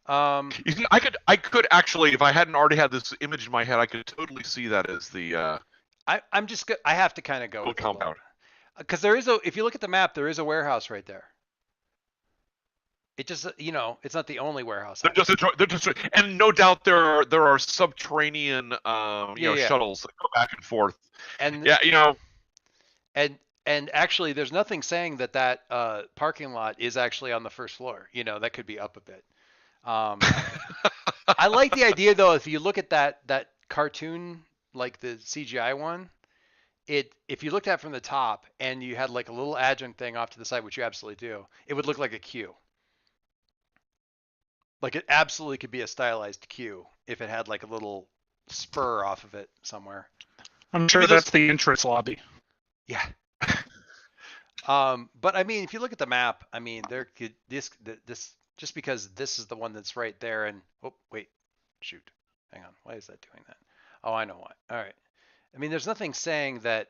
I could actually, if I hadn't already had this image in my head, I could totally see that as the I have to kind of go little with it though, compound. because if you look at the map, there is a warehouse right there. It just, it's not the only warehouse, They're just, obviously. they're just, and no doubt there are subterranean, Yeah, yeah. shuttles that go back and forth. And Yeah, and and actually, there's nothing saying that parking lot is actually on the first floor. That could be up a bit. Um, I like the idea though. If you look at that cartoon, like the CGI one, if you looked at it from the top and you had like a little adjunct thing off to the side, which you absolutely do, it would look like a queue. Like it absolutely could be a stylized queue if it had like a little spur off of it somewhere. I'm maybe sure this. that's the entrance lobby. Yeah. But I mean, if you look at the map, I mean, there could this just because this is the one that's right there, and oh wait, shoot, hang on, why is that doing that? Oh, I know why. All right. I mean, there's nothing saying that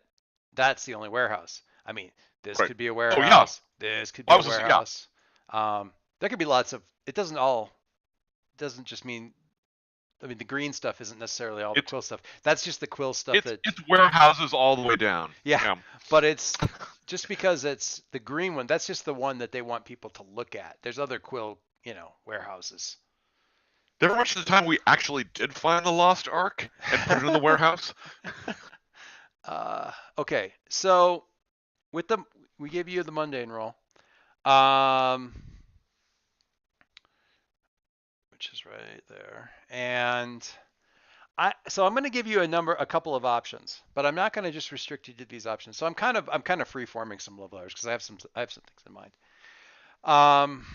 that's the only warehouse. I mean, this Right. could be a Oh yeah, warehouse. This could be I a was just yeah. warehouse. There could be lots of. It doesn't just mean. I mean, the green stuff isn't necessarily all the It's quill stuff. That's just the quill stuff it's that. it's warehouses all the way down. Yeah, Yeah. but it's just because it's the green one. That's just the one that they want people to look at. There's other quill, warehouses. There much of the time we actually did find the lost ark and put it in the warehouse. Okay, so with the we gave you the mundane roll, um, which is right there, and I'm going to give you a couple of options, but I'm not going to just restrict you to these options. So I'm kind of free forming some levelers because I have some things in mind. Um,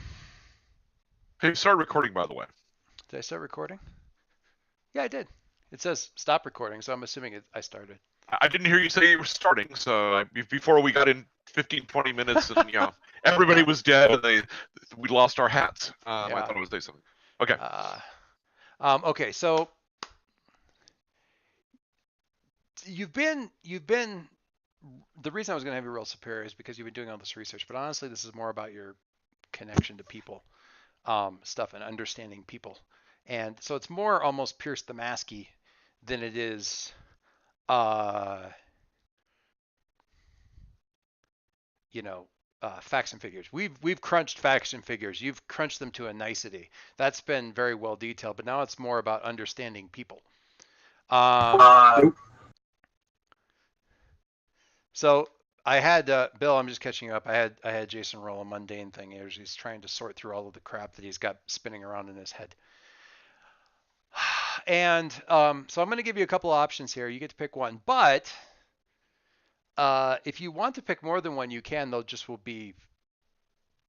Hey, start recording, by the way. did I start recording? Yeah, I did. It says stop recording, so I'm assuming I started. I didn't hear you say you were starting, so before we got in 15, 20 minutes, and everybody was dead, and we lost our hats. I Yeah. thought it was day something. Okay. Okay, so you've been the reason I was going to have you roll superior is because you've been doing all this research, but honestly, this is more about your connection to people, stuff and understanding people, and so it's more almost Pierce the Maskey than it is, uh, facts and figures. We've crunched facts and figures. You've crunched them to a nicety. That's been very well detailed, but now it's more about understanding people. Um, So I had Bill. I'm just catching you up. I had Jason roll a mundane thing here. He's trying to sort through all of the crap that he's got spinning around in his head. And so I'm going to give you a couple of options here. You get to pick one, but if you want to pick more than one, you can. They'll just will be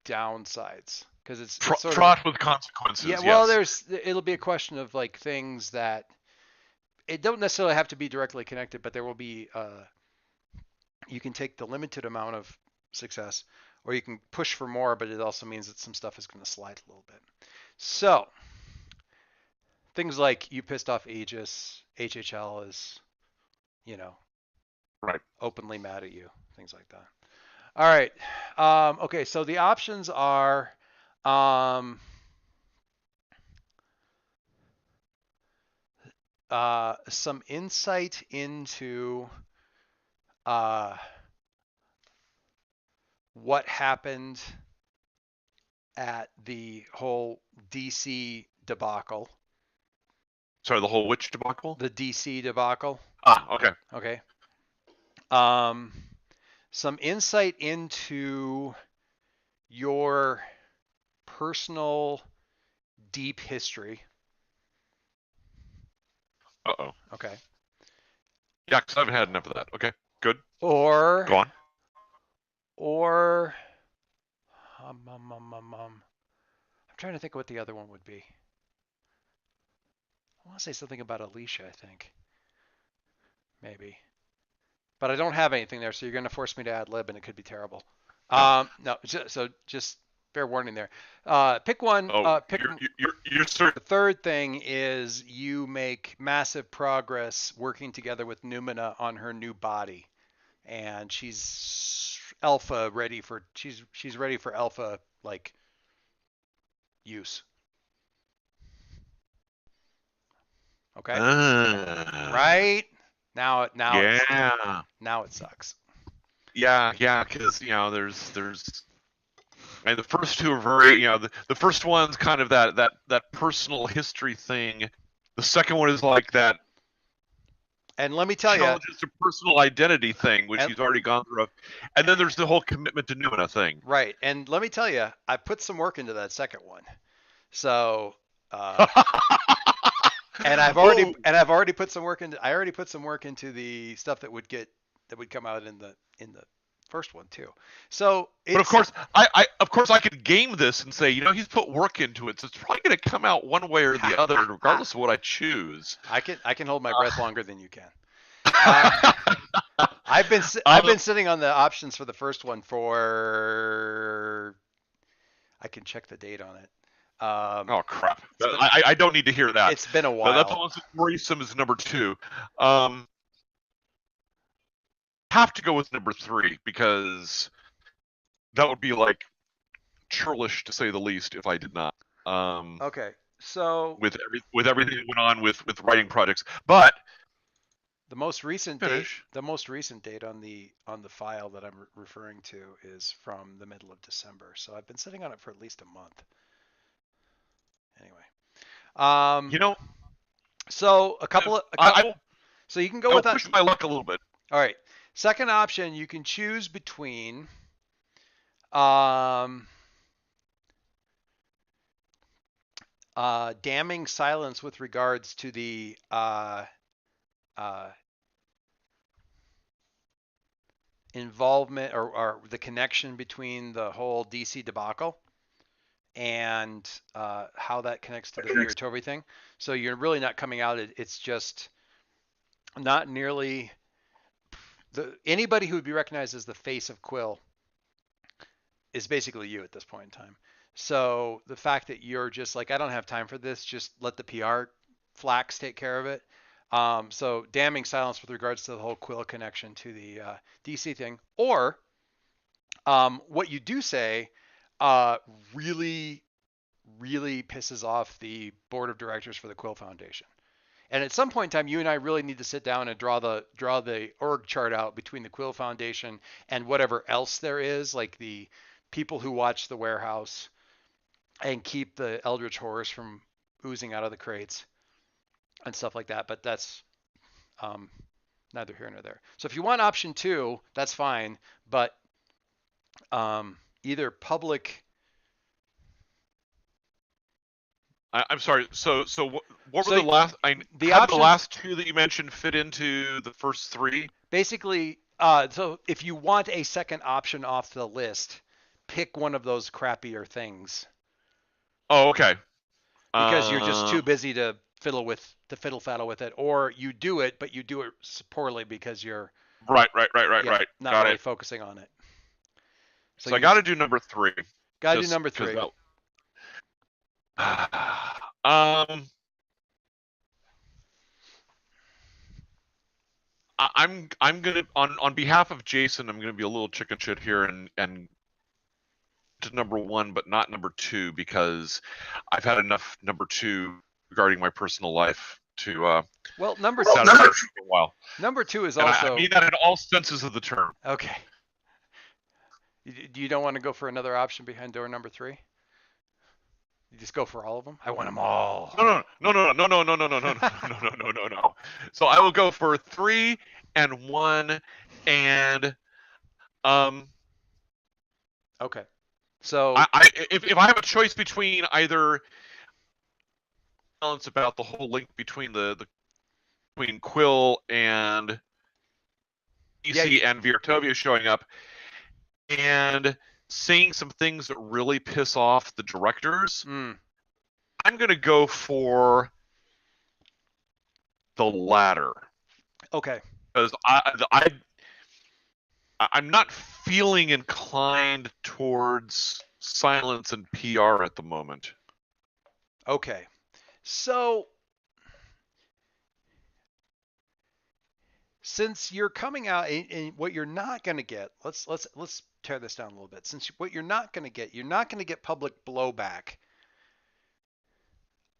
downsides because it's sort of Fraught with consequences. yeah. Well, Yes. it'll be a question of like things that it don't necessarily have to be directly connected, but there will be you can take the limited amount of success, or you can push for more, but it also means that some stuff is going to slide a little bit. So things like you pissed off Aegis, HHL is, you know, Right. openly mad at you, things like that. All right. Okay, so the options are um, some insight into uh, what happened at the whole DC debacle, Sorry, the whole witch debacle. the DC debacle. Okay. Okay. Um, some insight into your personal deep history. Uh-oh. Okay. Yeah, because I haven't had enough of that. Okay. Good. Or Go on. or I'm trying to think of what the other one would be. I want to say something about Alicia, I think. Maybe. But I don't have anything there, so you're going to force me to ad lib, and it could be terrible. No. No, so just fair warning there. Pick one. Oh, Pick you're certain. the third thing is you make massive progress working together with Numina on her new body, and she's alpha ready for she's ready for alpha like use. Okay. Uh, Right? Now yeah. now it sucks. Yeah, because there's and the first two are very the first one's kind of that personal history thing. The second one is like that And let me tell you, challenges to personal identity thing, which and he's already gone through. And then there's the whole commitment to Numina thing. right, and let me tell you, I put some work into that second one. So, uh, Oh, and I've already put some work into I already put some work into the stuff that would come out in the first one too. So but of it's course, I could game this and say, he's put work into it, so it's probably going to come out one way or the other, regardless of what I choose. I can hold my breath longer than you can. Uh, Uh, I've been sitting on the options for the first one for I can check the date on it. oh crap! It's been I don't need to hear that. it's been a That's while. almost as worrisome as number two. Um, have to go with number three because that would be like churlish to say the least if I did not. Okay, so With everything that went on with writing projects, but finish. the most recent date on the file that I'm referring to is from the middle of December. So I've been sitting on it for at least a month. Anyway, You know, so I will so you can go with that. push my luck a little bit. All right. Second option, you can choose between um, damning silence with regards to the uh, involvement or the connection between the whole DC debacle and how that connects to the Viratovi thing. So you're really not coming out. It's just not nearly anybody who would be recognized as the face of Quill is basically you at this point in time. So the fact that you're just like, I don't have time for this, just let the PR flax take care of it. So damning silence with regards to the whole Quill connection to the DC thing, or what you do say really, really pisses off the board of directors for the Quill Foundation. And at some point in time, you and I really need to sit down and draw the org chart out between the Quill Foundation and whatever else there is, like the people who watch the warehouse and keep the Eldritch horrors from oozing out of the crates and stuff like that. But that's neither here nor there. So if you want option two, that's fine. But either public. I'm sorry. So what were So the last? the How did the option last two that you mentioned fit into the first three? basically. So if you want a second option off the list, pick one of those crappier things Oh, okay. because you're just Uh, too busy to fiddle faddle with it, or you do it but you do it poorly because you're right. not Got really it. focusing on it. So So I you got to do number three, gotta do just number because three. that. I'm gonna on behalf of Jason, I'm gonna be a little chicken shit here and to number one, but not number two because I've had enough number two regarding my personal life to Well, number satisfy me for a while, number two is and I also mean that in all senses of the term. okay. You don't want to go for another option behind door number three? You just go for all of them? I want them all. No. So I will go for 3 and 1 and Okay. So if I have a choice between either balance about the whole link between the between Quill and DC yeah, and Virtovia showing up and saying some things that really piss off the directors, I'm gonna go for the latter. okay. Because I'm not feeling inclined towards silence and PR at the moment. Okay. So since you're coming out and what you're not going to get, let's tear this down a little bit. Since what you're not going to get public blowback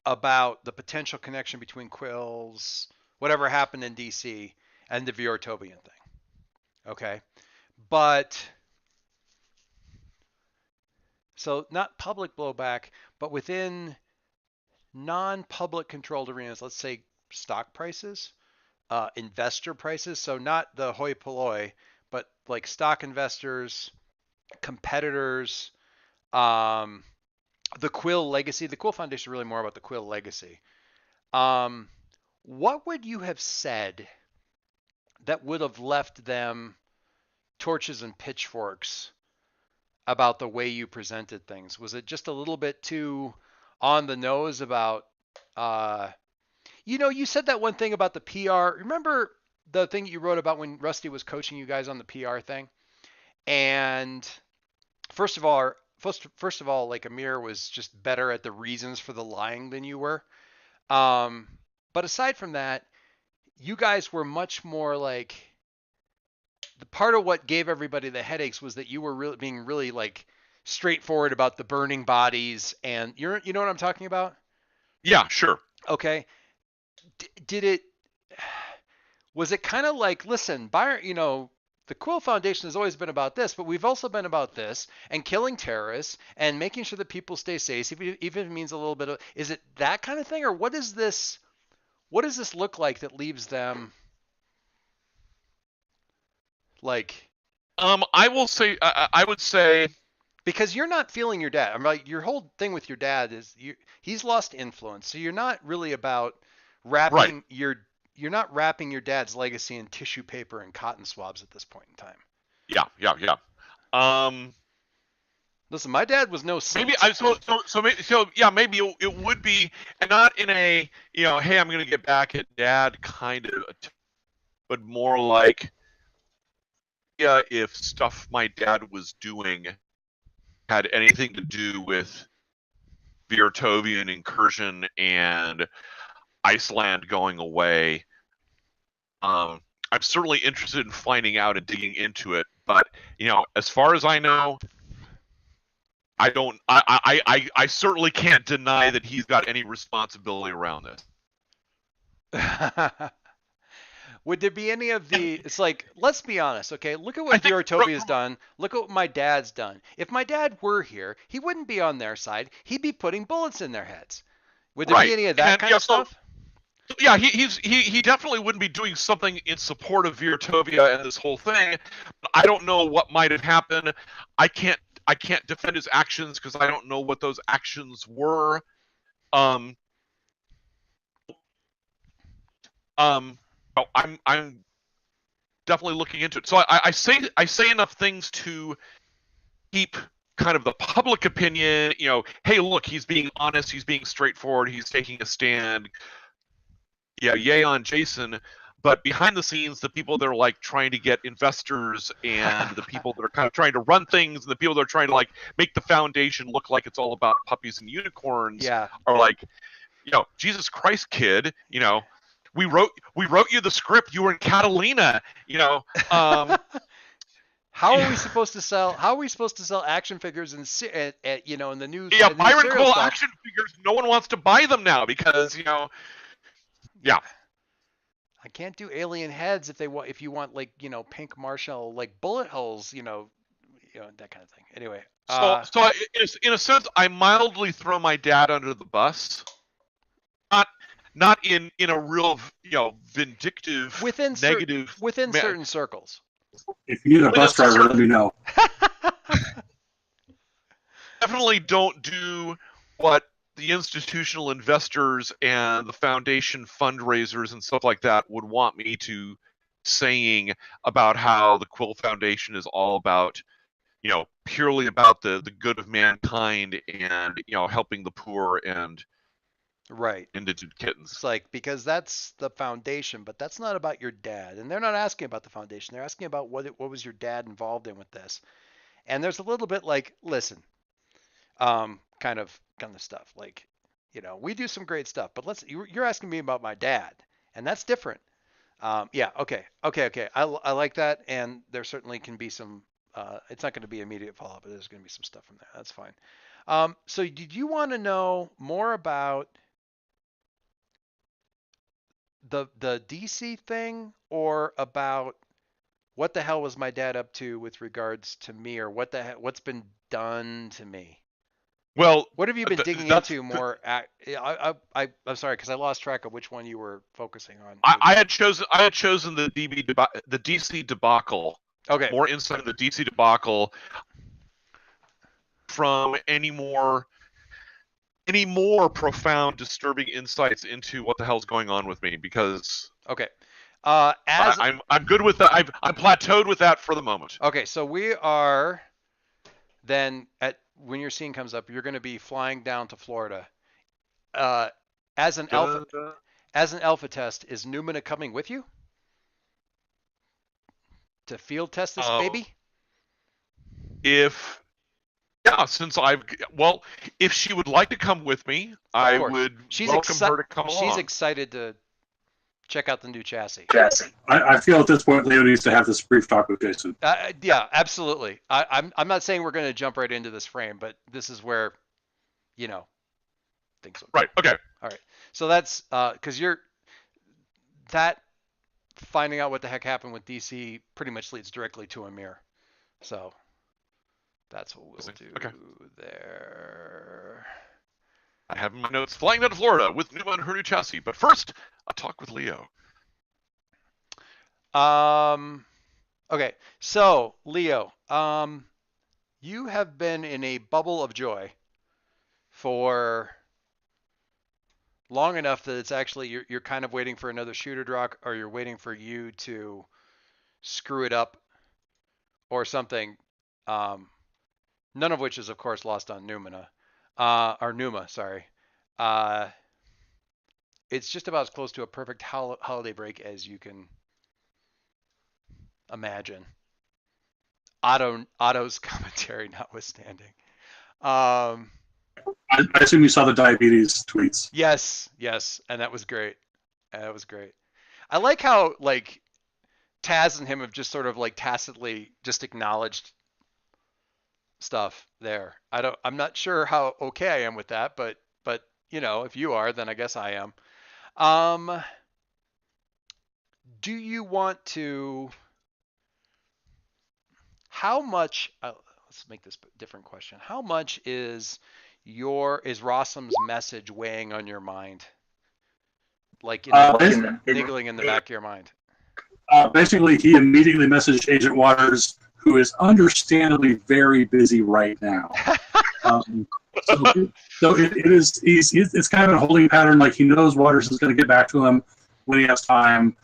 about the potential connection between quills, whatever happened in DC, and the Virtovian thing. Okay, but so not public blowback, but within non-public controlled arenas, let's say stock prices, investor prices. So not the hoi polloi, but like stock investors, competitors, um, the Quill legacy. The Quill Foundation is really more about the Quill legacy. Um, what would you have said that would have left them torches and pitchforks about the way you presented things? Was it just a little bit too on the nose about, uh, you said that one thing about the PR. Remember the thing you wrote about when Rusty was coaching you guys on the PR thing? And first of all, like Amir was just better at the reasons for the lying than you were. Um, but aside from that, you guys were much more like the part of what gave everybody the headaches was that you were really being really like straightforward about the burning bodies, and you know what I'm talking about? Yeah, sure. Okay. Did it was it kind of like, listen, Byron, the Quill Foundation has always been about this, but we've also been about this and killing terrorists and making sure that people stay safe, even if it means a little bit of, is it that kind of thing, or what is this? What does this look like that leaves them like? I will say, I would say, Because you're not feeling your dad. I'm like, your whole thing with your dad is he's lost influence, so you're not really about right. wrapping your you're not wrapping your dad's legacy in tissue paper and cotton swabs at this point in time. Yeah, yeah, yeah. Um, Listen, my dad was no maybe saint. yeah, maybe it would be, and not in a, hey, I'm gonna get back at dad kind of, but more like, yeah, if stuff my dad was doing had anything to do with Virtovian incursion and Iceland going away. I'm certainly interested in finding out and digging into it, but as far as I know, I don't. I certainly can't deny that he's got any responsibility around this. Would there be any of the? It's like, let's be honest, okay? Look at I what think, Virtovia's done. Look at what my dad's done. If my dad were here, he wouldn't be on their side. He'd be putting bullets in their heads. Would there be right, any of that and kind of stuff? yeah, he definitely wouldn't be doing something in support of Virtovia and this whole thing. I don't know what might have happened. I can't I can't defend his actions because I don't know what those actions were. Um, um, I'm definitely looking into it. So I say enough things to keep kind of the public opinion. Hey, look, he's being honest, he's being straightforward, he's taking a stand. Yeah, yay on Jason. But behind the scenes, the people that are like trying to get investors and the people that are kind of trying to run things and the people that are trying to like make the foundation look like it's all about puppies and unicorns Yeah. are like, Jesus Christ, kid, we wrote you the script. You were in Catalina. How are we supposed to sell? How are we supposed to sell action figures in the news? Yeah, Byron serial Cole stuff? action figures. No one wants to buy them now because yeah. I can't do alien heads if you want like pink Marshall like bullet holes that kind of thing. Anyway, So in a sense, I mildly throw my dad under the bus. Not in a real vindictive negative within certain circles. If you need a bus driver, let me know. Definitely don't do what the institutional investors and the foundation fundraisers and stuff like that would want me to saying about how the Quill Foundation is all about, purely about the good of mankind and, helping the poor and right indigent kittens. It's like, because that's the foundation, but that's not about your dad. And they're not asking about the foundation. They're asking about what was your dad involved in with this. And there's a little bit like, listen, kind of stuff. Like, we do some great stuff, but you're asking me about my dad, and that's different. Yeah. Okay. I like that. And there certainly can be some, it's not going to be immediate follow up, but there's going to be some stuff from there. That's fine. So did you want to know more about the DC thing, or about what the hell was my dad up to with regards to me, or what's been done to me? Well, What have you been digging that's into more? I'm sorry, because I lost track of which one you were focusing on. I had chosen the the DC debacle. Okay. More insight on the DC debacle from any more profound, disturbing insights into what the hell's going on with me, because Okay. I'm good with that. I'm plateaued with that for the moment. Okay, so we are then when your scene comes up, you're going to be flying down to Florida. As an alpha test, is Numina coming with you to field test this baby? If she would like to come with me, I would welcome her to come along. She's excited to check out the new chassis. I feel at this point Leo needs to have this brief talk with Jason. Yeah, absolutely. I'm not saying we're going to jump right into this frame, but this is where, things will go. Right. Okay. All right. So that's because finding out what the heck happened with DC pretty much leads directly to a mirror. So that's what we'll do there. I have in my notes, flying down to Florida with Numina and her new chassis. But first, a talk with Leo. Okay. So, Leo, you have been in a bubble of joy for long enough that it's actually you're kind of waiting for another shooter drop, or you're waiting for you to screw it up or something. None of which is, of course, lost on Numina. Or Numa, sorry. It's just about as close to a perfect holiday break as you can imagine. Otto's commentary notwithstanding. I assume you saw the diabetes tweets. Yes, and that was great. I like how Taz and him have just sort of tacitly just acknowledged stuff there. I'm not sure how okay I am with that, but if you are, then I guess I am. Do you want to? How much? Let's make this a different question. How much is Rossum's message weighing on your mind? Niggling in the back of your mind. Basically, he immediately messaged Agent Waters, who is understandably very busy right now. So it's kind of a holding pattern. Like, he knows Waters is going to get back to him when he has time.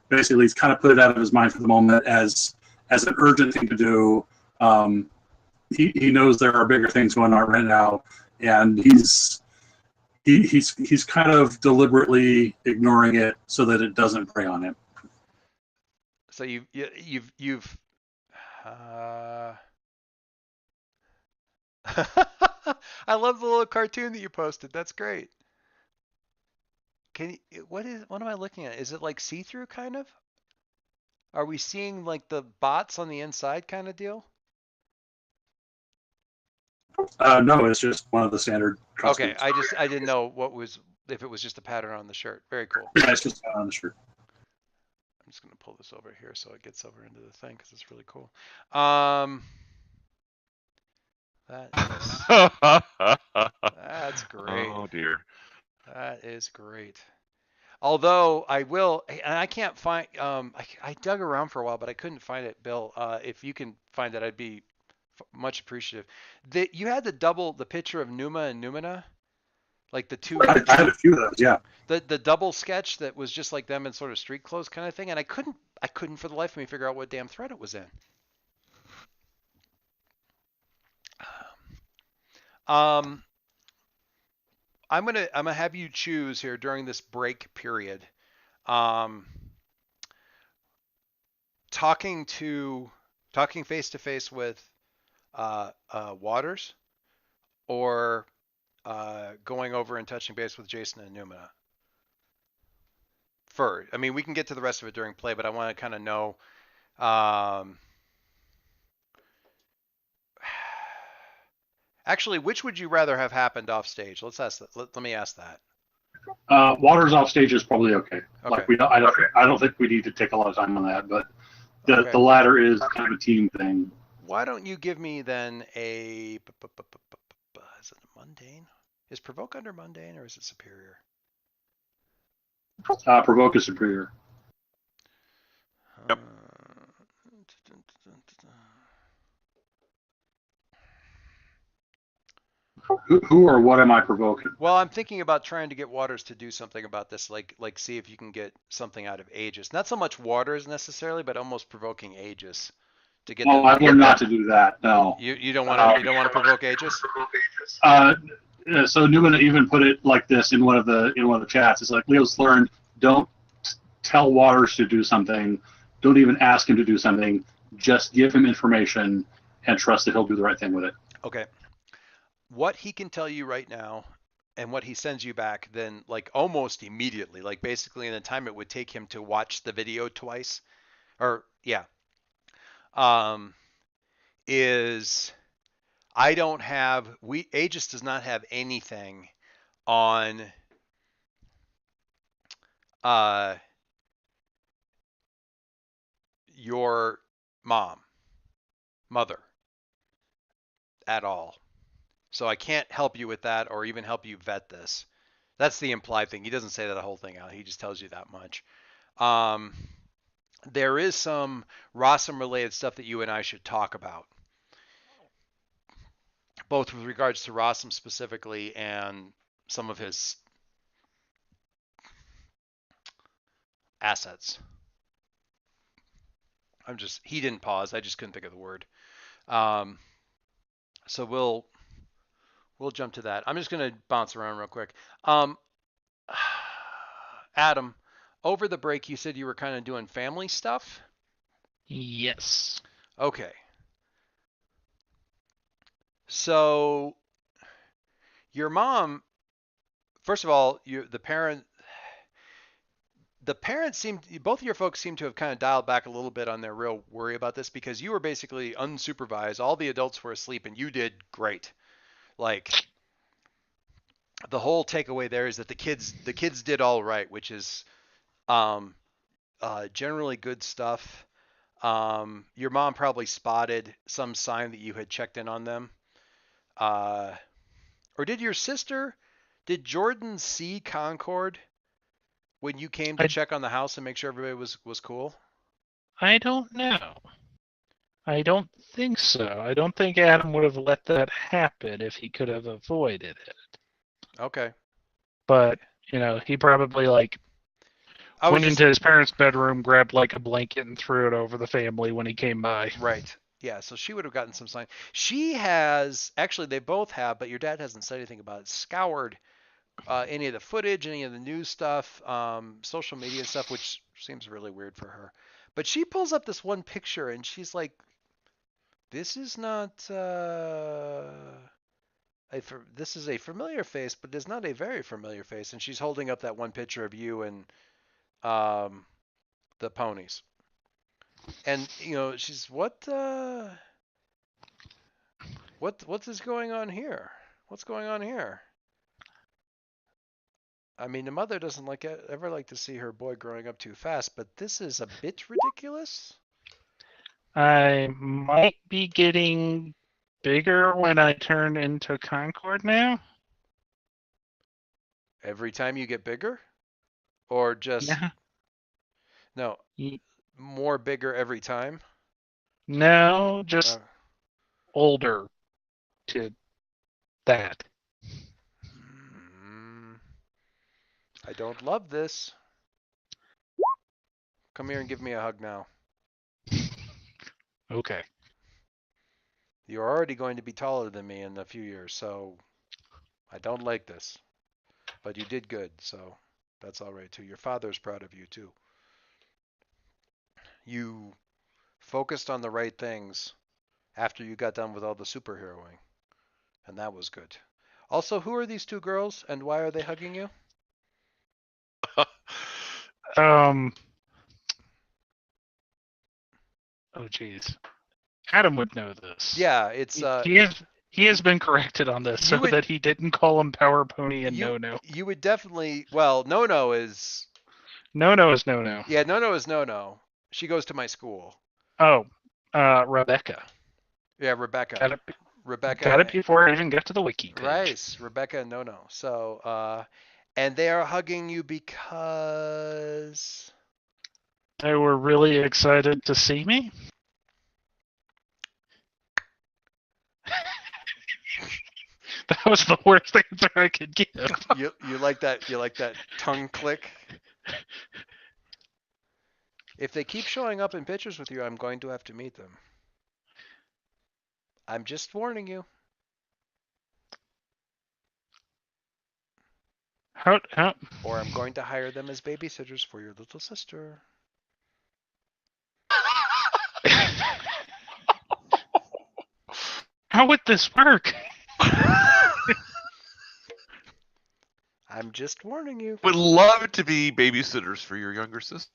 Basically, he's kind of put it out of his mind for the moment as an urgent thing to do. He knows there are bigger things going on right now, and he's kind of deliberately ignoring it so that it doesn't prey on him. So you've I love the little cartoon that you posted. That's great. What am I looking at? Is it like see-through kind of? Are we seeing the bots on the inside kind of deal? No, it's just one of the standard costumes. Okay, I didn't know if it was just a pattern on the shirt. Very cool. Yeah, it's just a pattern on the shirt. I'm just gonna pull this over here so it gets over into the thing because it's really cool. That's great. Oh dear. That is great. Although I will, and I can't find. I dug around for a while, but I couldn't find it. Bill, if you can find it, I'd be much appreciative. You had the picture of Numa and Numina, like the two. I had a few of those, yeah. The double sketch that was just like them in sort of street clothes kind of thing, and I couldn't for the life of me figure out what damn thread it was in. I'm gonna have you choose here during this break period. Talking face to face with Waters, or going over and touching base with Jason and Numina. We can get to the rest of it during play, but I want to kind of know. Actually, which would you rather have happened off stage? Let me ask that. Waters off stage is probably okay. Okay. Like I don't think we need to take a lot of time on that, but Okay. the ladder is kind of a team thing. Why don't you give me then a? Is it a mundane? Is provoke under mundane or is it superior? Provoke is superior. Yep. Who or what am I provoking? Well, I'm thinking about trying to get Waters to do something about this, like see if you can get something out of Aegis. Not so much Waters necessarily, but almost provoking Aegis to get them. I've learned not to do that. No. You don't want to provoke Aegis. So Numina even put it like this in one of the chats. It's like Leo's learned: don't tell Waters to do something. Don't even ask him to do something. Just give him information and trust that he'll do the right thing with it. Okay. What he can tell you right now and what he sends you back then like almost immediately, like basically in the time it would take him to watch the video twice or is Aegis does not have anything on your mother at all. So I can't help you with that or even help you vet this. That's the implied thing. He doesn't say that whole thing out. He just tells you that much. There is some Rossum related stuff that you and I should talk about, both with regards to Rossum specifically and some of his assets. He didn't pause. I just couldn't think of the word. So we'll jump to that. I'm just going to bounce around real quick. Adam, over the break, you said you were kind of doing family stuff? Yes. Okay. So your mom, first of all, the parents both of your folks seem to have kind of dialed back a little bit on their real worry about this because you were basically unsupervised. All the adults were asleep and you did great. Like the whole takeaway there is that the kids did all right, which is generally good stuff. Your mom probably spotted some sign that you had checked in on them. Or did Jordan see Concord when you came to check on the house and make sure everybody was cool? I don't know. I don't think so. I don't think Adam would have let that happen if he could have avoided it. Okay. But, he probably went into his parents' bedroom, grabbed a blanket and threw it over the family when he came by. Right. Yeah, so she would have gotten some sign. She has, actually they both have, but your dad hasn't said anything about it, scoured any of the footage, any of the news stuff, social media stuff, which seems really weird for her. But she pulls up this one picture and she's like, this is not, this is a familiar face, but it's not a very familiar face. And she's holding up that one picture of you and the ponies. And she's what is going on here? What's going on here? I mean, the mother doesn't ever like to see her boy growing up too fast, but this is a bit ridiculous. I might be getting bigger when I turn into Concord now. Every time you get bigger? Or just... Yeah. No. More bigger every time? No, just older to that. I don't love this. Come here and give me a hug now. Okay. You're already going to be taller than me in a few years, so I don't like this. But you did good, so that's all right too. Your father's proud of you too. You focused on the right things after you got done with all the superheroing, and that was good. Also, who are these two girls, and why are they hugging you? Oh geez, Adam would know this. Yeah, it's He has been corrected on this, so that he didn't call him Power Pony and No-No. You would definitely. Well, No-No is. No-No is No-No. Yeah, No-No is No-No. She goes to my school. Oh, Rebecca. Yeah, Rebecca. Rebecca. Got it before I even got to the wiki page. Right, Rebecca and No-No. So, and they are hugging you because they were really excited to see me. That was the worst answer I could give. you like that? You like that tongue click? If they keep showing up in pictures with you, I'm going to have to meet them. I'm just warning you. How? Or I'm going to hire them as babysitters for your little sister. How would this work? I'm just warning you. Would love to be babysitters for your younger sister.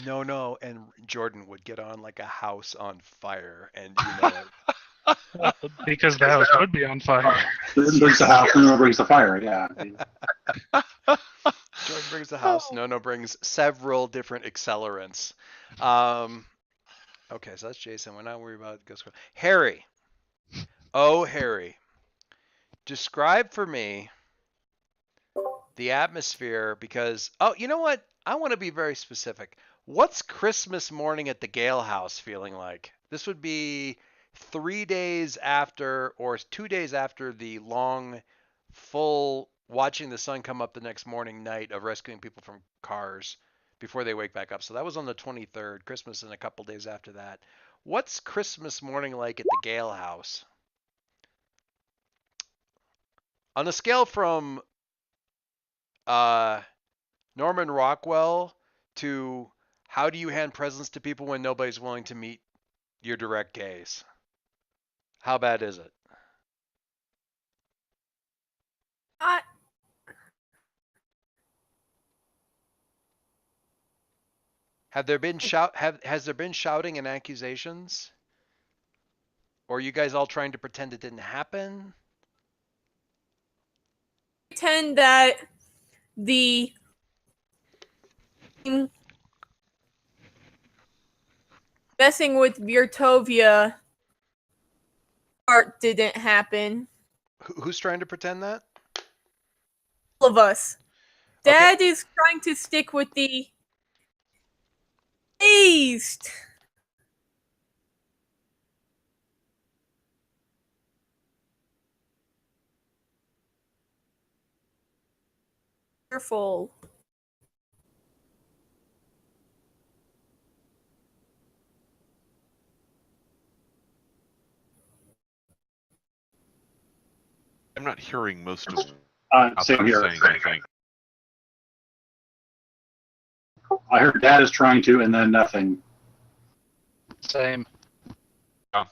No, and Jordan would get on like a house on fire, and you know it. Because the house would be on fire. Jordan brings the house, no brings the fire. Yeah. Jordan brings the house. No brings several different accelerants. Okay, so that's Jason. We're not worried about Ghost Girl. Harry. Oh, Harry. Describe for me the atmosphere because, oh, you know what? I want to be very specific. What's Christmas morning at the Gale House feeling like? This would be 3 days after or 2 days after the long, full, watching the sun come up the next morning night of rescuing people from cars before they wake back up. So that was on the 23rd, Christmas, and a couple days after that. What's Christmas morning like at the Gale House? On a scale from Norman Rockwell to how do you hand presents to people when nobody's willing to meet your direct gaze? How bad is it? Has there been shouting and accusations? Or are you guys all trying to pretend it didn't happen? Pretend that the messing with Virtovia part didn't happen. Who's trying to pretend that? All of us. Dad is trying to stick with the East. Careful. I'm not hearing most of Same here. saying anything. I heard Dad is trying to, and then nothing. Same. Yeah.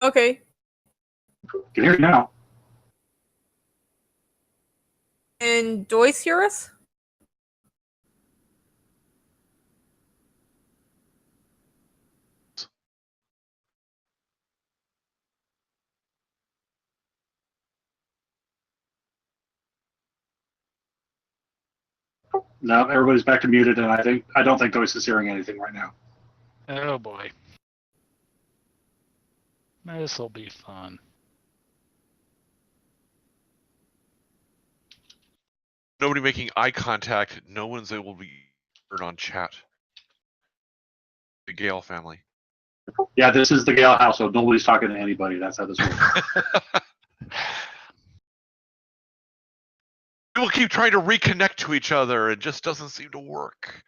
Okay. Can hear you now. And Joyce hear us? No, everybody's back to muted, and I don't think Joyce is hearing anything right now. Oh boy. This'll be fun. Nobody making eye contact. No one's able to be heard on chat. The Gale family. Yeah, this is the Gale household. Nobody's talking to anybody. That's how this works. People keep trying to reconnect to each other. It just doesn't seem to work.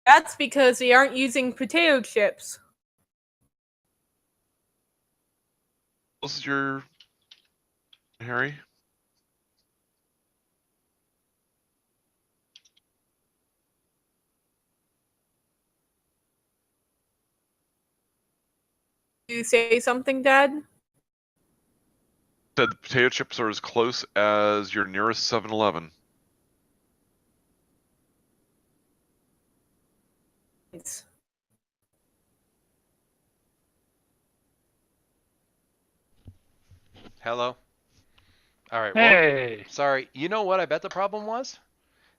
That's because they aren't using potato chips. This is your Harry. Do you say something, Dad? Said the potato chips are as close as your nearest 7-Eleven. Hello? All right, well, Hey. sorry. You know what I bet the problem was?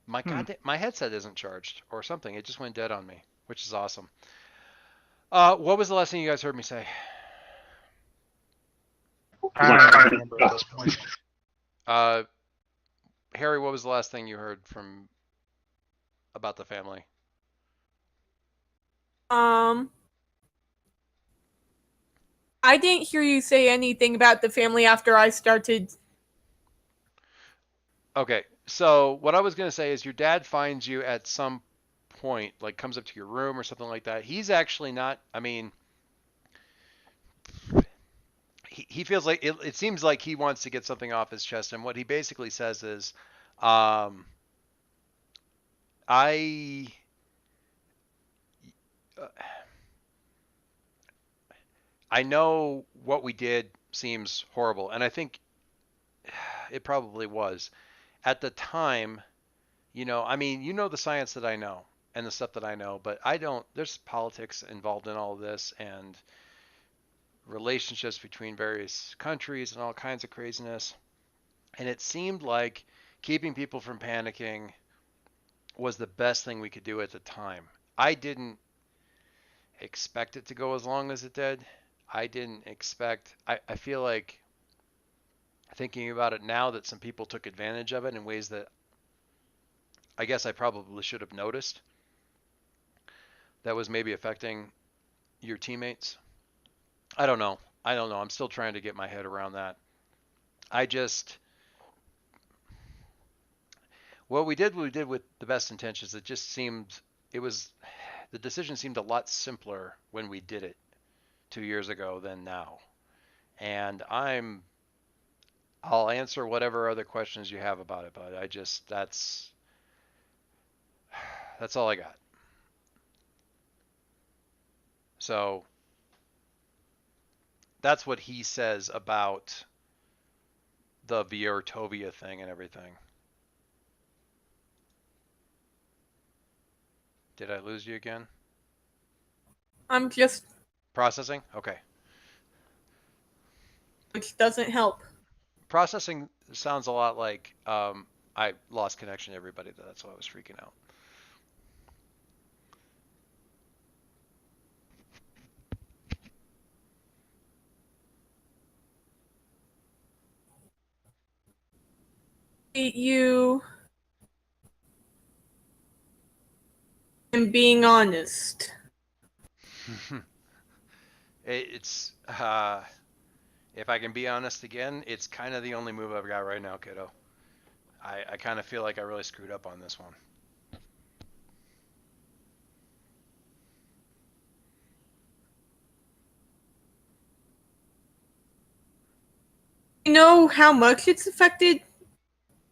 My Hmm. my headset isn't charged or something. It just went dead on me, which is awesome. What was the last thing you guys heard me say? I don't remember at this point. Harry, what was the last thing you heard from about the family? I didn't hear you say anything about the family after I started. Okay, so what I was gonna say is your dad finds you at some point, like comes up to your room or something like that. He's actually not. I mean, he feels like it seems like he wants to get something off his chest, and what he basically says is, um, I. Uh, I know what we did seems horrible, and I think it probably was. At the time, I mean, the science that I know and the stuff that I know, but I don't, there's politics involved in all of this and relationships between various countries and all kinds of craziness. And it seemed like keeping people from panicking was the best thing we could do at the time. I didn't expect it to go as long as it did. I didn't expect, I feel like thinking about it now that some people took advantage of it in ways that I guess I probably should have noticed that was maybe affecting your teammates. I don't know. I'm still trying to get my head around that. I just what we did with the best intentions. It just seemed it was the decision seemed a lot simpler when we did it 2 years ago than now. And I'll answer whatever other questions you have about it, but I just that's all I got. So that's what he says about the Viertovia thing and everything. Did I lose you again? I'm just, Processing? Okay. which doesn't help. Processing sounds a lot like I lost connection to everybody. That's why I was freaking out. You and being honest. It's if I can be honest again, it's kind of the only move I've got right now, kiddo. I kind of feel like I really screwed up on this one. You know how much it's affected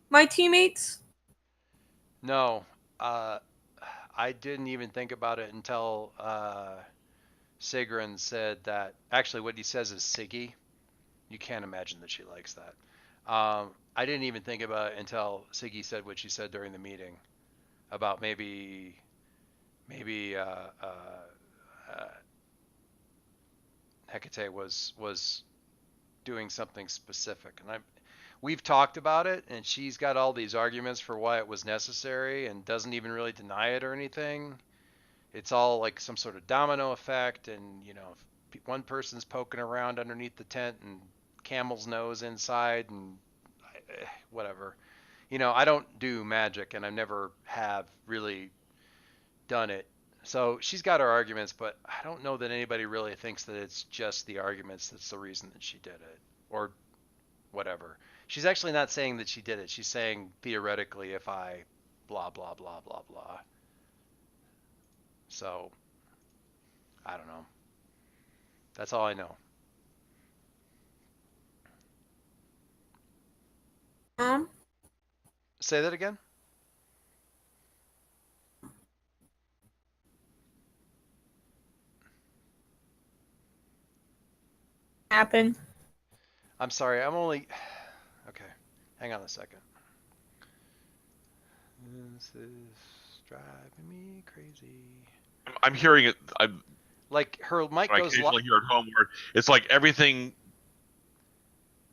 my teammates? No, I didn't even think about it until Sigrun said that. Actually, what he says is Siggy. You can't imagine that she likes that. I didn't even think about it until Siggy said what she said during the meeting about maybe Hecate was doing something specific, and we've talked about it, and she's got all these arguments for why it was necessary, and doesn't even really deny it or anything. It's all like some sort of domino effect, and if one person's poking around underneath the tent and Camel's nose inside, and whatever. I don't do magic, and I never have really done it. So she's got her arguments, but I don't know that anybody really thinks that it's just the arguments that's the reason that she did it, or whatever. She's actually not saying that she did it. She's saying theoretically if I blah blah blah blah blah. So I don't know. That's all I know. Say that again. Happen. I'm sorry. I'm only okay. Hang on a second. This is driving me crazy. I'm hearing it. I Like her mic goes. occasionally hear at home where it's like everything.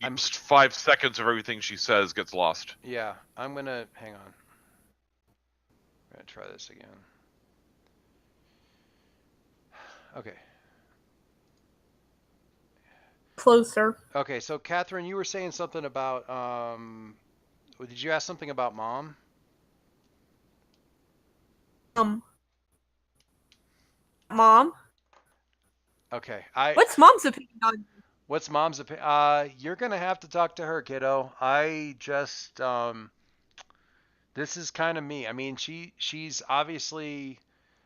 5 seconds of everything she says gets lost. Yeah, I'm gonna hang on. I'm gonna try this again. Okay. Closer. Okay, so Catherine, you were saying something about did you ask something about mom? Mom. Okay. What's mom's opinion on? What's mom's opinion? You're gonna have to talk to her, kiddo. I just this is kind of me. I mean, she's obviously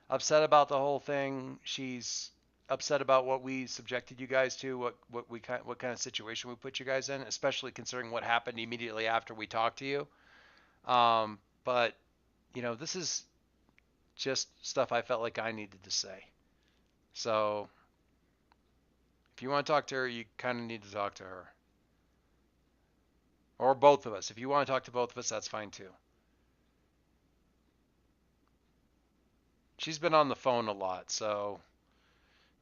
upset about the whole thing. She's upset about what we subjected you guys to, what kind of situation we put you guys in, especially considering what happened immediately after we talked to you. But you know, this is just stuff I felt like I needed to say. So if you want to talk to her, you kind of need to talk to her. Or both of us. If you want to talk to both of us, that's fine too. She's been on the phone a lot, so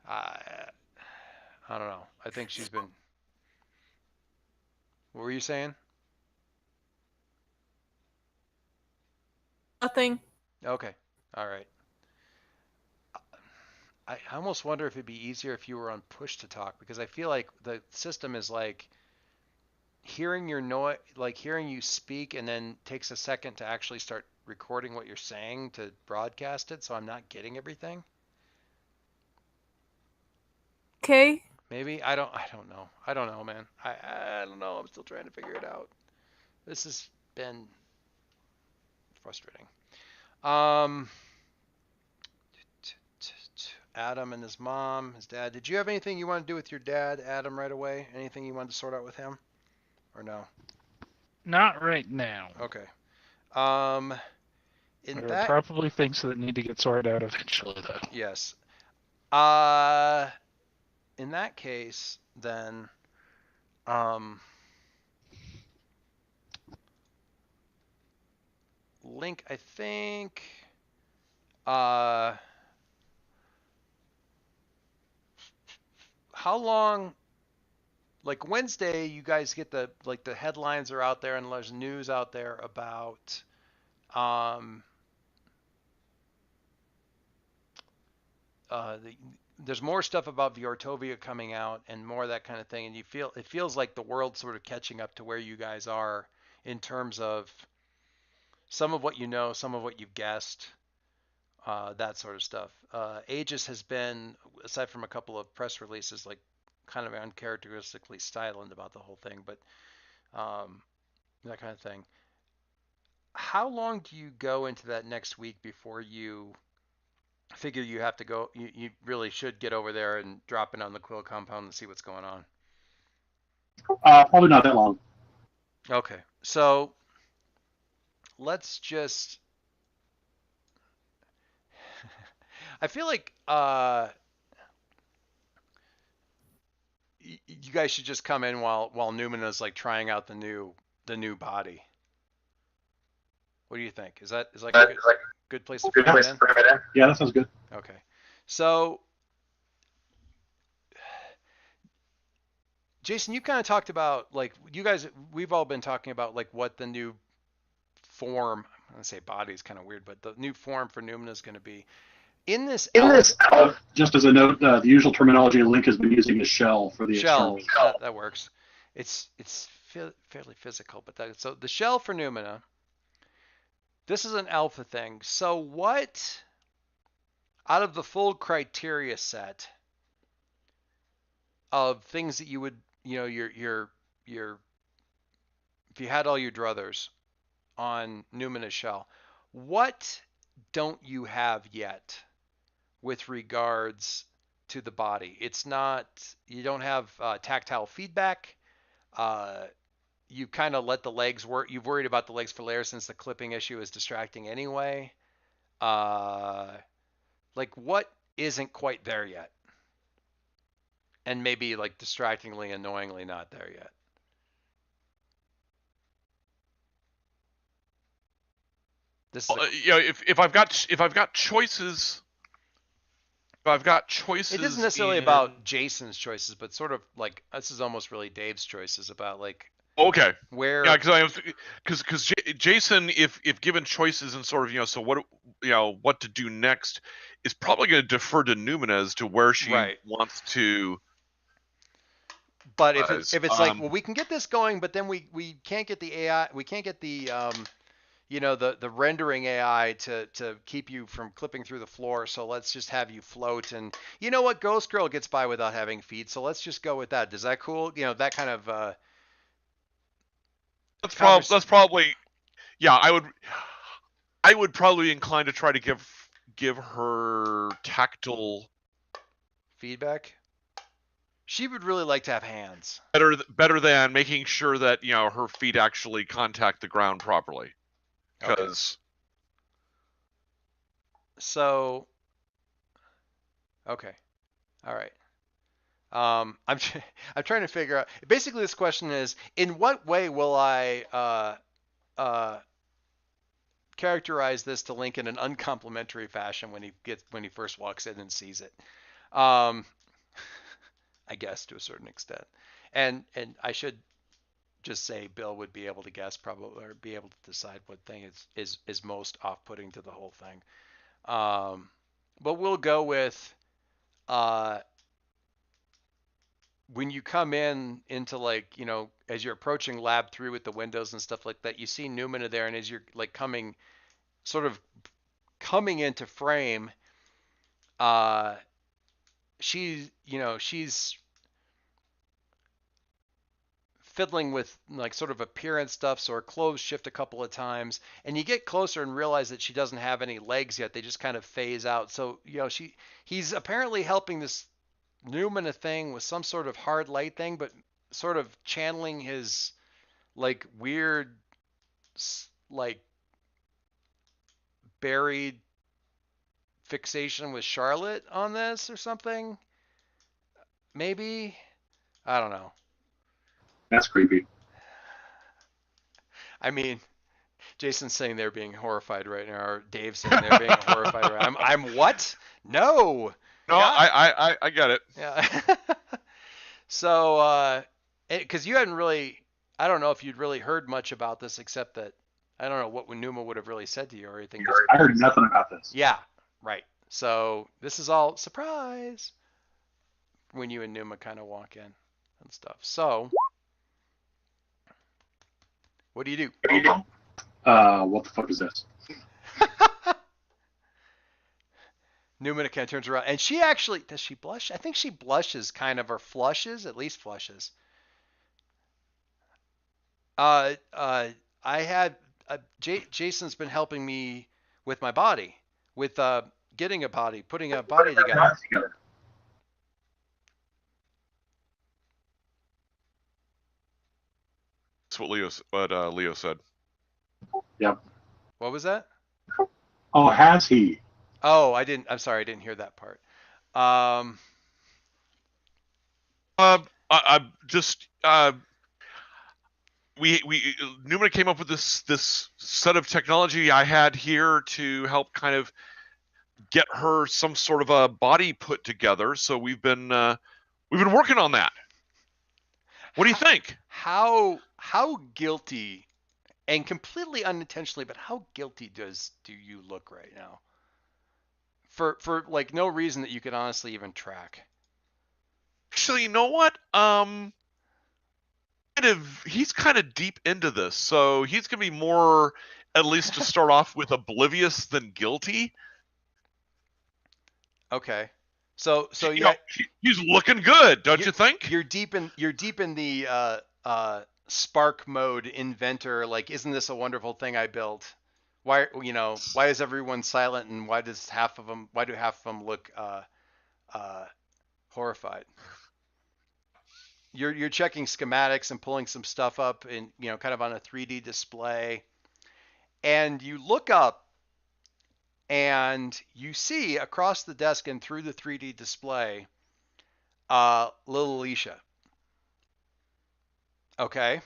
I don't know. I think she's been. What were you saying? Nothing. Okay. All right. I almost wonder if it'd be easier if you were on push to talk, because I feel like the system is like hearing your noise, like hearing you speak, and then takes a second to actually start recording what you're saying to broadcast it, so I'm not getting everything. Okay. Maybe I don't know. I don't know, man. I don't know. I'm still trying to figure it out. This has been frustrating. Adam and his mom, his dad. Did you have anything you want to do with your dad, Adam, right away? Anything you wanted to sort out with him, or no? Not right now. Okay. There are probably things that need to get sorted out eventually, though. Yes. In that case, then, Link, I think, how long, like Wednesday, you guys get the headlines are out there and there's news out there about, there's more stuff about Viortovia coming out and more of that kind of thing, and it feels like the world's sort of catching up to where you guys are in terms of some of what you know, some of what you've guessed, that sort of stuff. Aegis has been, aside from a couple of press releases, like kind of uncharacteristically silent about the whole thing, but that kind of thing. How long do you go into that next week before you figure you have to go, you really should get over there and drop in on the Quill compound and see what's going on? Probably not that long. Okay, so let's just I feel like you guys should just come in while Numina's like trying out the new body. What do you think? Is that a good place to bring it in? Yeah, that sounds good. Okay. So Jason, you kind of talked about, like, you guys, we've all been talking about like what the new form, I'm going to say body is kind of weird, but the new form for Numina is going to be. In this just as a note, the usual terminology Link has been using is shell for the shell. external. That works. It's fairly physical, but so the shell for Numina. This is an alpha thing. So what, out of the full criteria set of things that you would, you know, your if you had all your druthers on Numina's shell, what don't you have yet with regards to the body? It's not, you don't have tactile feedback. You kind of let the legs work. You've worried about the legs for layers since the clipping issue is distracting anyway. Like, what isn't quite there yet? And maybe like distractingly, annoyingly not there yet. This is you know, if I've got choices I've got choices. It isn't necessarily about Jason's choices, but sort of like this is almost really Dave's choices about like Okay. where. Yeah, because Jason, if given choices and sort of so what to do next, is probably going to defer to Numina as to where she wants to. But if it's like, well, we can get this going, but then we can't get the AI, we can't get the the rendering AI to keep you from clipping through the floor. So let's just have you float. And you know what? Ghost Girl gets by without having feet. So let's just go with that. Is that cool? That kind of. That's probably. Yeah, I would probably incline to try to give her tactile feedback. She would really like to have hands. Better than making sure that her feet actually contact the ground properly. Because. So. Okay. All right. I'm trying to figure out. Basically, this question is: in what way will I characterize this to Link in an uncomplimentary fashion when he first walks in and sees it? I guess to a certain extent, and I should just say Bill would be able to guess probably, or be able to decide what thing is most off-putting to the whole thing. But we'll go with when you come into like as you're approaching Lab 3 with the windows and stuff like that, you see Numina there, and as you're like coming into frame, she's fiddling with like sort of appearance stuff, so her clothes shift a couple of times, and you get closer and realize that she doesn't have any legs yet. They just kind of phase out. So he's apparently helping this Numina thing with some sort of hard light thing, but sort of channeling his like weird like buried fixation with Charlotte on this or something. Maybe. I don't know. That's creepy. I mean, Jason's saying they're being horrified right now, or Dave's saying they're being horrified right now. I'm what? No. No, God. I get it. Yeah. So, because you hadn't really, I don't know if you'd really heard much about this, except that I don't know what Numa would have really said to you or anything. I heard nothing about this. Yeah, right. So this is all surprise when you and Numa kind of walk in and stuff. So, what do you do? What the fuck is this? Numina kind of turns around, and she actually, does she blush? I think she blushes kind of, or flushes, at least flushes. Jason's been helping me with my body, with getting a body, putting a body together. That's what Leo said. Yep. What was that? Oh, has he? Oh, I'm sorry, I didn't hear that part. Numina came up with this set of technology I had here to help kind of get her some sort of a body put together. So we've been working on that. What do you think? How guilty, and completely unintentionally, but how guilty do you look right now? For like no reason that you could honestly even track. Actually, you know what? He's kind of deep into this, so he's gonna be more, at least to start off with, oblivious than guilty. Okay, so he's looking good, don't you think? You're deep in the spark mode inventor. Like, isn't this a wonderful thing I built? Why is everyone silent, and why do half of them look horrified? You're checking schematics and pulling some stuff up in kind of on a 3D display, and you look up and you see across the desk and through the 3D display little Alicia. Okay.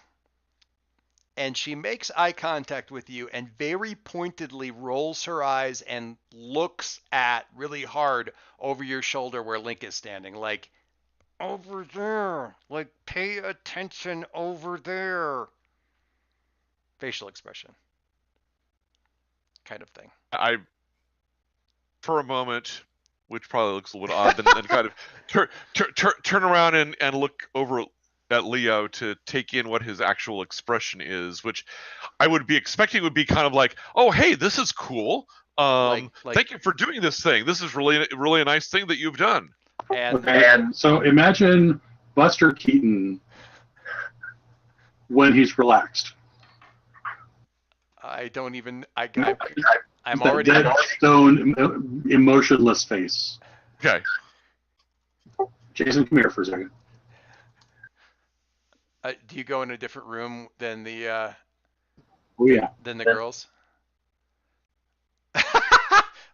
and she makes eye contact with you and very pointedly rolls her eyes and looks at really hard over your shoulder where Link is standing, like, over there, like, pay attention over there. Facial expression kind of thing. I, for a moment, which probably looks a little odd, then kind of turn around and look over at Leo to take in what his actual expression is, which I would be expecting would be kind of like, oh, hey, this is cool. Thank you for doing this thing. This is really a nice thing that you've done. And so imagine Buster Keaton when he's relaxed. I don't even. I'm That already. dead stone, emotionless face. Okay. Jason, come here for a second. Do you go in a different room than the Oh yeah. than the girls?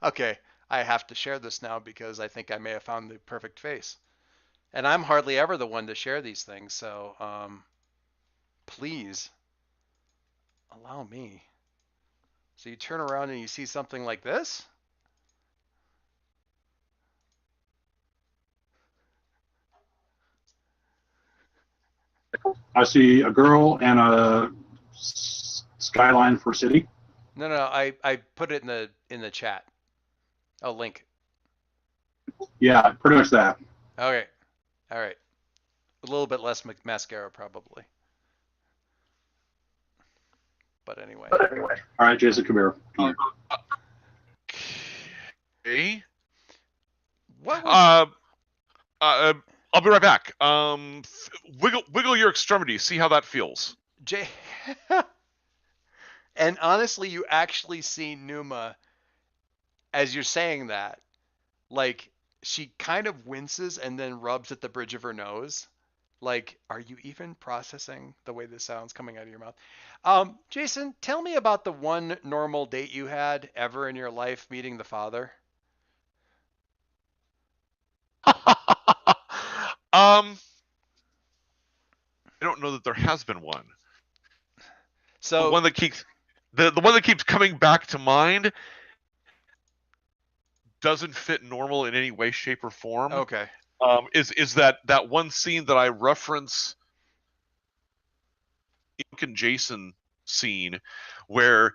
Okay, I have to share this now because I think I may have found the perfect face, and I'm hardly ever the one to share these things. So please allow me. So you turn around and you see something like this. I see a girl and a skyline for city. No, I put it in the chat. Oh, link. Yeah, pretty much that. Okay, all right. A little bit less mascara probably. But anyway. All right, Jason, come here. Okay. What was... I'll be right back. Wiggle your extremities. See how that feels. Jay. And honestly, you actually see Numa as you're saying that. Like, she kind of winces and then rubs at the bridge of her nose. Like, are you even processing the way this sounds coming out of your mouth? Jason, tell me about the one normal date you had ever in your life meeting the father. I don't know that there has been one. So the one that keeps coming back to mind doesn't fit normal in any way, shape, or form. Okay. Is that one scene that I reference, Ink and Jason scene, where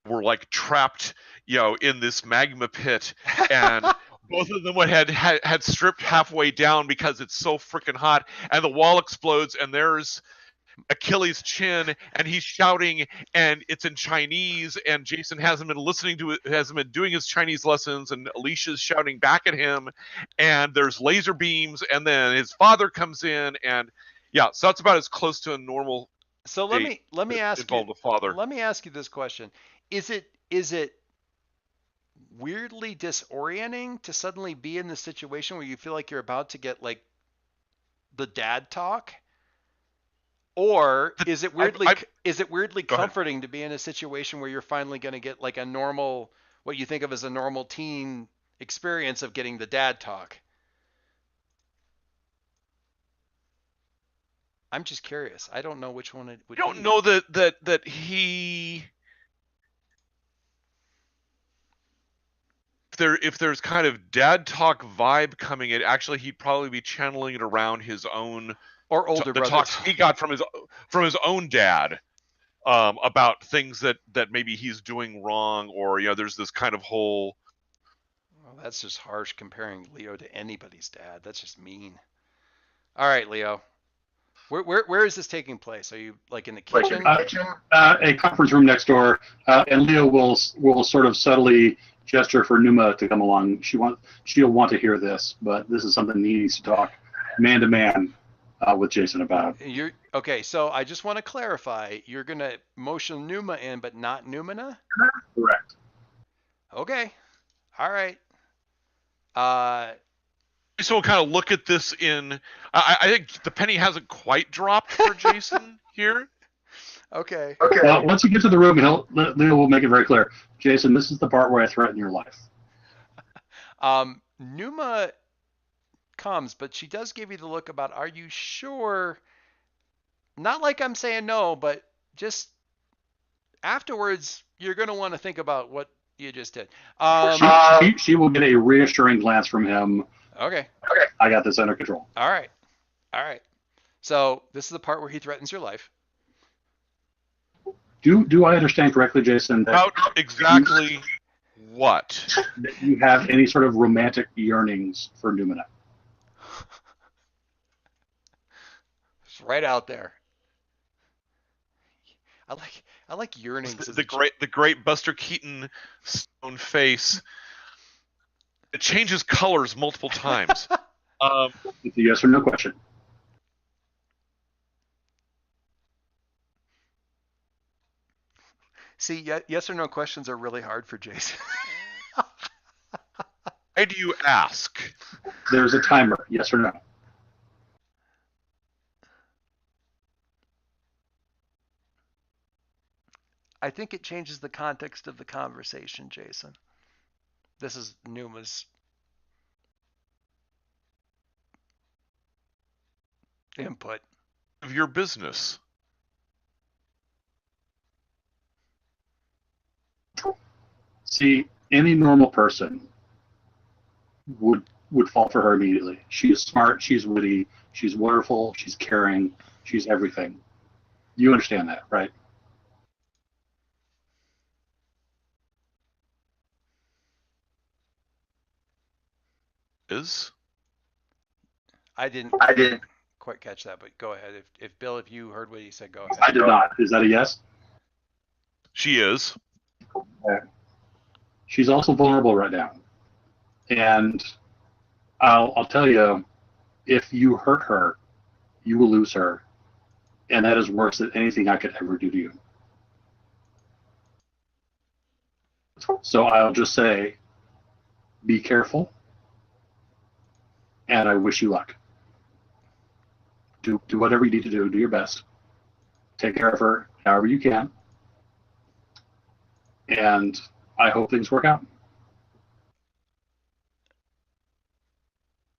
we're like trapped, in this magma pit, and both of them had stripped halfway down because it's so freaking hot, and the wall explodes, and there's Achilles' chin, and he's shouting, and it's in Chinese, and Jason hasn't been doing his Chinese lessons, and Alicia's shouting back at him, and there's laser beams, and then his father comes in, and yeah, so that's about as close to a normal. So let me ask you. The father. Let me ask you this question: Is it weirdly disorienting to suddenly be in the situation where you feel like you're about to get like the dad talk? Or is it weirdly comforting to be in a situation where you're finally going to get like a normal, what you think of as a normal teen experience of getting the dad talk? I'm just curious. I don't know which one it would be. I don't know that he. If there's kind of dad talk vibe coming in, actually he'd probably be channeling it around his own. Or older the brothers. talks he got from his own dad about things that maybe he's doing wrong, or there's this kind of whole. Well, that's just harsh comparing Leo to anybody's dad. That's just mean. All right, Leo. Where is this taking place? Are you like in the kitchen? A conference room next door, and Leo will sort of subtly gesture for Numa to come along. She'll want to hear this, but this is something he needs to talk man to man with Jason about. Okay, so I just want to clarify. You're going to motion Numa in, but not Numina? Correct. Okay. All right. So we'll kind of look at this in. I think the penny hasn't quite dropped for Jason here. Okay. Well, once you get to the room, Leo will make it very clear. Jason, this is the part where I threaten your life. Numa comes, but she does give you the look about, are you sure not like I'm saying no, but just afterwards, you're going to want to think about what you just did. She will get a reassuring glance from him. Okay. I got this under control. All right. So this is the part where he threatens your life. Do I understand correctly, Jason? About exactly what? That you have any sort of romantic yearnings for Numina? It's right out there. I like yearnings. The great Buster Keaton stone face. It changes colors multiple times. It's a yes or no question. See, yes or no questions are really hard for Jason. Why do you ask? There's a timer. Yes or no? I think it changes the context of the conversation, Jason. This is Numa's input. Of your business. See, any normal person would fall for her immediately. She is smart, she's witty, she's wonderful, she's caring, she's everything. You understand that, right? I didn't quite catch that, but go ahead. If Bill, if you heard what he said, go ahead. I did not. Is that a yes? She is. Okay. She's also vulnerable right now. And I'll tell you, if you hurt her, you will lose her. And that is worse than anything I could ever do to you. So I'll just say, be careful. And I wish you luck. Do whatever you need to do. Do your best. Take care of her however you can. And I hope things work out.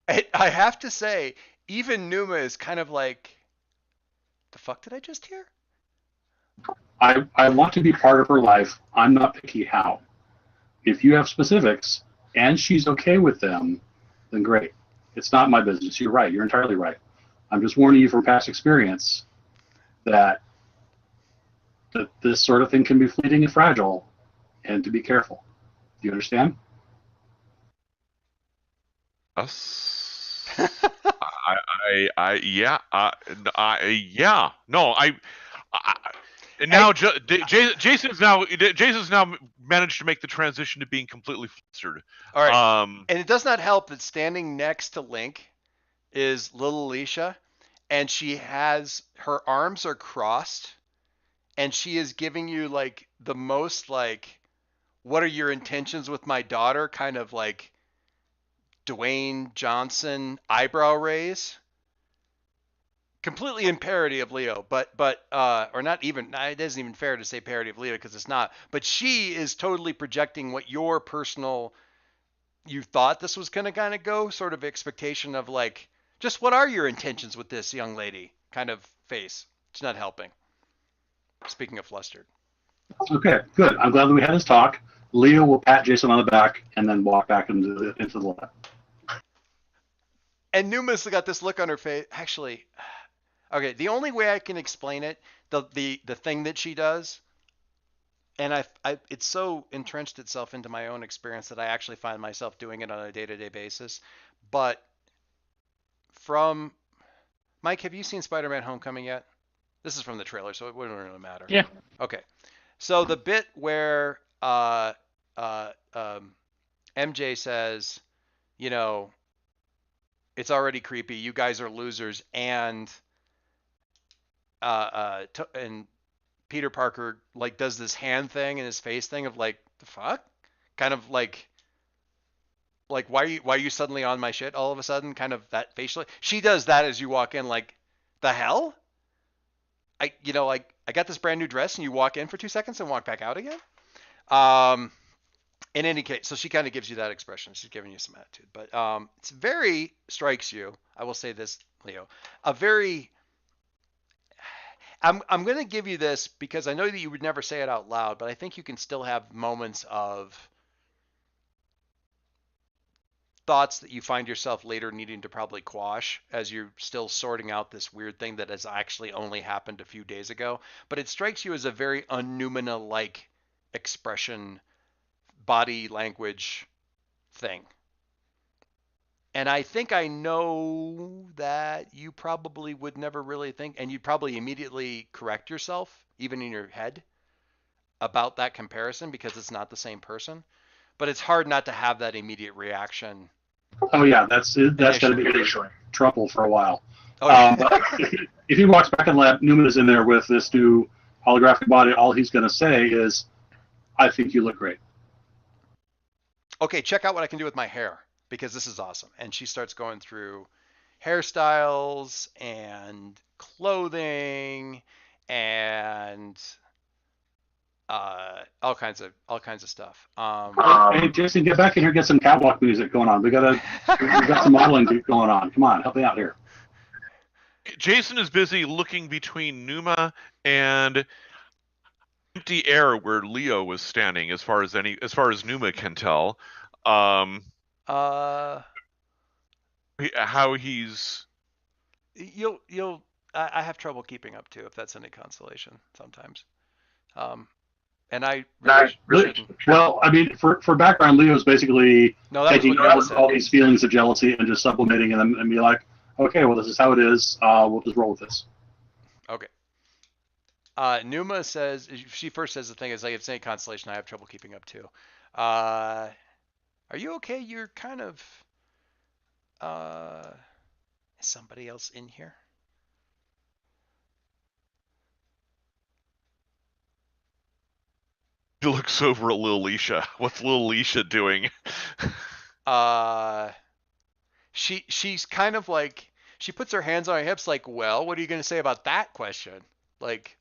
I have to say, even Numa is kind of like, the fuck did I just hear? I want to be part of her life. I'm not picky how. If you have specifics and she's okay with them, then great. It's not my business. You're right. You're entirely right. I'm just warning you from past experience that this sort of thing can be fleeting and fragile, and to be careful. Do you understand? Yes. Yeah. No, and now Jason's now managed to make the transition to being completely flustered. All right. And it does not help that standing next to Link is little Alicia, and she has her arms are crossed, and she is giving you like the most like, what are your intentions with my daughter? Kind of like Dwayne Johnson eyebrow raise. Completely in parody of Leo, but or not even, it isn't even fair to say parody of Leo because it's not, but she is totally projecting what your personal, you thought this was going to kind of go, sort of expectation of like, just what are your intentions with this young lady kind of face. It's not helping. Speaking of flustered. Okay, good. I'm glad that we had this talk. Leo will pat Jason on the back and then walk back into the lab. And Numa's got this look on her face. Actually, okay, the only way I can explain it, the thing that she does, and it's so entrenched itself into my own experience that I actually find myself doing it on a day-to-day basis. But from Mike, have you seen Spider-Man: Homecoming yet? This is from the trailer, so it wouldn't really matter. Yeah. Okay. So the bit where MJ says, you know, it's already creepy. You guys are losers, and Peter Parker like does this hand thing and his face thing of like, the fuck, kind of like why are you suddenly on my shit all of a sudden? Kind of that facially. She does that as you walk in, like, the hell? I got this brand new dress, and you walk in for 2 seconds and walk back out again. In any case, so she kind of gives you that expression. She's giving you some attitude, but it's very strikes you. I will say this, Leo, a very I'm going to give you this because I know that you would never say it out loud, but I think you can still have moments of thoughts that you find yourself later needing to probably quash as you're still sorting out this weird thing that has actually only happened a few days ago. But it strikes you as a very un-Numina-like expression, body language thing. And I think I know that you probably would never really think, and you'd probably immediately correct yourself, even in your head, about that comparison because it's not the same person. But it's hard not to have that immediate reaction. Oh yeah, that's going to be trouble for a while. Oh, yeah. But if he walks back in the lab, Numina's in there with this new holographic body. All he's going to say is, "I think you look great." Okay, check out what I can do with my hair because this is awesome. And she starts going through hairstyles and clothing and all kinds of stuff. Hey, Jason, get back in here, get some catwalk music going on. We got some modeling going on. Come on, help me out here. Jason is busy looking between Numa and empty air where Leo was standing, as far as Numa can tell. How he's. I have trouble keeping up too, if that's any consolation sometimes. And I really well, I mean, for background, Leo's basically taking all these feelings of jealousy and just sublimating them and be like, okay, well, this is how it is. We'll just roll with this. Okay. Numa says, she first says the thing is like, it's any consolation, I have trouble keeping up too. Are you okay? You're kind of, is somebody else in here? He looks over at Lil Leisha. What's Lil Leisha doing? She's kind of like, she puts her hands on her hips like, well, what are you going to say about that question? Like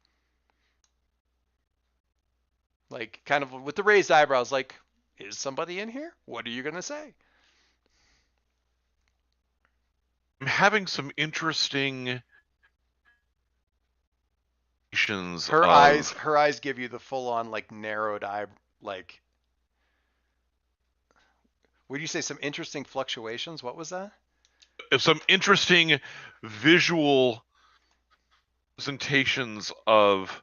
kind of with the raised eyebrows, like, is somebody in here? What are you going to say? I'm having some interesting her eyes give you the full on like narrowed eye, like, would you say some interesting fluctuations? What was that? Some interesting visual presentations of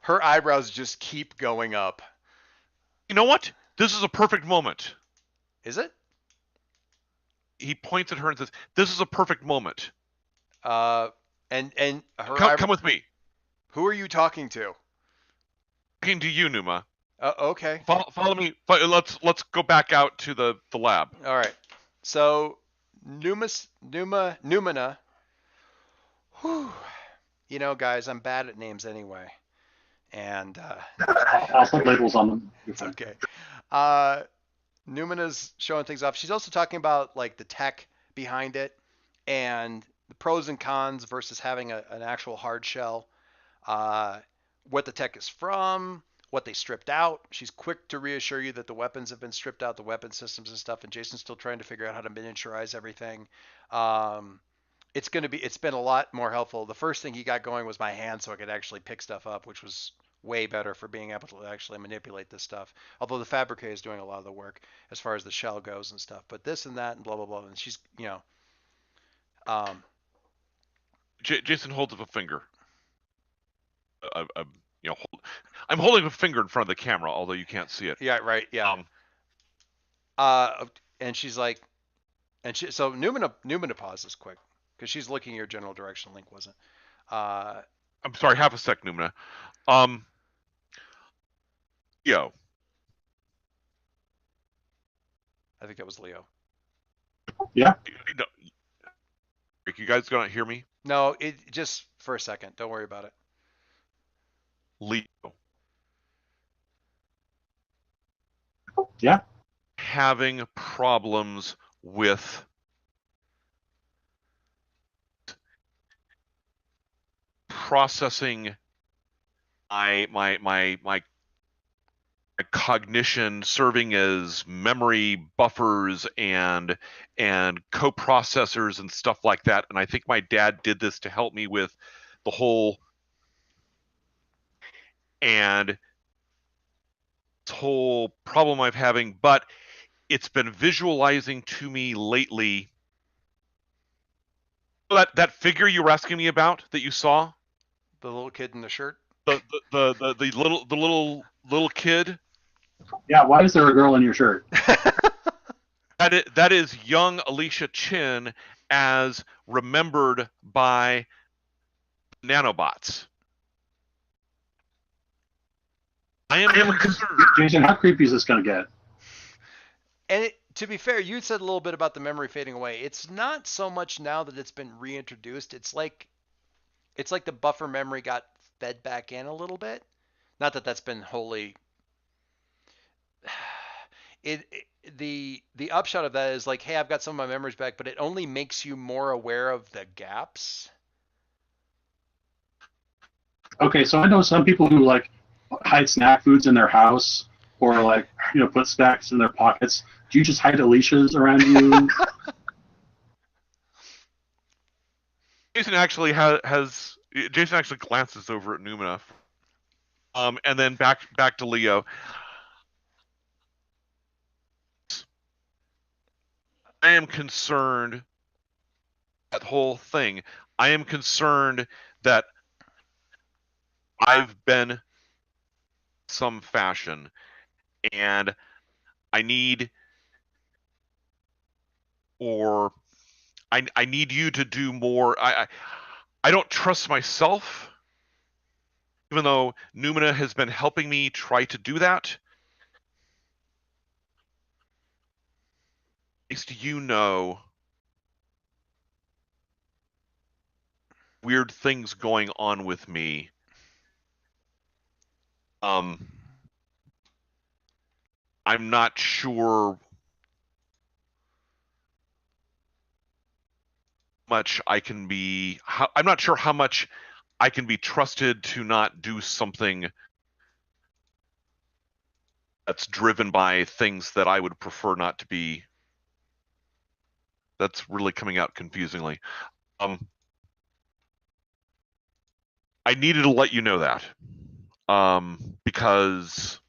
her eyebrows just keep going up. You know what? This is a perfect moment. Is it? He points at her and says, "This is a perfect moment." And her come with me. Who are you talking to? Talking to you, Numa. Okay. Follow me. Let's go back out to the lab. All right. So Numina. Whew. You know, guys, I'm bad at names anyway. And I'll put labels on them. Okay. Numina's showing things off. She's also talking about like the tech behind it and the pros and cons versus having an actual hard shell. What the tech is from, what they stripped out. She's quick to reassure you that the weapons have been stripped out, the weapon systems and stuff, and Jason's still trying to figure out how to miniaturize everything. It's been a lot more helpful. The first thing he got going was my hand so I could actually pick stuff up, which was way better for being able to actually manipulate this stuff. Although the fabricator is doing a lot of the work as far as the shell goes and stuff. But this and that and blah, blah, blah. And she's, Jason holds up a finger. I'm holding a finger in front of the camera, although you can't see it. Yeah, right. Yeah. And she's like, so Numina pauses quick because she's looking your general direction. Link wasn't. I'm sorry, half a sec, Numina. Leo. I think that was Leo. Yeah. No, you guys gonna hear me? No, just for a second. Don't worry about it. Leo. Yeah. Having problems with processing my cognition serving as memory buffers and coprocessors and stuff like that. And I think my dad did this to help me with the whole problem I'm having, but it's been visualizing to me lately. That figure you were asking me about that you saw, The little kid in the shirt. the little kid. Yeah, why is there a girl in your shirt? That is young Alicia Chin as remembered by nanobots. I am concerned. Jason, how creepy is this going to get? And to be fair, you said a little bit about the memory fading away. It's not so much now that it's been reintroduced. It's like the buffer memory got fed back in a little bit. Not that that's been wholly. The upshot of that is like, hey, I've got some of my memories back, but it only makes you more aware of the gaps. Okay, so I know some people who like hide snack foods in their house or like, you know, put snacks in their pockets. Do you just hide Alicia's around you? Jason actually Jason actually glances over at Numina, and then back to Leo. I am concerned that whole thing. I am concerned that I've been some fashion, and I need you to do more. I don't trust myself, even though Numina has been helping me try to do that. At least you know weird things going on with me. I'm not sure much I can be. I'm not sure how much I can be trusted to not do something that's driven by things that I would prefer not to be. That's really coming out confusingly. I needed to let you know that, because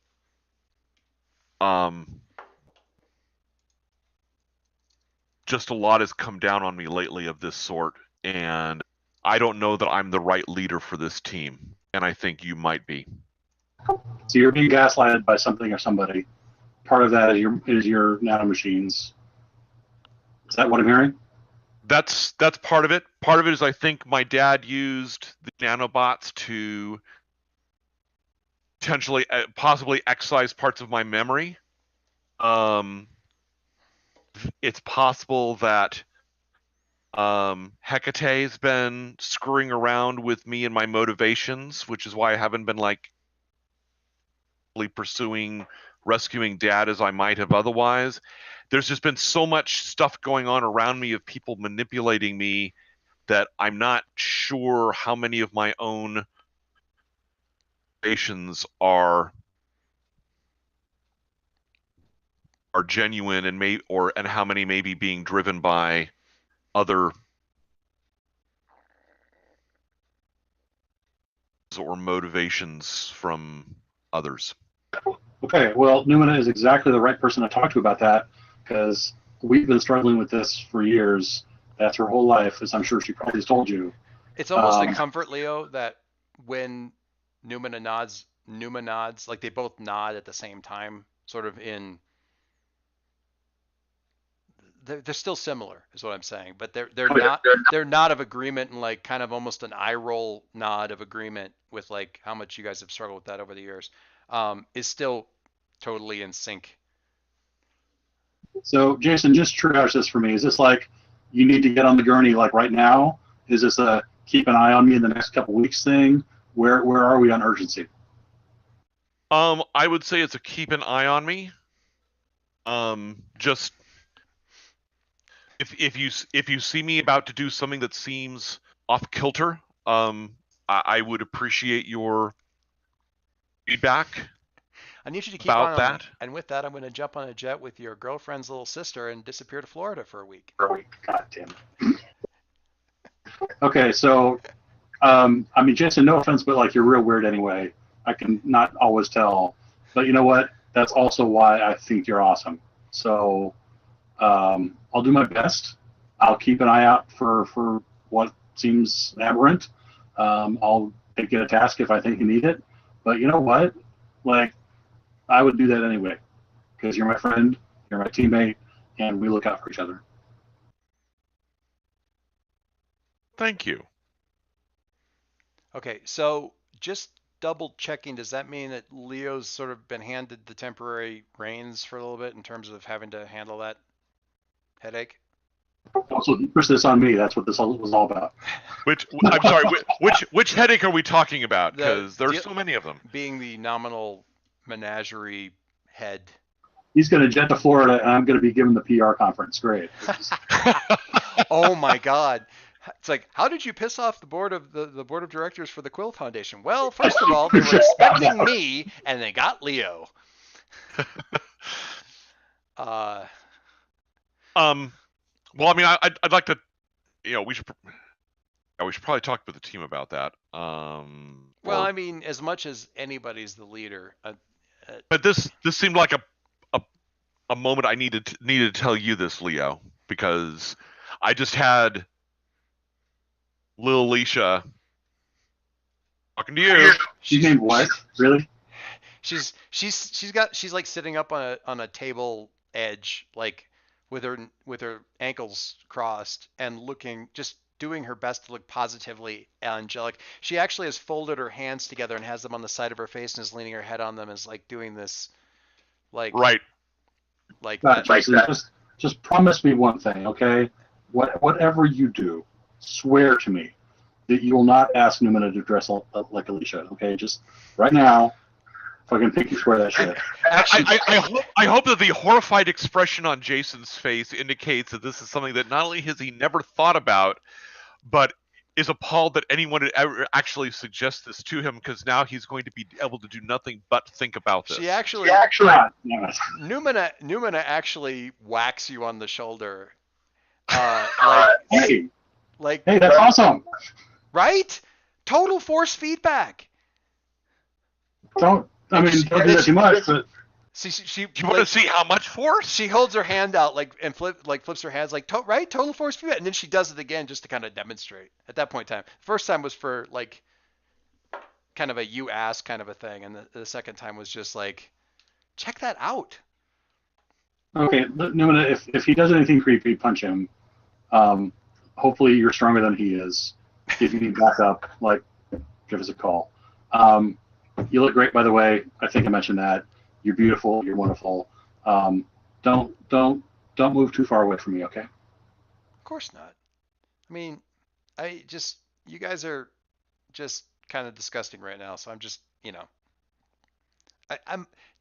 just a lot has come down on me lately of this sort, and I don't know that I'm the right leader for this team, and I think you might be. So you're being gaslighted by something or somebody. Part of that is your nanomachines. Is that what I'm hearing? That's part of it. Part of it is I think my dad used the nanobots to potentially, possibly excise parts of my memory. It's possible that Hecate's been screwing around with me and my motivations, which is why I haven't been like pursuing rescuing Dad as I might have otherwise. There's just been so much stuff going on around me of people manipulating me that I'm not sure how many of my own motivations are genuine and how many may be being driven by other or motivations from others. Okay, well, Numina is exactly the right person to talk to about that, because we've been struggling with this for years. That's her whole life, as I'm sure she probably told you. It's almost a comfort, Leo, that when Numina nods, like they both nod at the same time, sort of in. They're still similar, is what I'm saying, but they're not of agreement, and like kind of almost an eye roll nod of agreement with like how much you guys have struggled with that over the years, is still totally in sync. So, Jason, just triage this for me. Is this like you need to get on the gurney like right now? Is this a keep an eye on me in the next couple weeks thing? Where are we on urgency? I would say it's a keep an eye on me. Just if you see me about to do something that seems off kilter, I would appreciate your feedback. I need you to keep about on that. And with that, I'm going to jump on a jet with your girlfriend's little sister and disappear to Florida for a week. God damn it. Okay, so, I mean, Jason, no offense, but like you're real weird anyway. I can not always tell, but you know what? That's also why I think you're awesome. So, I'll do my best. I'll keep an eye out for what seems aberrant. I'll make it a task if I think you need it. But you know what? Like, I would do that anyway, because you're my friend, you're my teammate, and we look out for each other. Thank you. Okay, so just double checking, does that mean that Leo's sort of been handed the temporary reins for a little bit in terms of having to handle that headache? Also, push this on me. That's what this was all about. I'm sorry. Which headache are we talking about? Because there's so many of them. Being the nominal menagerie head. He's going to jet to Florida, and I'm going to be giving the PR conference. Great. Oh my God. It's like, how did you piss off the board of directors for the Quill Foundation? Well, first of all, they were expecting me, and they got Leo. Well, I mean, I'd like to, we should probably talk with the team about that. Well, I mean, as much as anybody's the leader. But this seemed like a moment I needed to tell you this, Leo, because I just had Lil Alicia talking to you. She's named what? Really? She's like sitting up on a table edge, like with her ankles crossed and just doing her best to look positively angelic. She actually has folded her hands together and has them on the side of her face and is leaning her head on them, is like doing this, like right, like that. Just promise me one thing, okay? Whatever you do, swear to me that you will not ask Numina to dress like Alicia, okay? Just right now, fucking pinky swear that shit. I hope that the horrified expression on Jason's face indicates that this is something that not only has he never thought about, but is appalled that anyone would ever actually suggest this to him, because now he's going to be able to do nothing but think about this. Numina actually whacks you on the shoulder. Hey, that's awesome. Right? Total force feedback. Don't do that too much, but you want to see how much force? She holds her hand out and flips her hands like, right? Total force feedback. And then she does it again just to kind of demonstrate. At that point in time, first time was for like kind of a you ask kind of a thing, and the second time was just like, check that out. Okay, Numina, if he does anything creepy, punch him. Hopefully you're stronger than he is. If you need backup, give us a call. You look great, by the way. I think I mentioned that. You're beautiful. You're wonderful. Don't move too far away from me, okay? Of course not. I mean, you guys are just kind of disgusting right now. So I'm just,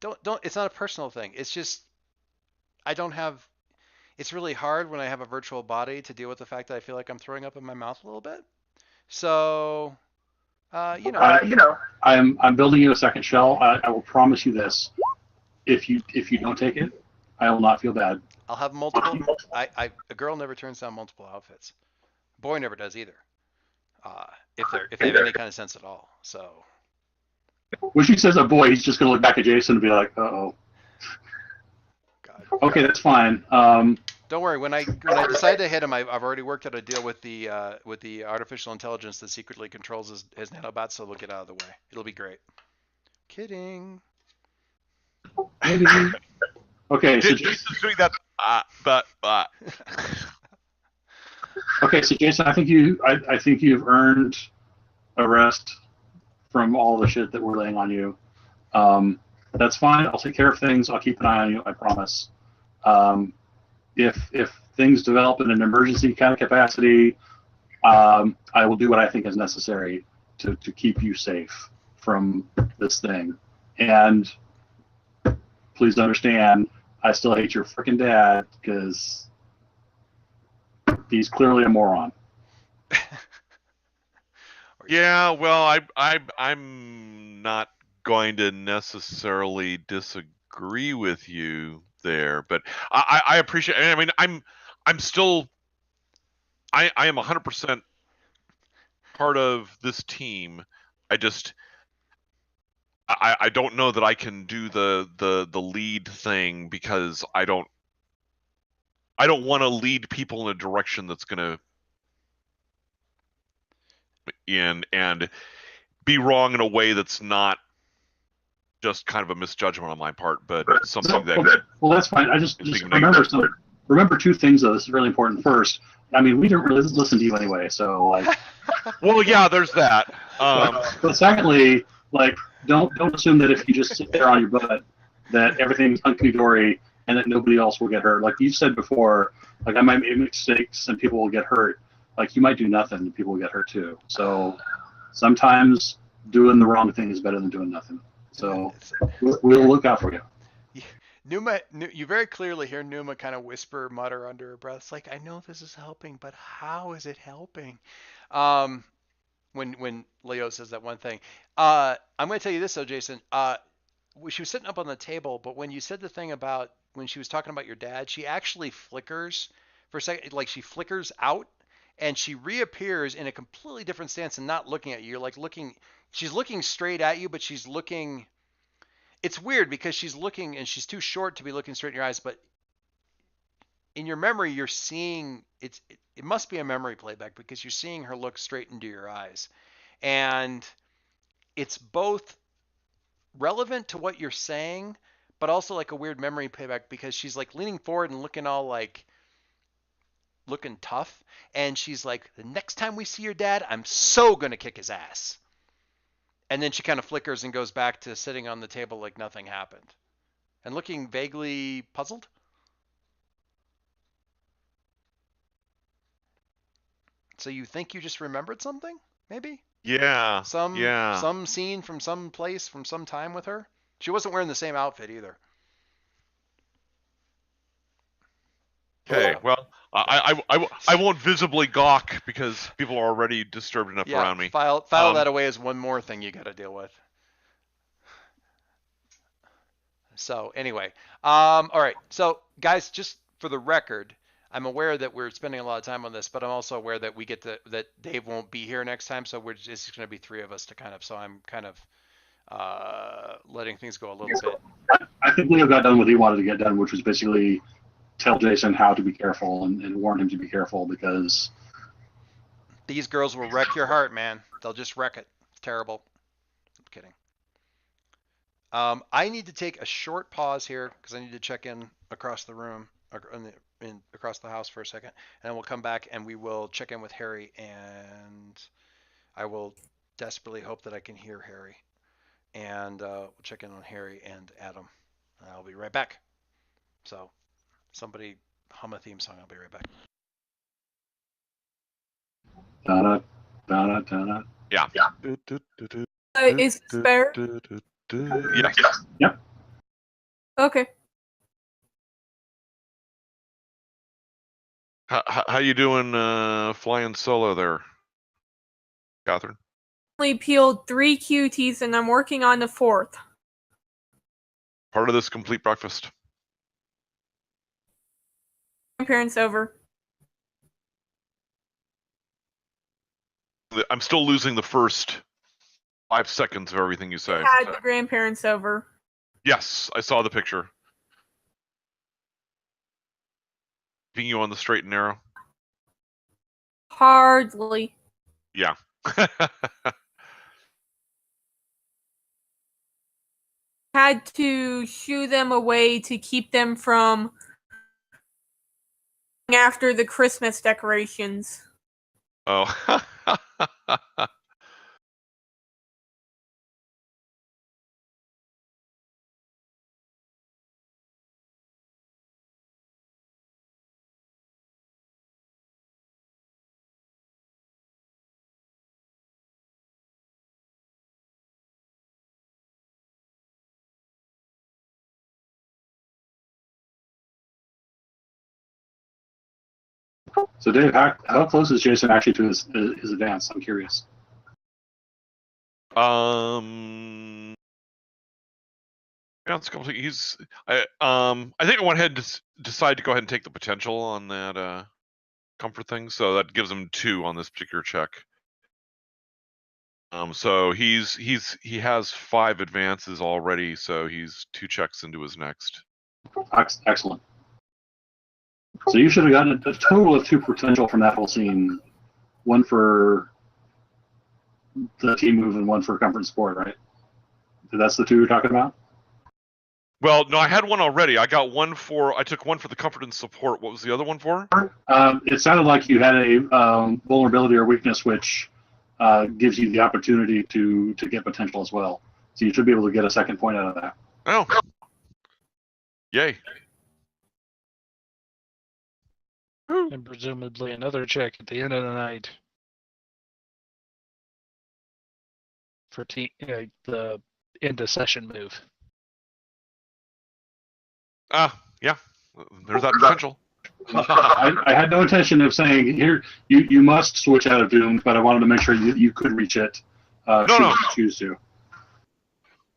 don't. It's not a personal thing. It's just, I don't have. It's really hard when I have a virtual body to deal with the fact that I feel like I'm throwing up in my mouth a little bit. So. I'm building you a second shell. I will promise you this: if you don't take it, I will not feel bad. I'll have multiple. A girl never turns down multiple outfits. A boy never does either. If they have any kind of sense at all. So. When she says a boy, he's just gonna look back at Jason and be like, "Uh-oh." God. Okay, that's fine. Don't worry. When I decide to hit him, I've already worked out a deal with the artificial intelligence that secretly controls his nanobots, so they'll get out of the way. It'll be great. Kidding. Maybe. Okay, so Jason's doing that. Okay, so Jason, I think you've earned a rest from all the shit that we're laying on you. That's fine. I'll take care of things. I'll keep an eye on you. I promise. If things develop in an emergency kind of capacity, I will do what I think is necessary to keep you safe from this thing. And please understand, I still hate your freaking dad because he's clearly a moron. Yeah, well, I'm not going to necessarily disagree with you there, but I appreciate. I mean, I'm still. I am 100% part of this team. I don't know that I can do the lead thing because I don't want to lead people in a direction that's going to and be wrong in a way that's not just kind of a misjudgment on my part, but something that. Well, that's fine. I just remember two things though. This is really important. First, I mean, we didn't really listen to you anyway, so like. Well, yeah, there's that. But secondly, like, don't assume that if you just sit there on your butt that everything's hunky-dory and that nobody else will get hurt. Like you said before, like I might make mistakes and people will get hurt. Like you might do nothing and people will get hurt too. So sometimes doing the wrong thing is better than doing nothing. So we'll look out for you. Numa, you very clearly hear Numa kind of mutter under her breath. It's like, I know this is helping, but how is it helping? When Leo says that one thing. I'm going to tell you this, though, Jason. She was sitting up on the table, but when you said the thing about when she was talking about your dad, she actually flickers for a second. Like she flickers out, and she reappears in a completely different stance and not looking at you. You're like she's looking straight at you, but she's looking. It's weird because she's looking and she's too short to be looking straight in your eyes, but in your memory, you're seeing it must be a memory playback because you're seeing her look straight into your eyes. And it's both relevant to what you're saying, but also like a weird memory playback because she's like leaning forward and looking all like looking tough. And she's like, the next time we see your dad, I'm so going to kick his ass. And then she kind of flickers and goes back to sitting on the table like nothing happened and looking vaguely puzzled. So you think you just remembered something, maybe? Yeah. Some scene from some place from some time with her? She wasn't wearing the same outfit either. Okay, well, I won't visibly gawk because people are already disturbed enough around me. File that away as one more thing you got to deal with. So anyway, all right. So guys, just for the record, I'm aware that we're spending a lot of time on this, but I'm also aware that that Dave won't be here next time, so it's just going to be three of us to kind of. So I'm kind of letting things go a little bit. I think Leo got done what he wanted to get done, which was basically tell Jason how to be careful and warn him to be careful because these girls will wreck your heart, man. They'll just wreck it. It's terrible. I'm kidding. I need to take a short pause here because I need to check in across the room, across the house for a second, and then we'll come back and we will check in with Harry, and I will desperately hope that I can hear Harry, and we'll check in on Harry and Adam. I'll be right back. So somebody hum a theme song. I'll be right back. Da-da, da-da, da-da. Yeah. Is this better? Yes. Yep. Okay. How you doing flying solo there, Catherine? I peeled 3 cuties and I'm working on the 4th. Part of this complete breakfast. Grandparents over. I'm still losing the first 5 seconds of everything you say. Had the grandparents over. Yes, I saw the picture. Keeping you on the straight and narrow? Hardly. Yeah. Had to shoo them away to keep them from after the Christmas decorations. Oh. So Dave, how close is Jason actually to his advance? I'm curious. Yeah, it's a couple. I think I went ahead and decide to go ahead and take the potential on that comfort thing, so that gives him 2 on this particular check. So he has 5 advances already, so he's 2 checks into his next. Excellent. So you should have gotten a total of 2 potential from that whole scene. 1 for the team move and 1 for comfort and support, right? That's the 2 you're talking about? Well, no, I had 1 already. I took 1 for the comfort and support. What was the other one for? It sounded like you had a vulnerability or weakness which gives you the opportunity to get potential as well. So you should be able to get a 2nd point out of that. Oh. Yay. And presumably another check at the end of the night for the end of session move. Yeah. There's that potential. I had no intention of saying here you must switch out of Doom, but I wanted to make sure you could reach it. Should you choose to.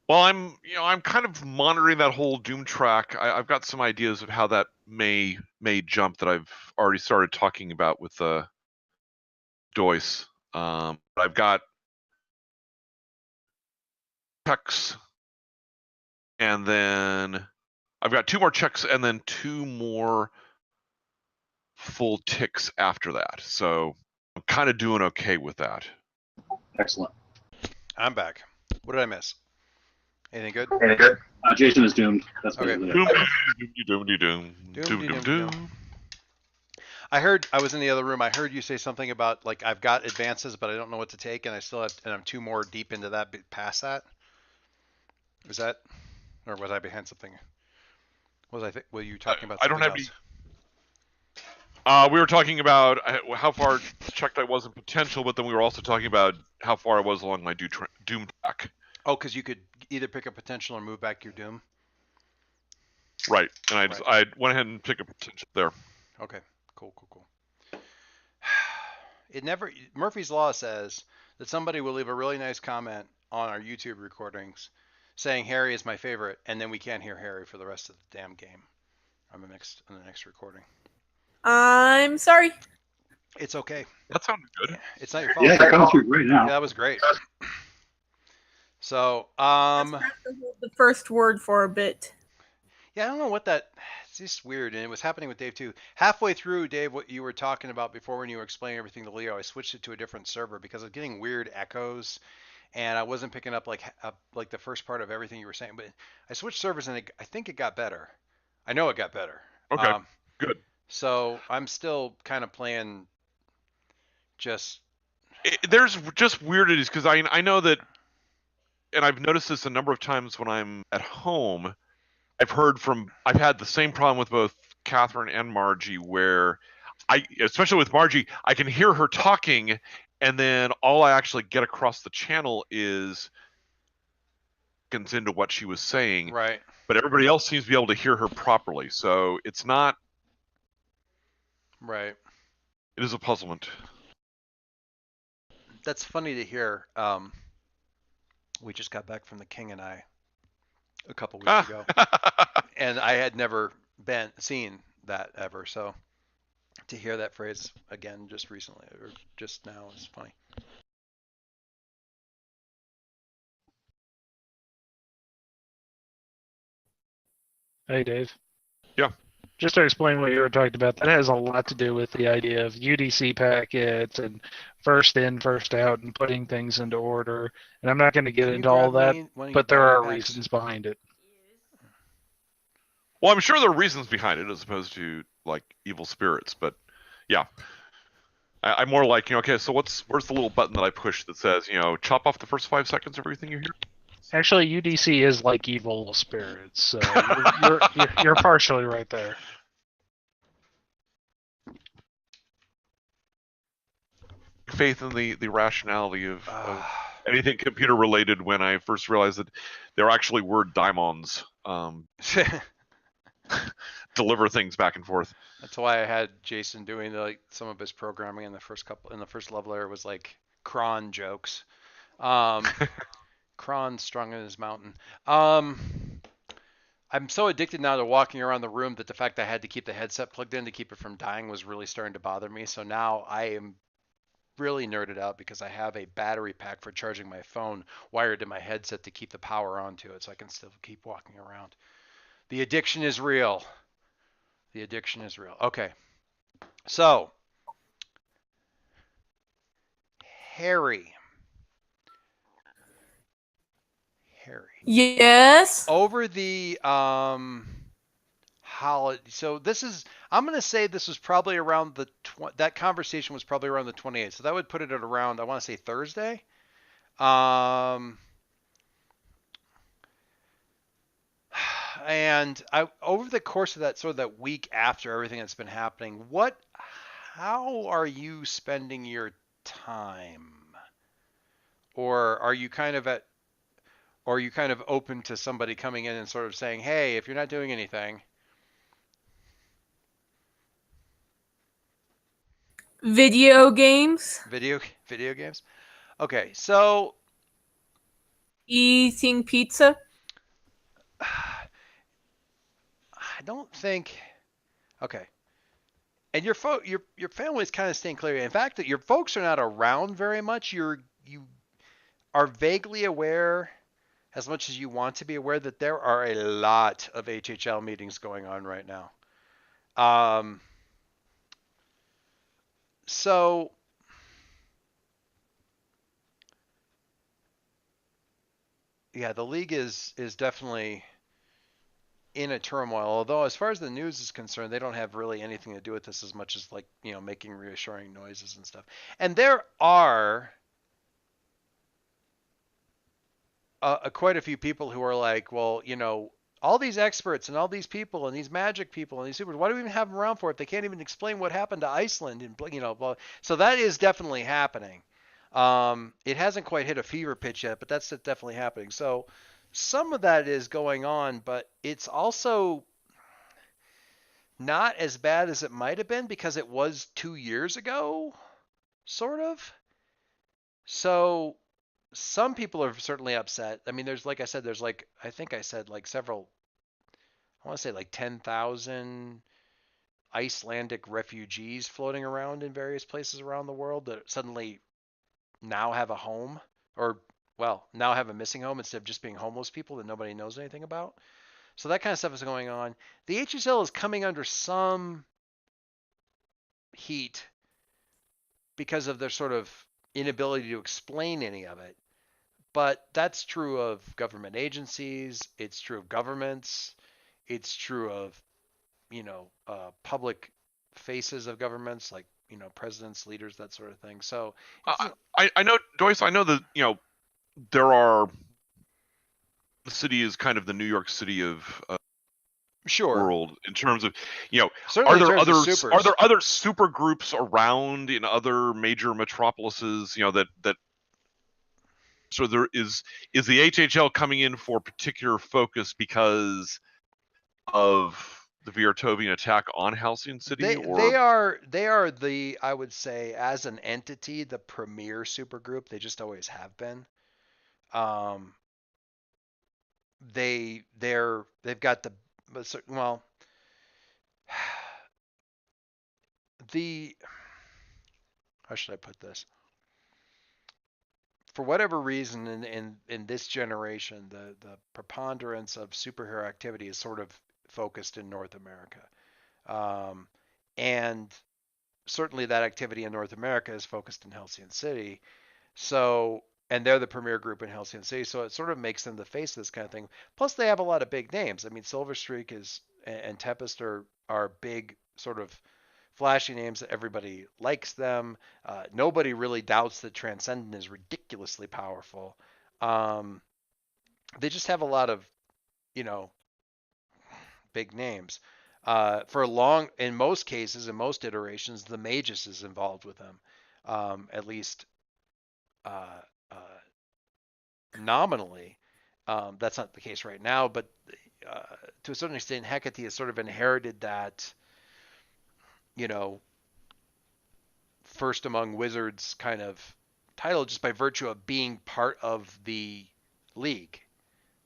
Well, I'm kind of monitoring that whole Doom track. I've got some ideas of how that may jump that I've already started talking about with Doyce. I've got checks, and then I've got 2 more checks, and then 2 more full ticks after that. So I'm kind of doing okay with that. Excellent. I'm back. What did I miss? Anything good? Jason is doomed. That's Okay. Doom. I was in the other room. I heard you say something about like I've got advances, but I don't know what to take, and I'm 2 more deep into that. Past that, is that, or was I behind something? Were you talking about? I don't have else? We were talking about how far checked I was in potential, but then we were also talking about how far I was along my Doom track. Oh, because you could either pick up potential or move back your Doom. Right, and I went ahead and picked up potential there. Okay, cool. Murphy's Law says that somebody will leave a really nice comment on our YouTube recordings saying Harry is my favorite, and then we can't hear Harry for the rest of the damn game on the next recording. I'm sorry. It's okay. That sounded good. It's not your fault. Yeah, that comes through great now. Yeah, that was great. So, Let's have to hold the first word for a bit. Yeah, I don't know what that. It's just weird, and it was happening with Dave too. Halfway through, Dave, what you were talking about before when you were explaining everything to Leo, I switched it to a different server because I was getting weird echoes, and I wasn't picking up like the first part of everything you were saying. But I switched servers, and I think it got better. I know it got better. Okay, good. So I'm still kind of playing. There's just weirdities because I know that, and I've noticed this a number of times when I'm at home. I've had the same problem with both Catherine and Margie where especially with Margie, I can hear her talking and then all I actually get across the channel is into what she was saying. Right. But everybody else seems to be able to hear her properly. So it's not. Right. It is a puzzlement. That's funny to hear. We just got back from the King and I a couple weeks ago. And I had never seen that ever, so to hear that phrase again just recently or just now is funny. Hey, Dave. Yeah. Just to explain what you were talking about, that has a lot to do with the idea of UDC packets and first in, first out, and putting things into order. And I'm not going to get into all that, but there are reasons behind it. Well, I'm sure there are reasons behind it as opposed to like evil spirits, but yeah. I'm more like, okay, so where's the little button that I push that says, chop off the first 5 seconds of everything you hear? Actually, UDC is like evil spirits, so you're partially right there. Faith in the rationality of anything computer related when I first realized that there actually were daimons deliver things back and forth. That's why I had Jason doing some of his programming in the first level there was like cron jokes. Kron strung in his mountain. I'm so addicted now to walking around the room that the fact that I had to keep the headset plugged in to keep it from dying was really starting to bother me. So now I am really nerded out because I have a battery pack for charging my phone wired to my headset to keep the power onto it so I can still keep walking around. The addiction is real. The addiction is real. Okay. So, Harry. Yes. Over the holiday. So this is, I'm going to say this was probably around that conversation was probably around the 28th. So that would put it at around, I want to say Thursday. And over the course of that sort of that week after everything that's been happening, how are you spending your time? Or are you kind of open to somebody coming in and sort of saying, hey, if you're not doing anything? Video games. Video games? Okay, so Eating pizza. I don't think. Okay, and your family's kind of staying clear. In fact, that your folks are not around very much. You are vaguely aware, as much as you want to be aware, that there are a lot of HHL meetings going on right now. So yeah, the league is definitely in a turmoil. Although as far as the news is concerned, they don't have really anything to do with this as much as like, making reassuring noises and stuff. And there are quite a few people who are like, well, all these experts and all these people and these magic people and these supers, why do we even have them around for if they can't even explain what happened to Iceland? And blah. So that is definitely happening. It hasn't quite hit a fever pitch yet, but that's definitely happening. So some of that is going on, but it's also not as bad as it might have been because it was 2 years ago, sort of. So some people are certainly upset. I mean, there's, like I said, there's like, I think I said like several, I want to say like 10,000 Icelandic refugees floating around in various places around the world that suddenly now have a home, or well, now have a missing home instead of just being homeless people that nobody knows anything about. So that kind of stuff is going on. The HSL is coming under some heat because of their sort of inability to explain any of it. But that's true of government agencies. It's true of governments. It's true of, public faces of governments, like, presidents, leaders, that sort of thing. So I know, Joyce, I know that, there are, the city is kind of the New York City of sure world in terms of, certainly are there other super groups around in other major metropolises, that so there is the HHL coming in for particular focus because of the Viertovian attack on Halcyon City? They are the, I would say, as an entity, the premier supergroup. They just always have been. They've got the, well, the, how should I put this? For whatever reason, in this generation, the preponderance of superhero activity is sort of focused in North America. And certainly that activity in North America is focused in Halcyon City. So, and they're the premier group in Halcyon City, so it sort of makes them the face of this kind of thing. Plus, they have a lot of big names. I mean, Silver Streak and Tempest are big sort of flashy names that everybody likes them. Nobody really doubts that Transcendent is ridiculously powerful. They just have a lot of, big names. In most cases, in most iterations, the Magus is involved with them, at least nominally. That's not the case right now, but to a certain extent, Hecate has sort of inherited that, first among wizards kind of title just by virtue of being part of the league,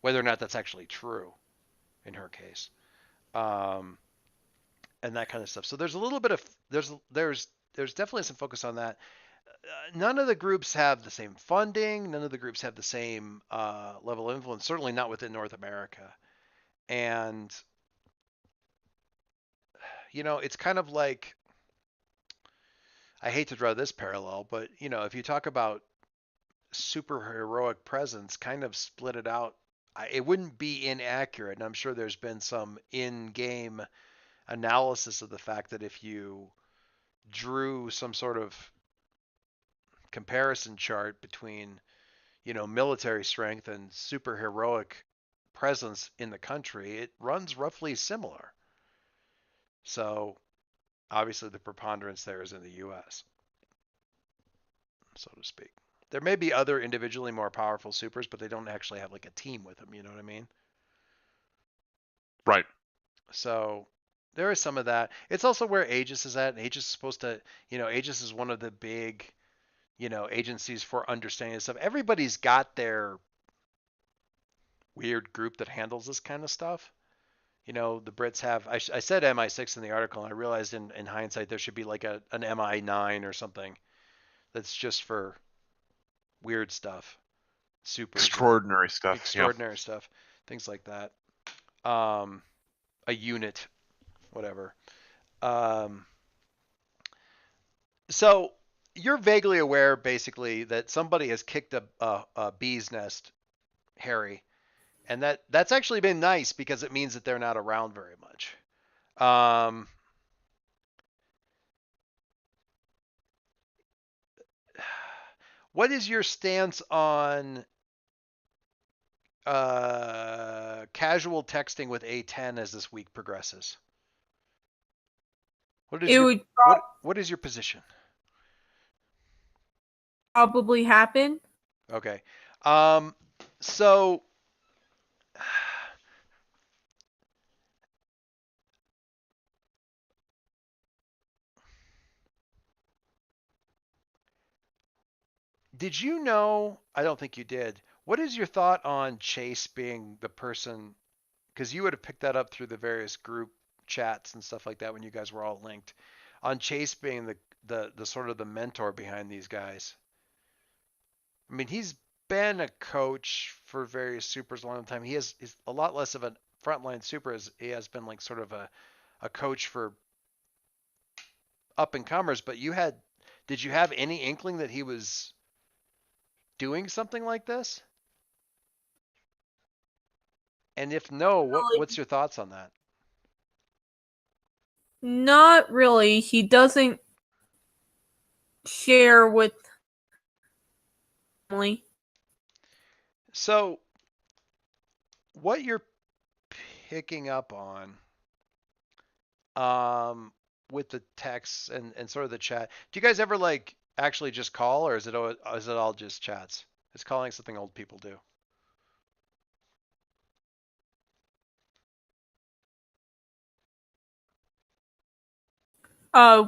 whether or not that's actually true. in her case, and that kind of stuff. So there's a little bit of there's definitely some focus on that. None of the groups have the same funding. None of the groups have the same level of influence. Certainly not within North America. And it's kind of like, I hate to draw this parallel, but if you talk about super heroic presence, kind of split it out. It wouldn't be inaccurate, and I'm sure there's been some in-game analysis of the fact that if you drew some sort of comparison chart between, military strength and super heroic presence in the country, it runs roughly similar. So obviously the preponderance there is in the U.S., so to speak. There may be other individually more powerful supers, but they don't actually have like a team with them. You know what I mean? Right. So there is some of that. It's also where Aegis is at. And Aegis is supposed to, Aegis is one of the big, agencies for understanding this stuff. Everybody's got their weird group that handles this kind of stuff. The Brits have, I said MI6 in the article, and I realized in hindsight there should be like an MI9 or something that's just for weird stuff. Super extraordinary stuff. Extraordinary stuff. Things like that. A unit, whatever. So you're vaguely aware, basically, that somebody has kicked a bee's nest, Harry, and that's actually been nice because it means that they're not around very much. What is your stance on casual texting with A10 as this week progresses? What is your position? Probably happen. Okay. So did you know? I don't think you did. What is your thought on Chase being the person? Because you would have picked that up through the various group chats and stuff like that when you guys were all linked. On Chase being the sort of the mentor behind these guys. I mean, he's been a coach for various supers a long time. He's a lot less of a frontline super as he has been like sort of a coach for up and comers. But did you have any inkling that he was doing something like this? And if no, what's your thoughts on that? Not really. He doesn't share with family. So what you're picking up on with the texts and sort of the chat, do you guys ever like actually just call, or is it all just chats? Is calling something old people do?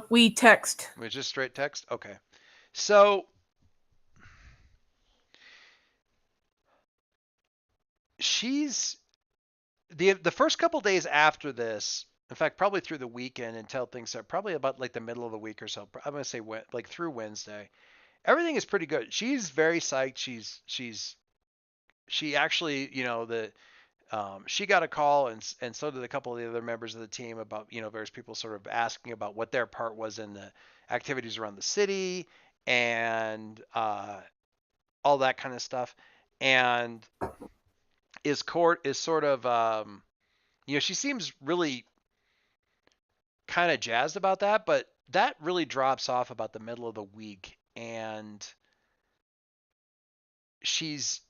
We text. It's just straight text? Okay. So she's the first couple days after this, in fact, probably through the weekend until things are probably about like the middle of the week or so. I'm going to say like through Wednesday. Everything is pretty good. She's very psyched. She actually, she got a call and so did a couple of the other members of the team about, various people sort of asking about what their part was in the activities around the city and all that kind of stuff. And is sort of, she seems really kind of jazzed about that, but that really drops off about the middle of the week. And she's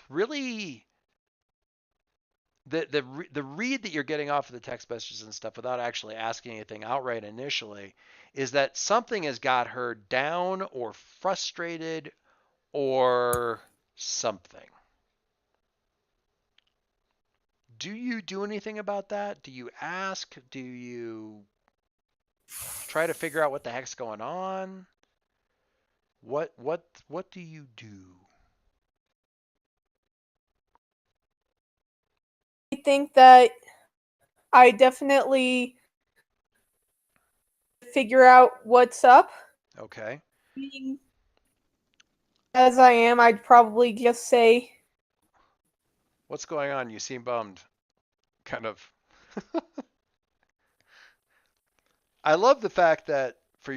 really the read that you're getting off of the text messages and stuff without actually asking anything outright initially is that something has got her down or frustrated or something. Do you do anything about that? Do you ask? Do you try to figure out what the heck's going on? What do you do? think that I definitely figure out what's up. Okay. Being as I am, I'd probably just say, "What's going on? You seem bummed." Kind of. I love the fact that for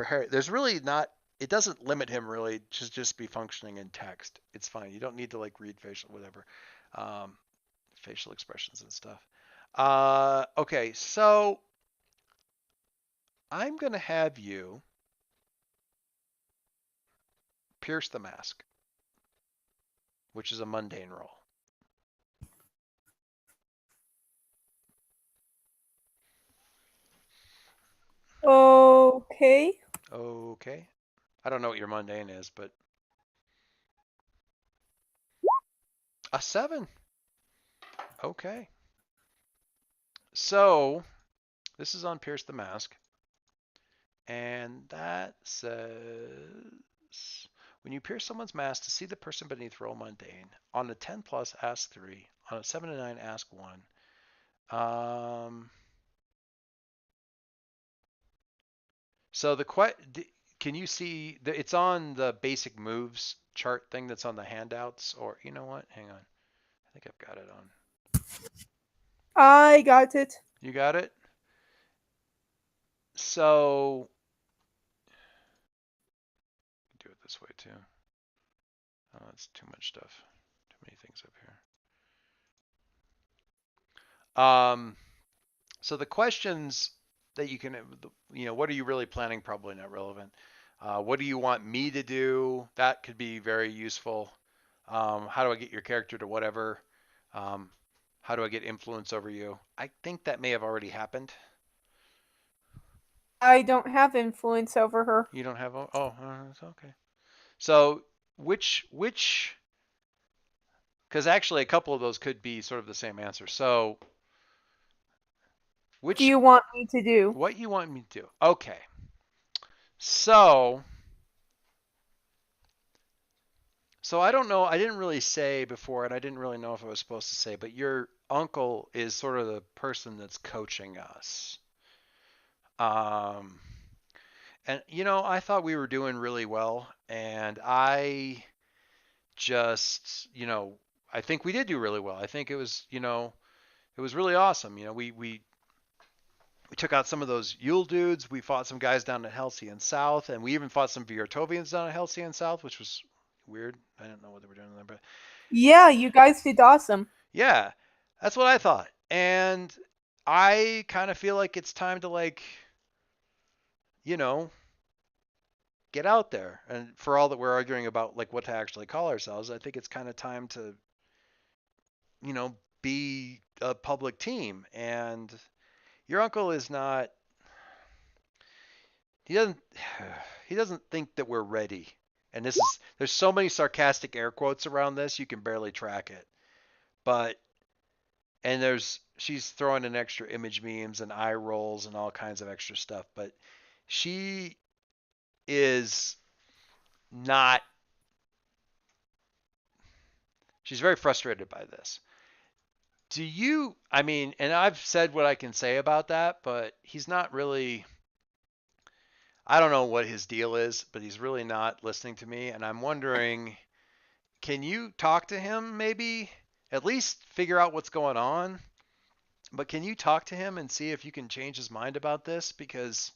Harry, there's really not. It doesn't limit him really to just be functioning in text. It's fine. You don't need to like read facial expressions and stuff. Okay, so I'm gonna have you pierce the mask, which is a mundane roll. okay. Okay. I don't know what your mundane is, but a 7. Okay. So this is on Pierce the Mask. And that says, when you pierce someone's mask to see the person beneath, roll mundane. On a 10 plus, ask 3. On a 7 to 9, ask 1. So can you see, it's on the basic moves chart thing that's on the handouts, or you know what? Hang on. I think I've got it on. I got it. You got it? So, do it this way too. Oh, that's too much stuff. Too many things up here. So the questions that you can, what are you really planning? Probably not relevant. What do you want me to do? That could be very useful. How do I get your character to whatever? How do I get influence over you? I think that may have already happened. I don't have influence over her. You don't have, it's okay. So which, because actually a couple of those could be sort of the same answer. So which do you want me to do? What you want me to do? Okay. So I don't know. I didn't really say before, and I didn't really know if I was supposed to say, but your uncle is sort of the person that's coaching us. And I thought we were doing really well, and I just, I think we did do really well. I think it was, it was really awesome. We took out some of those Yule dudes. We fought some guys down at Halcyon South, and we even fought some Viertovians down at Halcyon South, which was weird. I didn't know what they were doing there, but yeah, you guys did awesome. Yeah, that's what I thought. And I kind of feel like it's time to get out there. And for all that we're arguing about what to actually call ourselves, I think it's kind of time to, be a public team. And your uncle is not. He doesn't think that we're ready. And there's so many sarcastic air quotes around this, you can barely track it. And she's throwing in extra image memes and eye rolls and all kinds of extra stuff, but she is not. She's very frustrated by this. And I've said what I can say about that, but he's not really. I don't know what his deal is, but he's really not listening to me. And I'm wondering, can you talk to him maybe? At least figure out what's going on. But can you talk to him and see if you can change his mind about this? Because,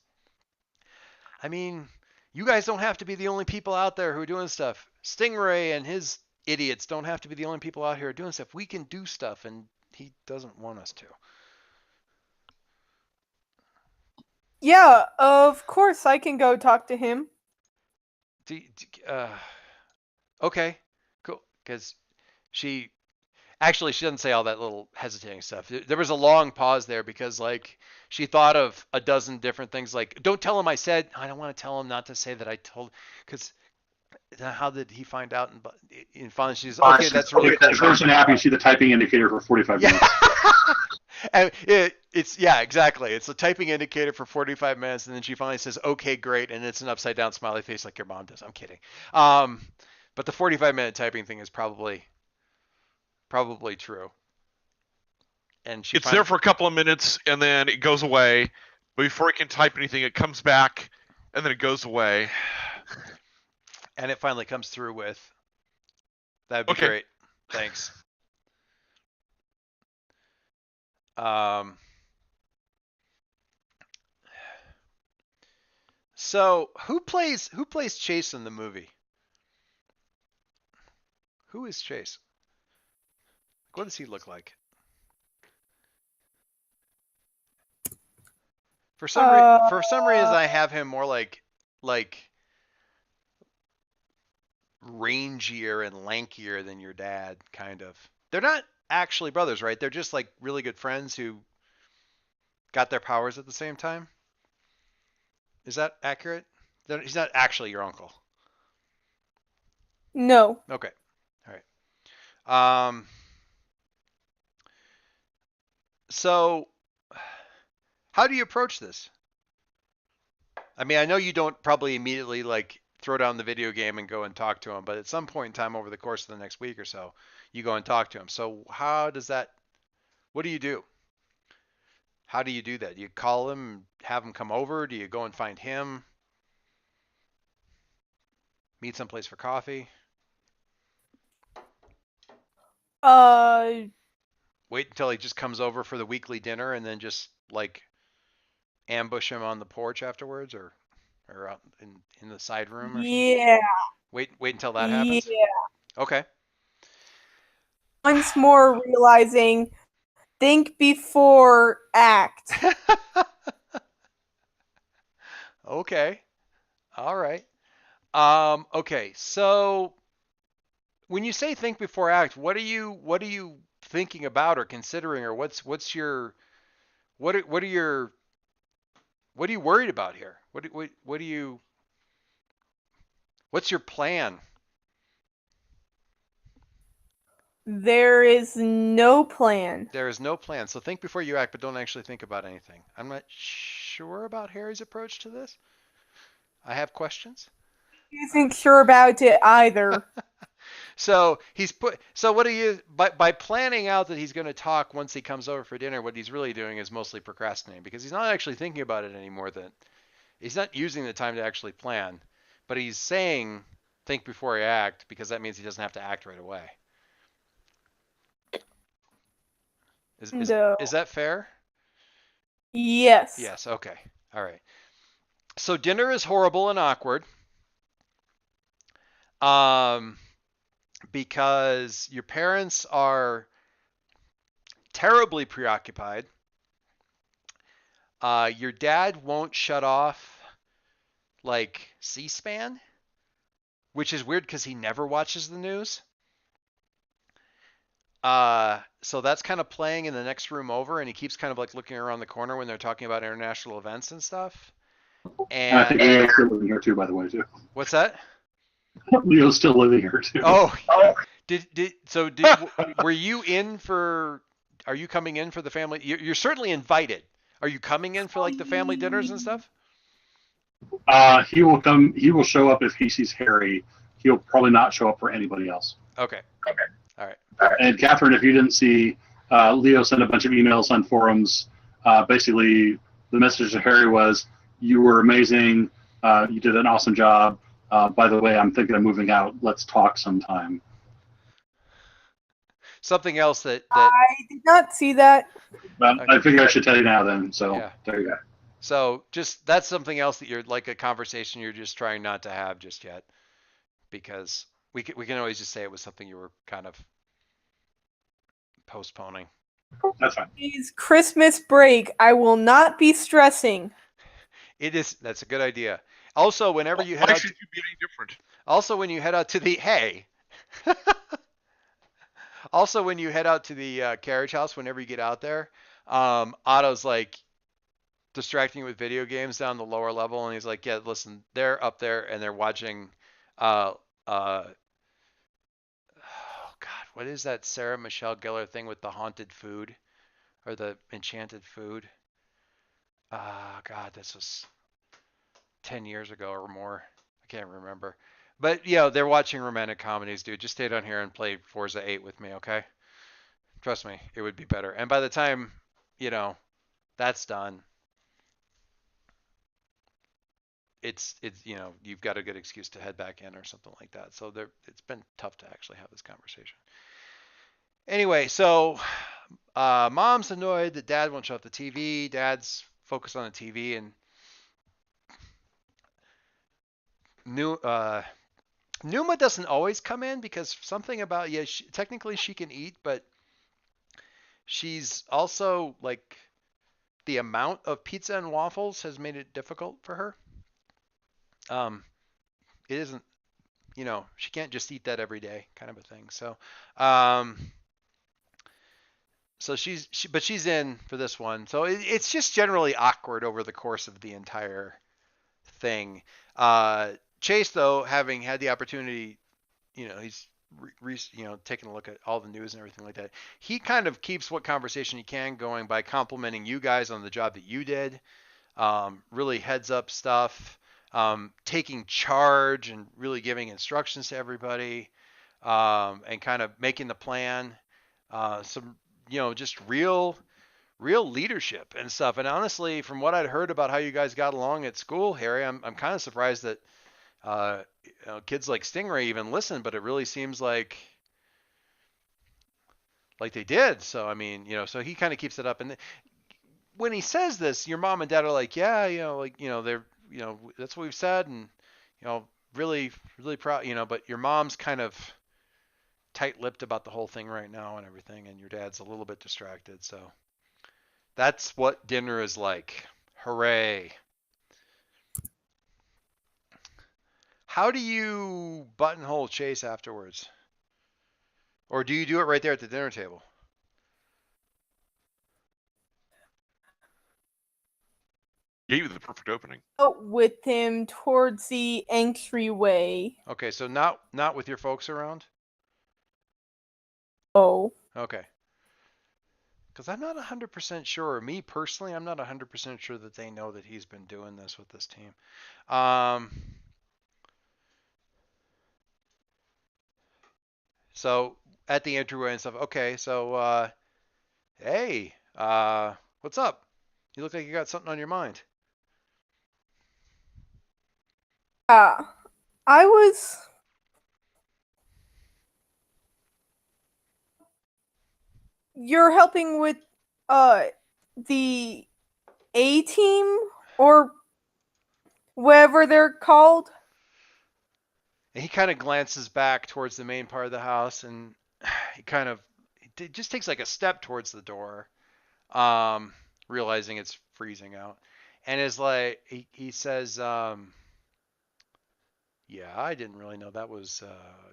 you guys don't have to be the only people out there who are doing stuff. Stingray and his idiots don't have to be the only people out here doing stuff. We can do stuff, and he doesn't want us to. Yeah, of course I can go talk to him. Okay, cool. Because she doesn't say all that little hesitating stuff. There was a long pause there because she thought of a dozen different things. Don't tell him I said. I don't want to tell him not to say that I told. Because how did he find out? And finally she's okay. That's really cool. First an app, you see the typing indicator for 45 minutes. And exactly. It's a typing indicator for 45 minutes, and then she finally says, "Okay, great," and it's an upside down smiley face like your mom does. I'm kidding. But the 45-minute typing thing is probably Probably true. And it's there for a couple of minutes, and then it goes away. But before it can type anything, it comes back, and then it goes away. And it finally comes through with, that'd be great. Thanks. So who plays Chase in the movie? Who is Chase? What does he look like? For some reason, I have him more like rangier and lankier than your dad, kind of. They're not actually brothers, right? They're just like really good friends who got their powers at the same time. Is that accurate? He's not actually your uncle. No. Okay. All right. So how do you approach this? I mean, I know you don't probably immediately like throw down the video game and go and talk to him, but at some point in time over the course of the next week or so, you go and talk to him. So how does that, what do you do? How do you do that? Do you call him, have him come over? Do you go and find him? Meet someplace for coffee? Wait until he just comes over for the weekly dinner and then just like ambush him on the porch afterwards, or out in the side room or yeah. Something? Wait until that happens? Yeah. Okay. Once more realizing, think before act. Okay. All right. Okay. So when you say think before act, what are you thinking about or considering, or what are you worried about here? What's your plan? There is no plan. There is no plan. So think before you act, but don't actually think about anything. I'm not sure about Harry's approach to this. I have questions. He isn't sure about it either. So what are you, by planning out that he's going to talk once he comes over for dinner, what he's really doing is mostly procrastinating, because he's not actually thinking about it anymore. He's not using the time to actually plan, but he's saying think before you act, because that means he doesn't have to act right away. Is that fair? Yes. Yes. Okay. All right. So dinner is horrible and awkward. Because your parents are terribly preoccupied. Your dad won't shut off like C-SPAN, which is weird because he never watches the news. So that's kind of playing in the next room over, and he keeps kind of like looking around the corner when they're talking about international events and stuff. And I think Leo's still living here too, by the way, too. What's that? Leo's still living here too. Oh, were you in for? Are you coming in for the family? You're certainly invited. Are you coming in for like the family dinners and stuff? He will come. He will show up if he sees Harry. He'll probably not show up for anybody else. Okay. All right. And Catherine, if you didn't see, Leo sent a bunch of emails on forums. Basically, the message to Harry was, "You were amazing. You did an awesome job. By the way, I'm thinking of moving out. Let's talk sometime." Something else that I did not see that. But okay. I figure I should tell you now then. So yeah. There you go. So just that's something else that you're like a conversation you're just trying not to have just yet, because we can always just say it was something you were kind of postponing. That's fine. It's Christmas break. I will not be stressing. It is. That's a good idea. Also, whenever you head why out, should you be any different? Also, when you head out to the also when you head out to the carriage house, whenever you get out there, Otto's like distracting you with video games down the lower level, and he's like, "Yeah, listen, they're up there and they're watching." Oh God, what is that Sarah Michelle Gellar thing with the haunted food or the enchanted food? God, this was 10 years ago or more. I can't remember. But yeah, they're watching romantic comedies, dude. Just stay down here and play Forza 8 with me, okay? Trust me, it would be better. And by the time, that's done, it's you've got a good excuse to head back in or something like that. So it's been tough to actually have this conversation. Anyway, so mom's annoyed that dad won't shut off the TV. Dad's focused on the TV, and Numa doesn't always come in because something about technically she can eat, but she's also like the amount of pizza and waffles has made it difficult for her. It isn't, she can't just eat that every day, kind of a thing. So, but she's in for this one. So it's just generally awkward over the course of the entire thing. Chase, though, having had the opportunity, he's taking a look at all the news and everything like that. He kind of keeps what conversation he can going by complimenting you guys on the job that you did. Really heads up stuff, taking charge and really giving instructions to everybody, and kind of making the plan. Some, just real leadership and stuff. And honestly, from what I'd heard about how you guys got along at school, Harry, I'm kind of surprised that kids like Stingray even listen, but it really seems like they did. So, I mean, so he kind of keeps it up. And when he says this, your mom and dad are like, yeah, they're, that's what we've said. And, really, really proud, but your mom's kind of tight-lipped about the whole thing right now and everything. And your dad's a little bit distracted. So that's what dinner is like. Hooray. How do you buttonhole Chase afterwards? Or do you do it right there at the dinner table? Gave you the perfect opening. With him towards the entryway. Okay, so not with your folks around? Oh. Okay. Because I'm not 100% sure. Me personally, I'm not 100% sure that they know that he's been doing this with this team. So at the entryway and stuff. Okay, so hey, what's up? You look like you got something on your mind. I was you're helping with the A team or whatever they're called. And he kind of glances back towards the main part of the house, and he just takes like a step towards the door, realizing it's freezing out, and is like he says, yeah, I didn't really know that was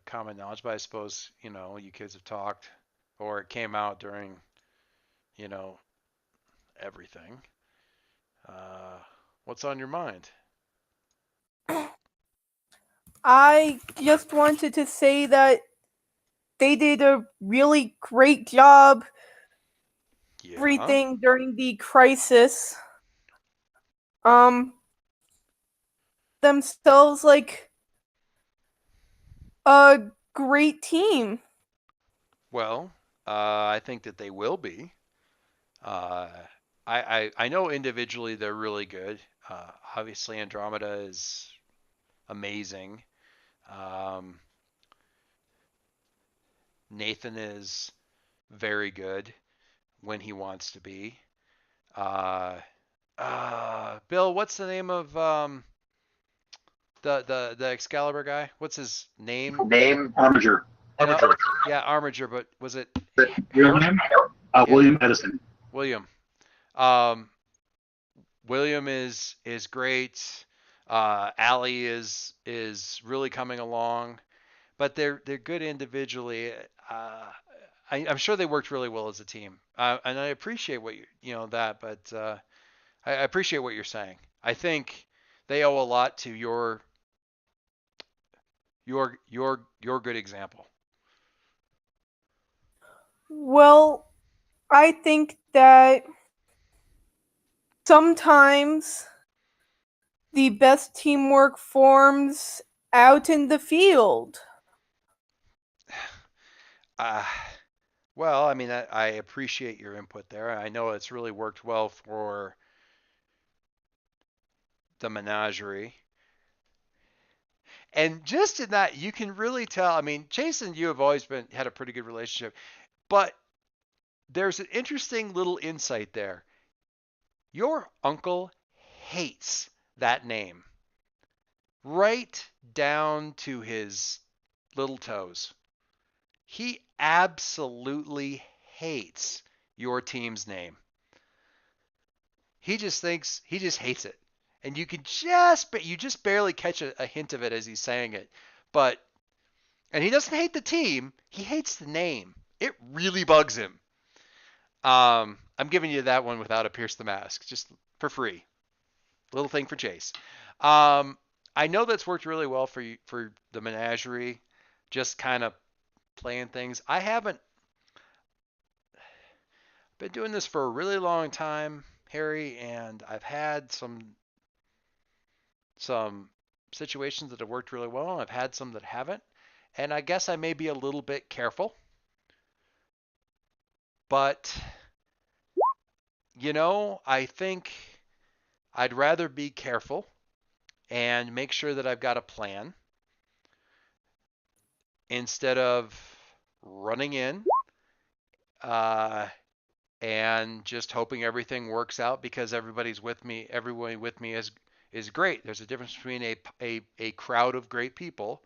common knowledge, but I suppose you kids have talked, or it came out during everything. What's on your mind? I just wanted to say that they did a really great job everything during the crisis. Themselves like a great team. Well, I think that they will be. I know individually they're really good. Obviously Andromeda is amazing. Nathan is very good when he wants to be. Bill, what's the name of the Excalibur guy? What's his name? Armiger. Armiger. Yeah, Armiger, but was it Real name? William Edison. William. William is great. Allie is really coming along, but they're good individually. I'm sure they worked really well as a team, and I appreciate what but I appreciate what you're saying. I think they owe a lot to your good example. Well, I think that sometimes the best teamwork forms out in the field. Well, I mean, I appreciate your input there. I know it's really worked well for the menagerie. And just in that, you can really tell. I mean, Chase and you have always had a pretty good relationship, but there's an interesting little insight there. Your uncle hates that name, right down to his little toes. He absolutely hates your team's name. He just hates it. And you just barely catch a hint of it as he's saying it. And he doesn't hate the team, he hates the name. It really bugs him. I'm giving you that one without a Pierce the Mask, just for free. Little thing for Chase. I know that's worked really well for you, for the menagerie, just kind of playing things. I haven't been doing this for a really long time, Harry, and I've had some situations that have worked really well, and I've had some that haven't. And I guess I may be a little bit careful. But, I think I'd rather be careful and make sure that I've got a plan instead of running in and just hoping everything works out because everybody's with me. Everyone with me is great. There's a difference between a crowd of great people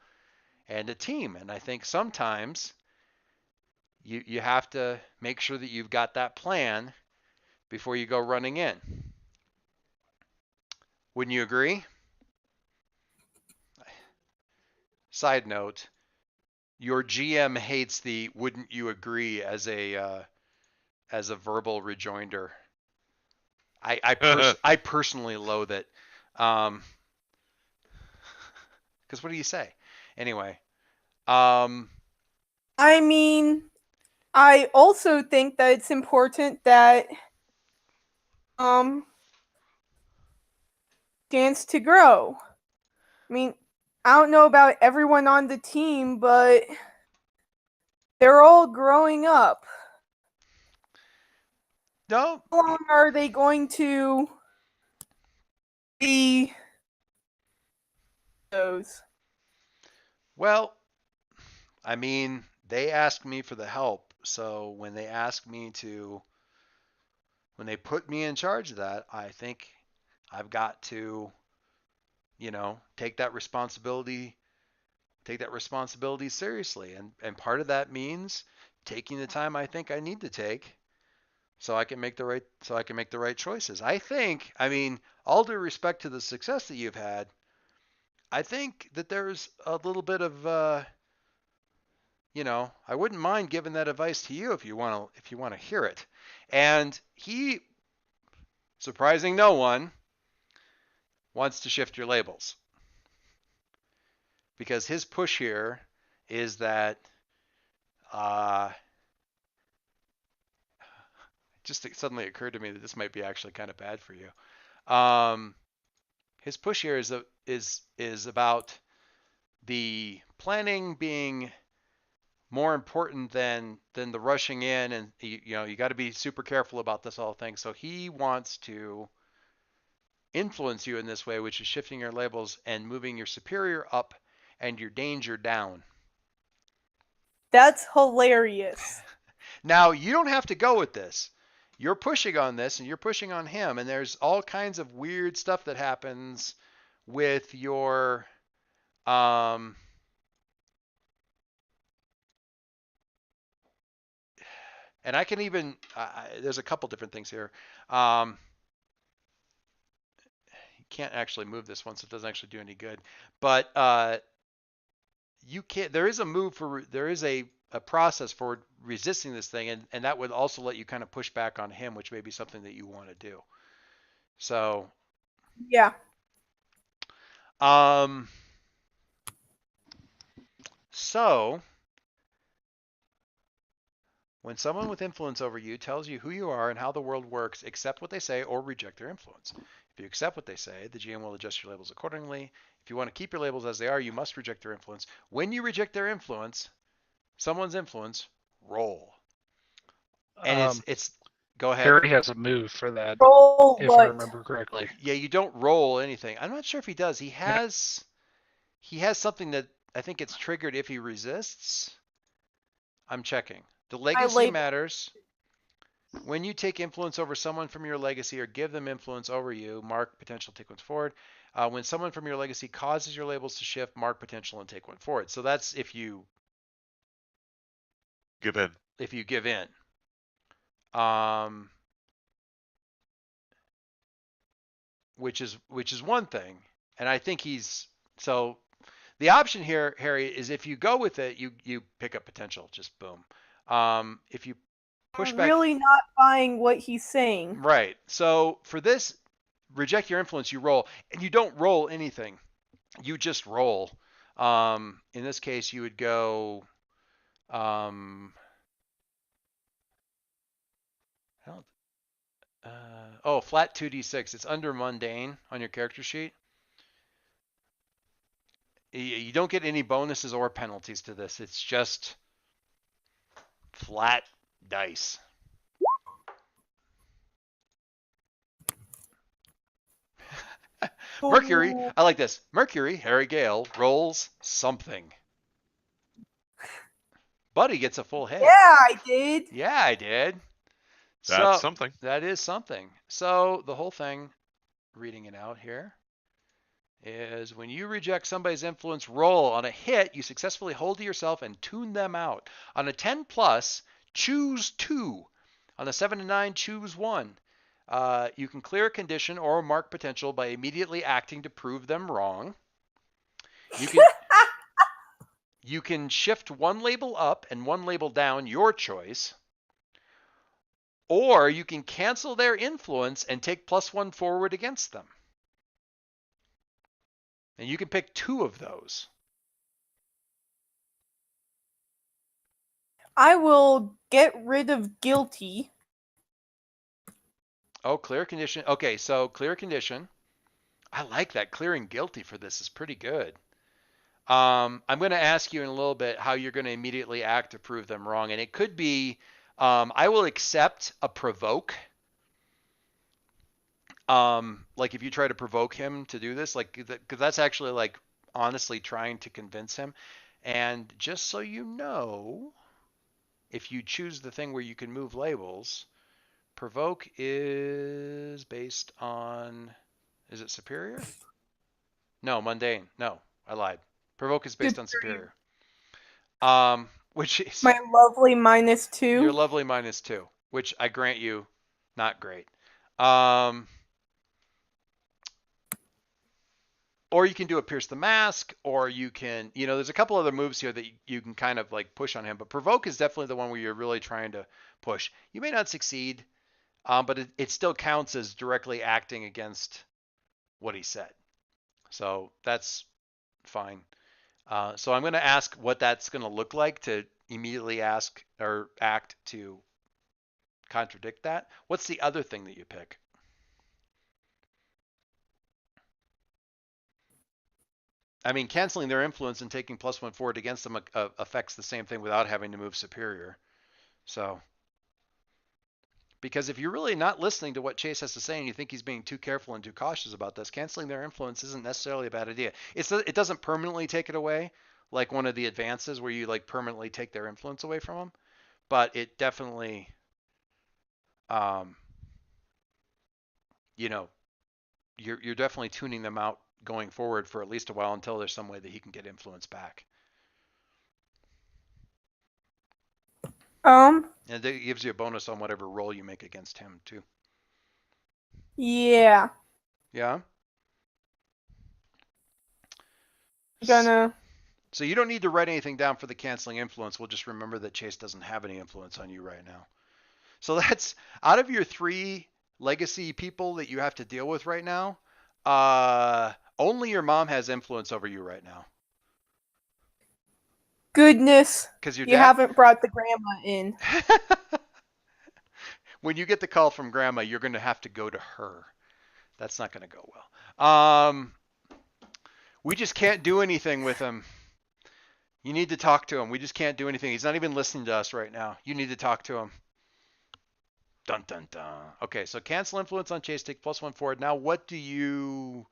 and a team. And I think sometimes you have to make sure that you've got that plan before you go running in. Wouldn't you agree? Side note, your GM hates the "wouldn't you agree" as a verbal rejoinder. I personally loathe it. Because what do you say? Anyway. I mean, I also think that it's important that chance to grow. I mean, I don't know about everyone on the team, but they're all growing up. No. How long are they going to be those? Well, I mean, they asked me for the help, so when they put me in charge of that, I think I've got to, take that responsibility seriously. And part of that means taking the time I think I need to take so I can make the right choices. I mean, all due respect to the success that you've had, I think that there's a little bit of I wouldn't mind giving that advice to you if you want to hear it. And he, surprising no one, wants to shift your labels. Because his push here is that just suddenly occurred to me that this might be actually kind of bad for you. His push here is about the planning being more important than the rushing in, and you got to be super careful about this whole thing. So he wants to influence you in this way, which is shifting your labels and moving your superior up and your danger down. That's hilarious. Now, you don't have to go with this. You're pushing on this and you're pushing on him, and there's all kinds of weird stuff that happens with your and I can even there's a couple different things here. You can't actually move this one, so it doesn't actually do any good. But you can't. There is a process for resisting this thing, and that would also let you kind of push back on him, which may be something that you want to do. So yeah. So when someone with influence over you tells you who you are and how the world works, accept what they say or reject their influence. If you accept what they say, the GM will adjust your labels accordingly. If you want to keep your labels as they are, you must reject their influence. When you reject their influence, someone's influence, roll. And it's go ahead. Harry has a move for that, Roll if what? I remember correctly. Yeah, you don't roll anything. I'm not sure if he does. He has something that I think it's triggered if he resists. I'm checking. The legacy matters. When you take influence over someone from your legacy or give them influence over you, mark potential, take one forward. When someone from your legacy causes your labels to shift, mark potential and take one forward. So that's if you give in. If you give in. Which is one thing. And I think so the option here, Harry, is if you go with it, you pick up potential, just boom. If you push back, really not buying what he's saying. Right. So for this, reject your influence, you roll, and you don't roll anything. You just roll. In this case, you would go. Flat 2d6. It's under mundane on your character sheet. You don't get any bonuses or penalties to this. It's just flat dice. Mercury, I like this. Mercury, Harry Gale, rolls something. Buddy gets a full hit. Yeah, I did. Yeah, I did. That's something. That is something. So the whole thing, reading it out here, is when you reject somebody's influence roll on a hit, you successfully hold to yourself and tune them out. On a 10 plus, choose 2. On a 7 to 9, choose 1. You can clear a condition or mark potential by immediately acting to prove them wrong. You can shift one label up and one label down, your choice. Or you can cancel their influence and take +1 forward against them. And you can pick 2 of those. I will get rid of guilty. Oh, clear condition. Okay, so clear condition. I like that. Clearing guilty for this is pretty good. I'm going to ask you in a little bit how you're going to immediately act to prove them wrong. And it could be, I will accept a provoke. Like if you try to provoke him to do this, like, because that's actually like honestly trying to convince him. And just so you know, if you choose the thing where you can move labels, provoke is based on, is it superior? No, mundane. No, I lied. Provoke is based on superior. Which is my lovely -2. Your lovely -2, which I grant you, not great. Or you can do a pierce the mask, or you can, there's a couple other moves here that you can kind of like push on him. But provoke is definitely the one where you're really trying to push. You may not succeed, but it still counts as directly acting against what he said. So that's fine. So I'm going to ask what that's going to look like to immediately ask or act to contradict that. What's the other thing that you pick? I mean, canceling their influence and taking +1 forward against them affects the same thing without having to move superior. So, because if you're really not listening to what Chase has to say and you think he's being too careful and too cautious about this, canceling their influence isn't necessarily a bad idea. It doesn't permanently take it away, like one of the advances where you like permanently take their influence away from them, but it definitely, you're definitely tuning them out going forward for at least a while until there's some way that he can get influence back. And it gives you a bonus on whatever roll you make against him too. Yeah. Yeah. So you don't need to write anything down for the canceling influence. We'll just remember that Chase doesn't have any influence on you right now. So that's out of your 3 legacy people that you have to deal with right now. Only your mom has influence over you right now. Goodness. Because you haven't brought the grandma in. When you get the call from grandma, you're going to have to go to her. That's not going to go well. We just can't do anything with him. You need to talk to him. We just can't do anything. He's not even listening to us right now. You need to talk to him. Dun dun dun. Okay, so cancel influence on Chase, take +1 forward. Now, what do you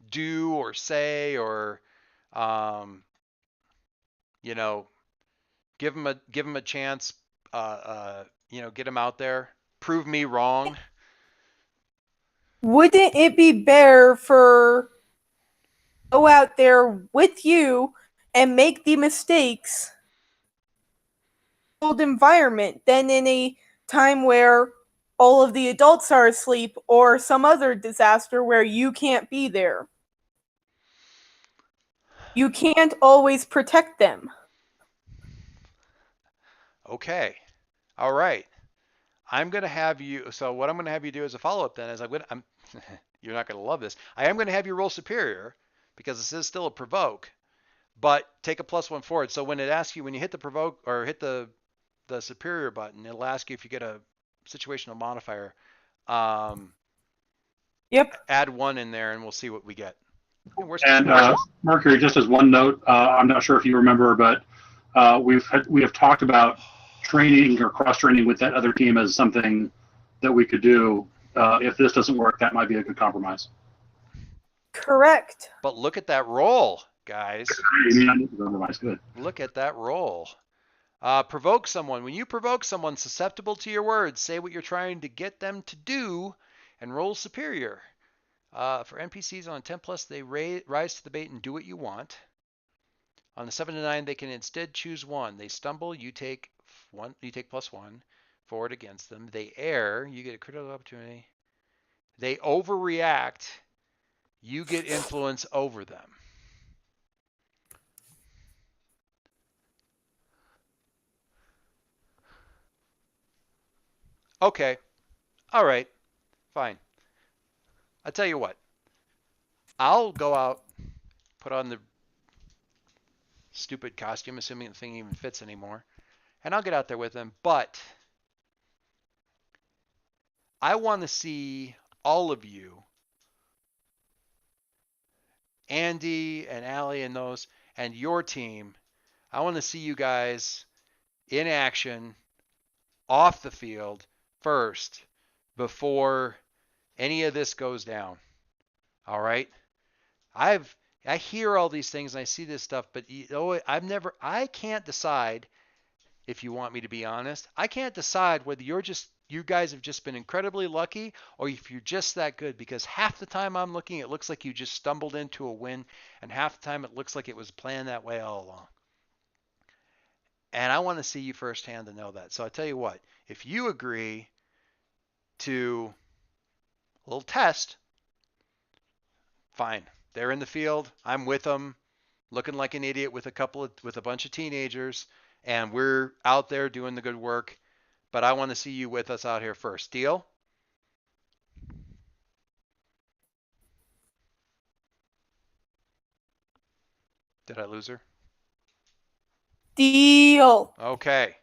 do or say or, you know, give him a chance, get him out there, prove me wrong? Wouldn't it be better for go out there with you and make the mistakes environment than in a time where all of the adults are asleep or some other disaster where you can't be there? You can't always protect them. Okay. All right. I'm going to have you, so what I'm going to have you do as a follow-up then is you're not going to love this. I am going to have you roll superior because this is still a provoke, but take a +1 forward. So when it asks you, when you hit the provoke or hit the superior button, it'll ask you if you get a situational modifier. Yep. Add 1 in there and we'll see what we get. And Mercury, just as one note, I'm not sure if you remember, but we have talked about training or cross-training with that other team as something that we could do. If this doesn't work, that might be a good compromise. Correct. But look at that roll, guys. Good. Look at that roll. Provoke someone. When you provoke someone susceptible to your words, say what you're trying to get them to do and roll superior. For NPCs on 10+, they rise to the bait and do what you want. On the 7 to 9, they can instead choose 1. They stumble, you take 1. You take +1 forward against them. They err, you get a critical opportunity. They overreact, you get influence over them. Okay. All right. Fine. I'll tell you what. I'll go out, put on the stupid costume, assuming the thing even fits anymore, and I'll get out there with them. But I want to see all of you, Andy and Allie and those, and your team. I want to see you guys in action off the field first before any of this goes down. All right? I hear all these things and I see this stuff, but I can't decide, if you want me to be honest, I can't decide whether you guys have just been incredibly lucky or if you're just that good, because half the time I'm looking, it looks like you just stumbled into a win, and half the time it looks like it was planned that way all along. And I want to see you firsthand to know that. So I tell you what, if you agree to a little test, fine. They're in the field. I'm with them, looking like an idiot with a bunch of teenagers, and we're out there doing the good work. But I want to see you with us out here first. Deal? Did I lose her? Deal. Okay.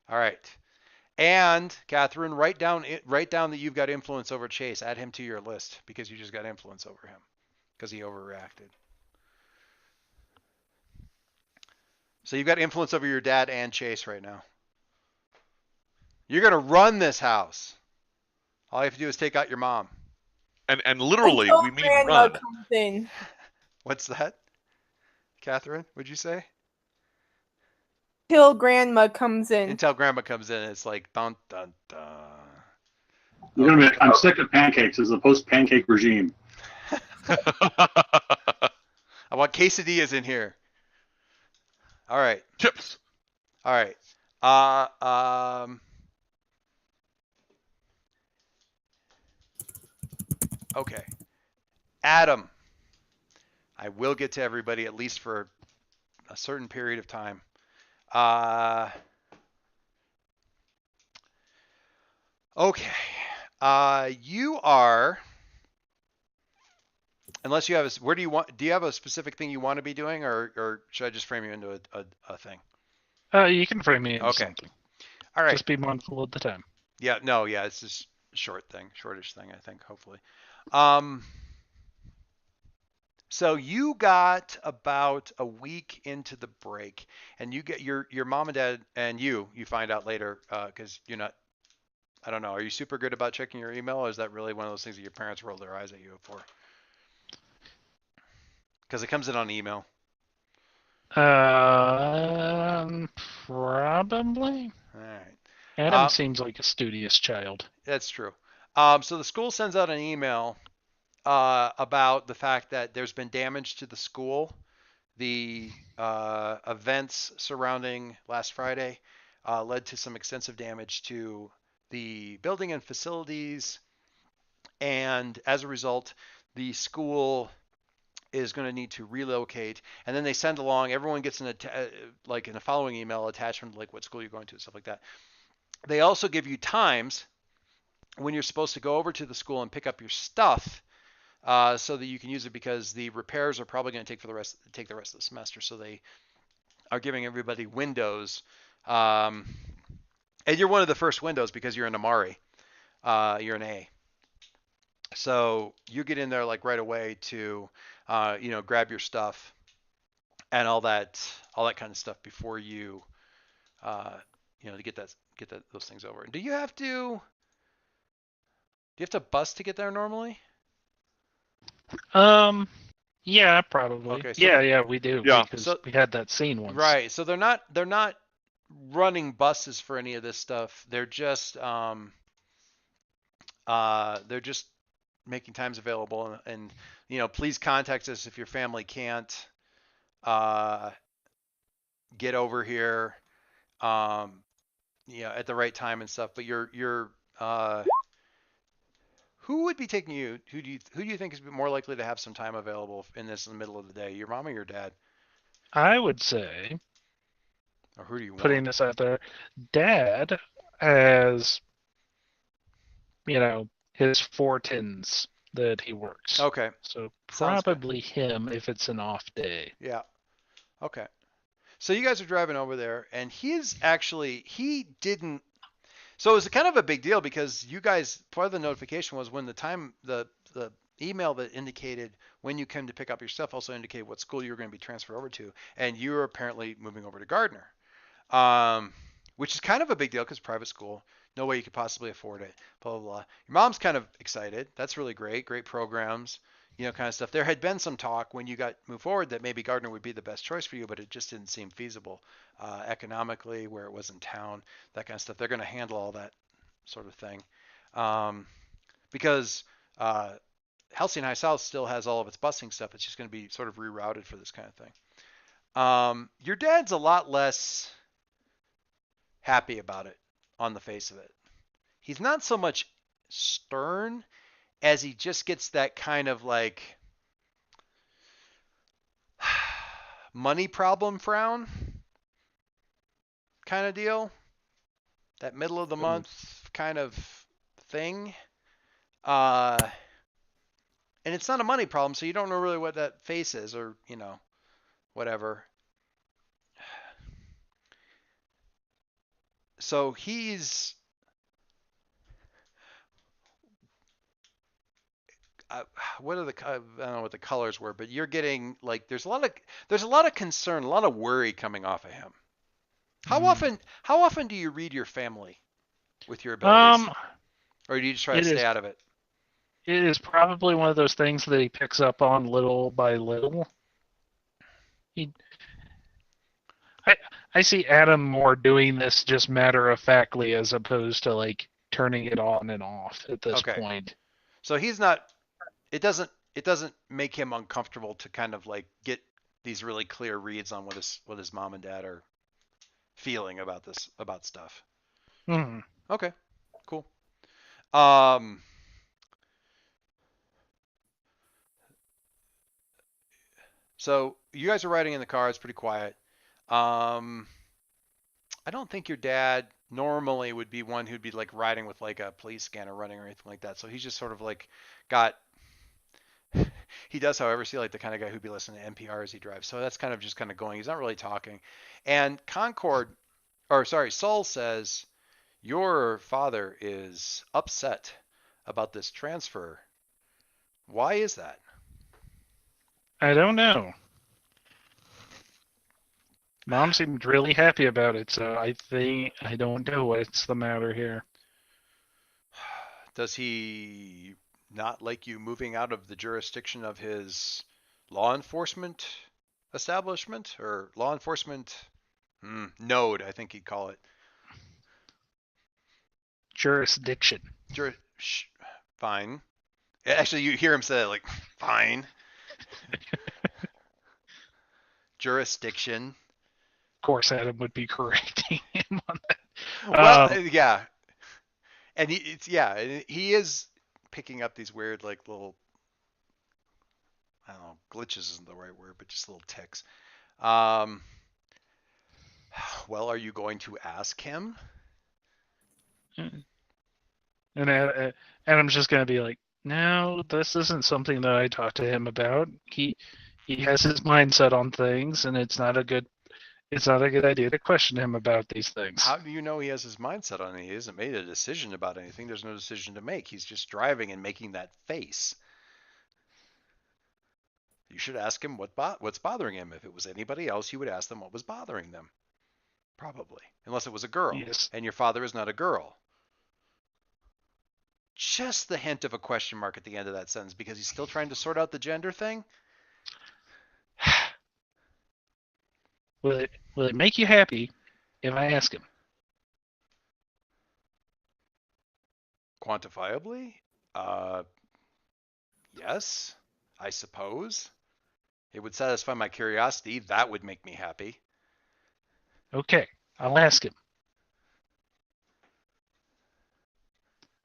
All right. And Catherine, write down that you've got influence over Chase. Add him to your list because you just got influence over him because he overreacted. So you've got influence over your dad and Chase right now. You're going to run this house. All you have to do is take out your mom. And literally, Until we mean Grandma run. comes in. What's that? Catherine, what'd you say? Till Grandma comes in. Until Grandma comes in, it's like dun dun dun. You're gonna be, I'm sick of pancakes. As a post-pancake regime. I want quesadillas in here. All right. Chips. All right. Okay. Adam. I will get to everybody at least for a certain period of time. Okay. You are, unless you have do you have a specific thing you want to be doing, or should I just frame you into a thing? You can frame me into something. All right. Just be mindful of the time. Yeah, it's just a shortish thing, I think, hopefully. So you got about a week into the break, and you get your mom and dad, and you find out later, because you're not I don't know. Are you super good about checking your email, or is that really one of those things that your parents roll their eyes at you for? Because it comes in on email. Probably. All right. Adam seems like a studious child. That's true. So the school sends out an email about the fact that there's been damage to the school. The events surrounding last Friday led to some extensive damage to the building and facilities, and as a result, the school is going to need to relocate. And then they send along, everyone gets like in the following email attachment, like what school you're going to, stuff like that. They also give you times when you're supposed to go over to the school and pick up your stuff, so that you can use it, because the repairs are probably going to take the rest of the semester. So they are giving everybody windows, and you're one of the first windows because you're an Amari, you're an A. So you get in there like right away to, grab your stuff and all that kind of stuff before you, to get those things over. Do you have to bus to get there normally? Yeah, probably. Okay, so yeah, we do. Yeah. Because we had that scene once. Right. So they're not running buses for any of this stuff. They're just making times available, and please contact us if your family can't get over here at the right time and stuff. But you're who would be taking you? Who do you think is more likely to have some time available in the middle of the day? Your mom or your dad? I would say, or who do you putting want? this out there, Dad has, his 4-10s that he works. Okay. So probably him if it's an off day. Yeah. Okay. So you guys are driving over there, and he didn't. So it was kind of a big deal because you guys, part of the notification was when the email that indicated when you came to pick up your stuff also indicated what school you were going to be transferred over to, and you were apparently moving over to Gardner, which is kind of a big deal because private school, no way you could possibly afford it, blah, blah, blah. Your mom's kind of excited. That's really great programs, kind of stuff. There had been some talk when you got moved forward that maybe Gardner would be the best choice for you, but it just didn't seem feasible economically, where it was in town, that kind of stuff. They're going to handle all that sort of thing, because Halcyon High South still has all of its busing stuff. It's just going to be sort of rerouted for this kind of thing. Your dad's a lot less happy about it on the face of it. He's not so much stern as he just gets that kind of like money problem frown kind of deal, that middle of the month kind of thing. And it's not a money problem, so you don't know really what that face is, or whatever. So he's I don't know what the colors were, but you're getting like there's a lot of concern, a lot of worry coming off of him. How often do you read your family with your abilities, or do you just try to stay out of it? It is probably one of those things that he picks up on little by little. I see Adam more doing this just matter-of-factly as opposed to like turning it on and off at this point. So he's not. It doesn't make him uncomfortable to kind of like get these really clear reads on what his mom and dad are feeling about stuff. Mm-hmm. Okay, cool. So you guys are riding in the car. It's pretty quiet. I don't think your dad normally would be one who'd be like riding with like a police scanner running or anything like that. So he's just sort of like he does, however, see like the kind of guy who'd be listening to NPR as he drives. So that's kind of going. He's not really talking. And Saul says, your father is upset about this transfer. Why is that? I don't know. Mom seemed really happy about it, so I don't know what's the matter here. Does he not like you moving out of the jurisdiction of his law enforcement establishment or law enforcement node, I think he'd call it. Jurisdiction. Fine. Actually, you hear him say it like, fine. Jurisdiction. Of course, Adam would be correcting him on that. Well, yeah. And he is picking up these weird, like, little, I don't know, glitches isn't the right word, but just little ticks. Well, are you going to ask him? And Adam's just going to be like, no, this isn't something that I talked to him about. He has his mindset on things, and it's not a good idea to question him about these things. How do you know he has his mindset on it? He hasn't made a decision about anything. There's no decision to make. He's just driving and making that face. You should ask him what's bothering him. If it was anybody else, you would ask them what was bothering them. Probably. Unless it was a girl. Yes. And your father is not a girl. Just the hint of a question mark at the end of that sentence because he's still trying to sort out the gender thing. Will it make you happy if I ask him? Quantifiably? Yes, I suppose. It would satisfy my curiosity. That would make me happy. Okay, I'll ask him.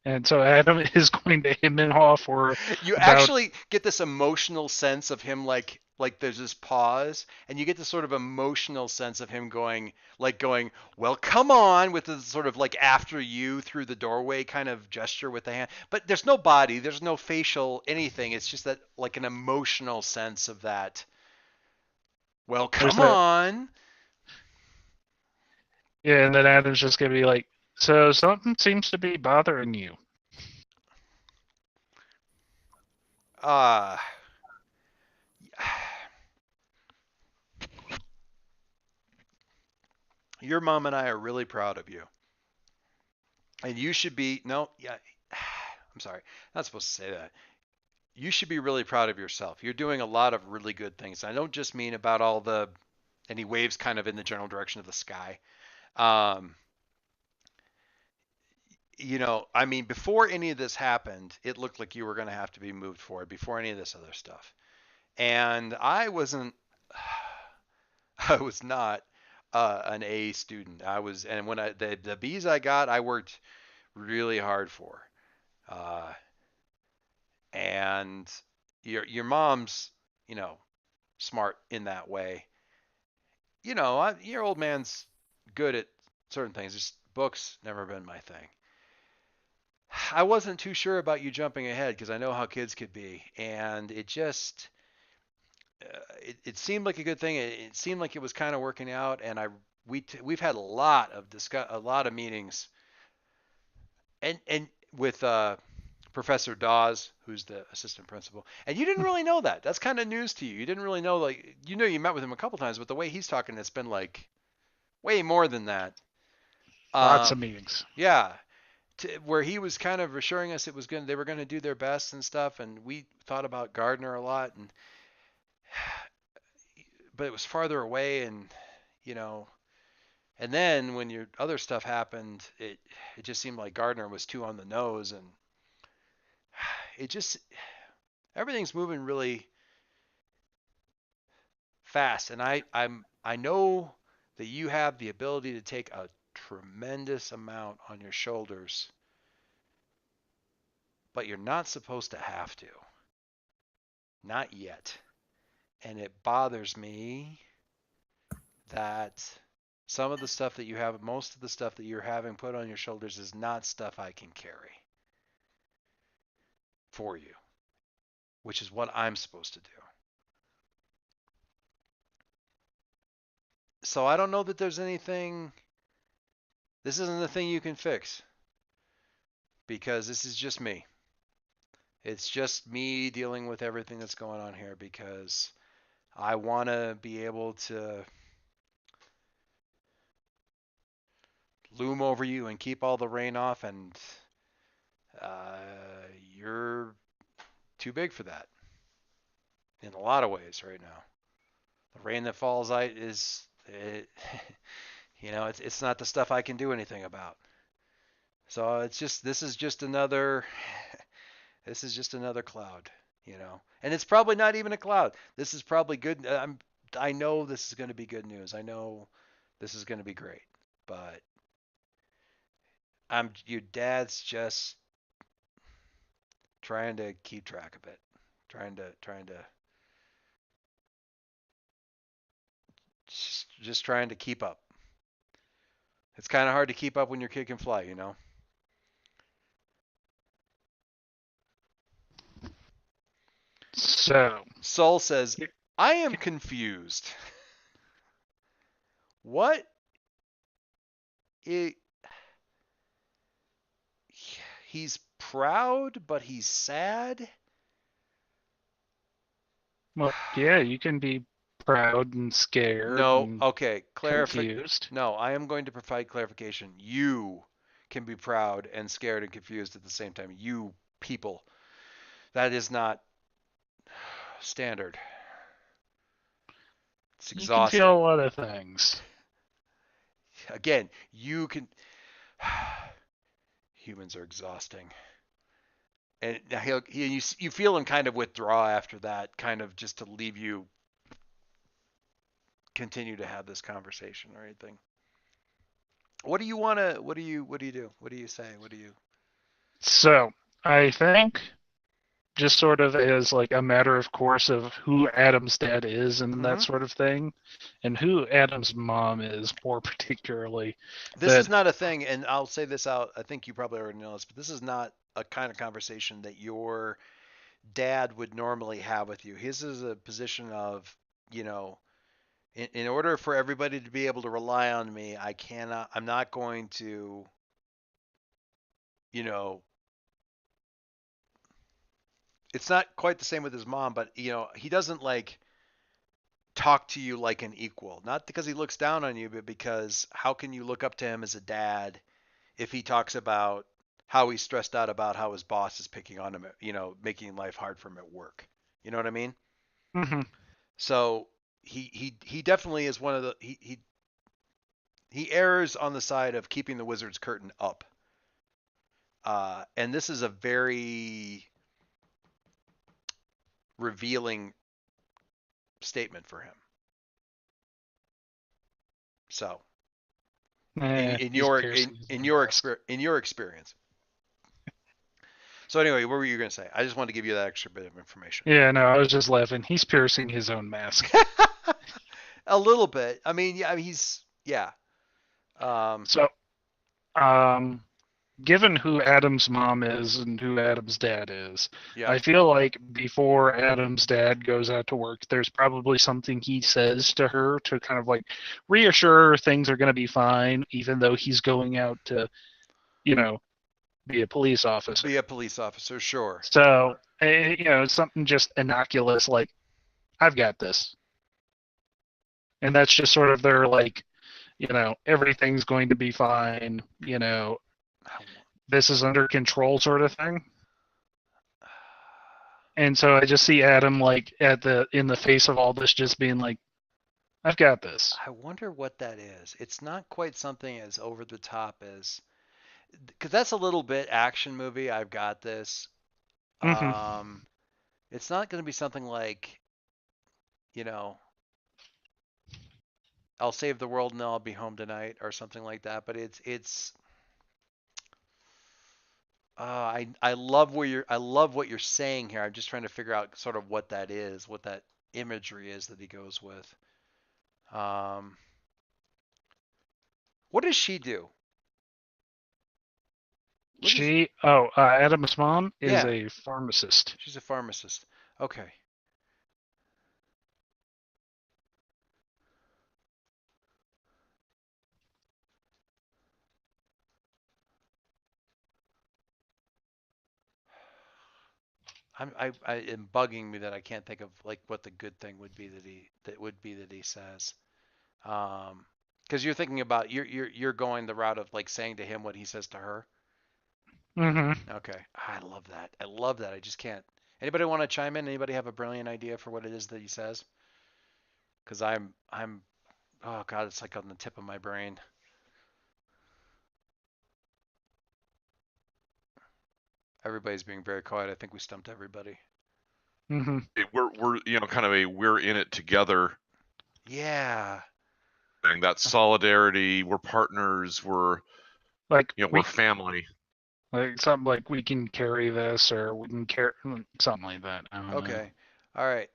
And so Adam is going to him and haw for. You actually get this emotional sense of him, like there's this pause, and you get this sort of emotional sense of him going, well, come on, with this sort of like after you through the doorway kind of gesture with the hand. But there's no body, there's no facial anything. It's just that like an emotional sense of that. Well, come on. Yeah, and then Adam's just going to be like, so something seems to be bothering you. Your mom and I are really proud of you. And you should be, I'm sorry, not supposed to say that. You should be really proud of yourself. You're doing a lot of really good things. I don't just mean about and he waves kind of in the general direction of the sky. I mean, before any of this happened, it looked like you were going to have to be moved forward before any of this other stuff. And I was not an A student. And when the B's I got, I worked really hard for. And your mom's, smart in that way. Your old man's good at certain things. Just books, never been my thing. I wasn't too sure about you jumping ahead because I know how kids could be, and it just it seemed like a good thing. It seemed like it was kind of working out, and we've had a lot of meetings, and with Professor Dawes, who's the assistant principal, and you didn't really know that. That's kind of news to you. You didn't really know, like, you met with him a couple times, but the way he's talking, it's been like way more than that. Lots of meetings. Yeah. Where he was kind of assuring us they were going to do their best and stuff, and we thought about Gardner a lot, but it was farther away, and and then when your other stuff happened, it just seemed like Gardner was too on the nose, and everything's moving really fast, and I know that you have the ability to take a tremendous amount on your shoulders, but you're not supposed to have to. Not yet. And it bothers me that some of the stuff that you have, most of the stuff that you're having put on your shoulders is not stuff I can carry for you, which is what I'm supposed to do. So I don't know that there's anything. This isn't the thing you can fix, because this is just me. It's just me dealing with everything that's going on here, because I want to be able to loom over you and keep all the rain off, and You're too big for that in a lot of ways right now. The rain that falls it's not the stuff I can do anything about. So this is just another cloud, And it's probably not even a cloud. This is probably good. I know this is going to be good news. I know this is going to be great. But your dad's just trying to keep track of it. Trying to just trying to keep up. It's kind of hard to keep up when your kid can fly, So, Soul says, I am confused. What? He's proud, but he's sad? Well, yeah, you can be proud and scared. No, and okay. confused. No, I am going to provide clarification. You can be proud and scared and confused at the same time. You people. That is not standard. It's exhausting. You can feel a lot of things. Again, you can. Humans are exhausting. And you feel him kind of withdraw after that, kind of just to leave you continue to have this conversation or anything. What do you want to? What do you do? What do you say? What do you? So I think, just sort of as like a matter of course of who Adam's dad is and that sort of thing, and who Adam's mom is more particularly. This is not a thing, and I'll say this out. I think you probably already know this, but this is not a kind of conversation that your dad would normally have with you. His is a position of, in order for everybody to be able to rely on me, I'm not going to, it's not quite the same with his mom, but, he doesn't like talk to you like an equal. Not because he looks down on you, but because how can you look up to him as a dad if he talks about how he's stressed out about how his boss is picking on him, making life hard for him at work. You know what I mean? Mm-hmm. So he definitely is one of the he errs on the side of keeping the wizard's curtain up. And this is a very revealing statement for him. So, in your experience. So anyway, what were you going to say? I just wanted to give you that extra bit of information. Yeah, no, I was just laughing. He's piercing his own mask. A little bit. I mean, yeah, he's yeah. Given who Adam's mom is and who Adam's dad is, yeah. I feel like before Adam's dad goes out to work, there's probably something he says to her to kind of like reassure her things are going to be fine, even though he's going out to, be a police officer. Be a police officer, sure. So, something just innocuous like, I've got this. And that's just sort of their like, everything's going to be fine, this is under control sort of thing. And so I just see Adam like in the face of all this just being like, I've got this. I wonder what that is. It's not quite something as over the top as, because that's a little bit action movie. I've got this. Mm-hmm. It's not going to be something like, I'll save the world and I'll be home tonight or something like that. But it's. I love what you're saying here. I'm just trying to figure out sort of what that is, what that imagery is that he goes with. What does she do? Adam's mom is a pharmacist. She's a pharmacist. Okay. I am bugging me that I can't think of like what the good thing would be that he says. Because you're thinking about you're going the route of like saying to him what he says to her. Mm-hmm. Okay. I love that. I love that. I just can't. Anybody want to chime in? Anybody have a brilliant idea for what it is that he says? Because oh God, it's like on the tip of my brain. Everybody's being very quiet. I think we stumped everybody. Mm-hmm. We're kind of we're in it together. Yeah. And that solidarity, we're partners, we're we're family. Like something like we can carry this, or we can carry something like that. I don't know. Okay. All right.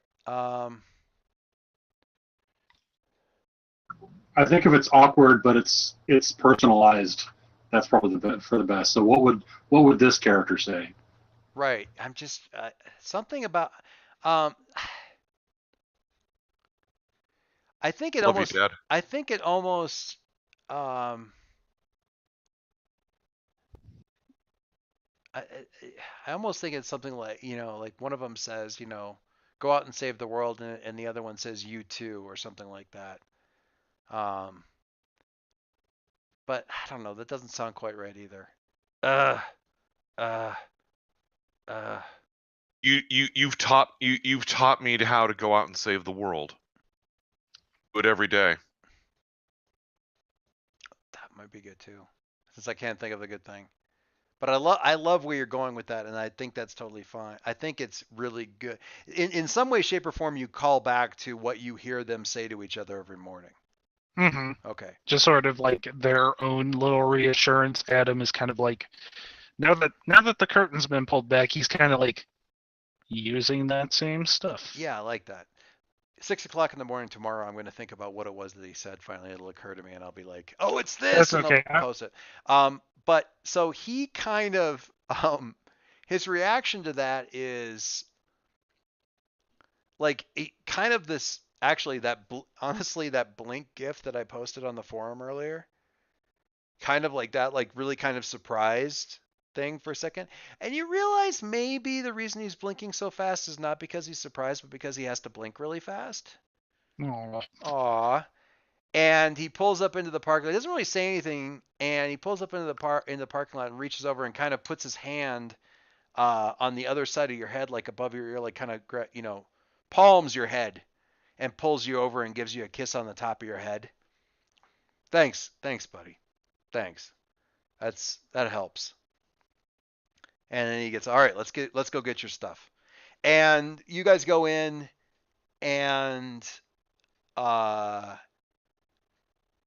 I think if it's awkward, but it's personalized, that's probably for the best. So what would this character say? Right. I'm just something about. I think it Love almost. You, Dad. I think it almost. I almost think it's something like, like one of them says, go out and save the world, and the other one says you too, or something like that. But I don't know. That doesn't sound quite right either. You've taught me how to go out and save the world. Do it every day. That might be good too, since I can't think of a good thing. But I love where you're going with that, and I think that's totally fine. I think it's really good. In some way, shape, or form, you call back to what you hear them say to each other every morning. Mm-hmm. Okay. Just sort of like their own little reassurance. Adam is kind of like, now that the curtain's been pulled back, he's kind of like using that same stuff. Yeah, I like that. 6:00 in the morning tomorrow, I'm going to think about what it was that he said. Finally, it'll occur to me, and I'll be like, "Oh, it's this," That's and okay. I'll post it. But so he kind of, his reaction to that is like kind of this. Actually, honestly, that blink GIF that I posted on the forum earlier, kind of like that, like really kind of surprised thing for a second. And you realize maybe the reason he's blinking so fast is not because he's surprised, but because he has to blink really fast. Aww. And he pulls up into the park. He doesn't really say anything, and he pulls up into the parking lot and reaches over and kind of puts his hand on the other side of your head, like above your ear, like kind of palms your head, and pulls you over and gives you a kiss on the top of your head. Thanks, buddy. Thanks. That helps. And then he gets, all right, let's go get your stuff. And you guys go in, and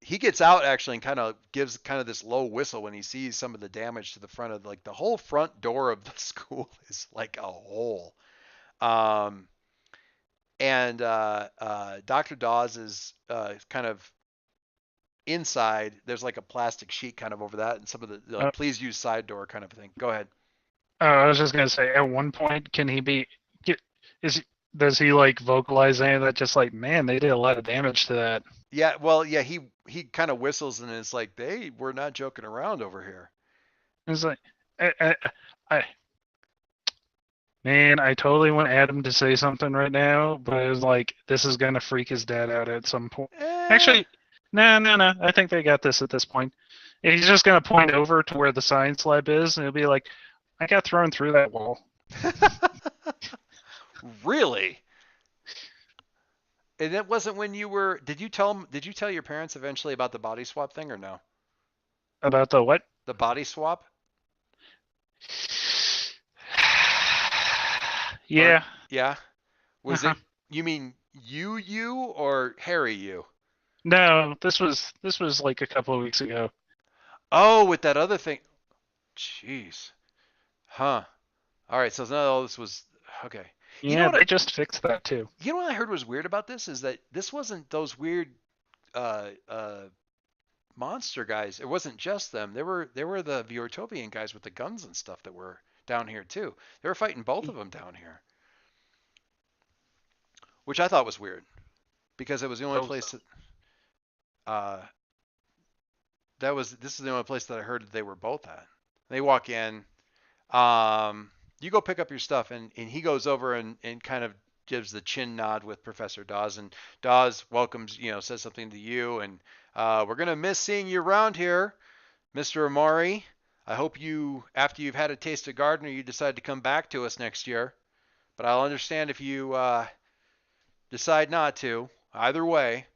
he gets out actually and kind of gives kind of this low whistle when he sees some of the damage to the front of, like, the whole front door of the school is like a hole. And Dr. Dawes is kind of inside. There's like a plastic sheet kind of over that, and some of the please use side door kind of thing. Go ahead. I was just gonna say, at one point, does he like vocalize any of that? Just like, man, they did a lot of damage to that. Yeah, well, yeah, he kind of whistles and is like, we're not joking around over here. It's like, man, I totally want Adam to say something right now, but it's like, this is gonna freak his dad out at some point. Actually, no. I think they got this at this point. He's just gonna point over to where the science lab is, and he'll be like, I got thrown through that wall. Really? And it wasn't when you were. Did you tell your parents eventually about the body swap thing, or no? About the what? The body swap? Yeah. Yeah. Was it? You mean you or Harry you? No, this was like a couple of weeks ago. Oh, with that other thing. Jeez. Huh. All right. So no, this was okay. Yeah, they just fixed that too. You know what I heard was weird about this is that this wasn't those weird monster guys. It wasn't just them. There were the Viortovian guys with the guns and stuff that were down here too. They were fighting both of them down here, which I thought was weird because it was the only place that this is the only place that I heard that they were both at. They walk in. You go pick up your stuff, and he goes over and kind of gives the chin nod with Professor Dawes, and Dawes welcomes, says something to you, and we're gonna miss seeing you around here, Mr. Amari. I hope you, after you've had a taste of Gardner, you decide to come back to us next year. But I'll understand if you decide not to. Either way.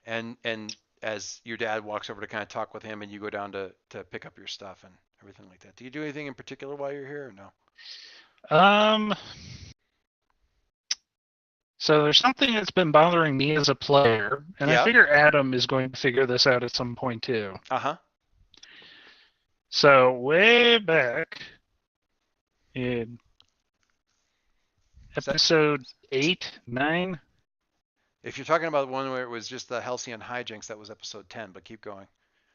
And as your dad walks over to kind of talk with him, and you go down to pick up your stuff and everything like that. Do you do anything in particular while you're here, or no? So there's something that's been bothering me as a player, and Yeah. I figure Adam is going to figure this out at some point too. Uh-huh. So way back in episode 8, 9. If you're talking about the one where it was just the Halcyon hijinks, that was episode 10, but keep going.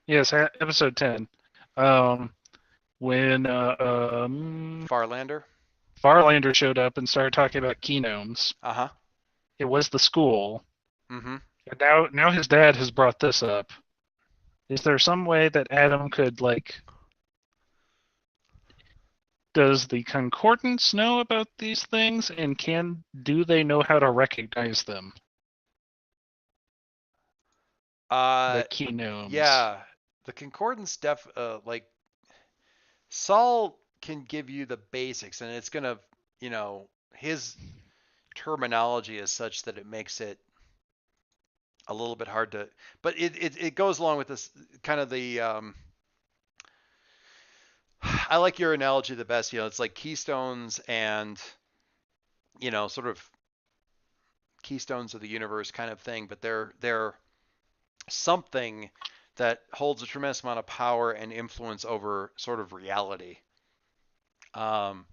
Yes, episode 10. When Farlander showed up and started talking about keynomes. Uh-huh. It was the school. Mm-hmm. And now his dad has brought this up. Is there some way that Adam could, like... Does the Concordance know about these things, and do they know how to recognize them? The keynomes. Yeah. The Concordance Saul can give you the basics, and it's gonna, his terminology is such that it makes it a little bit hard to, but it goes along with this kind of the I like your analogy the best. It's like keystones and sort of keystones of the universe kind of thing, but they're something that holds a tremendous amount of power and influence over sort of reality. They're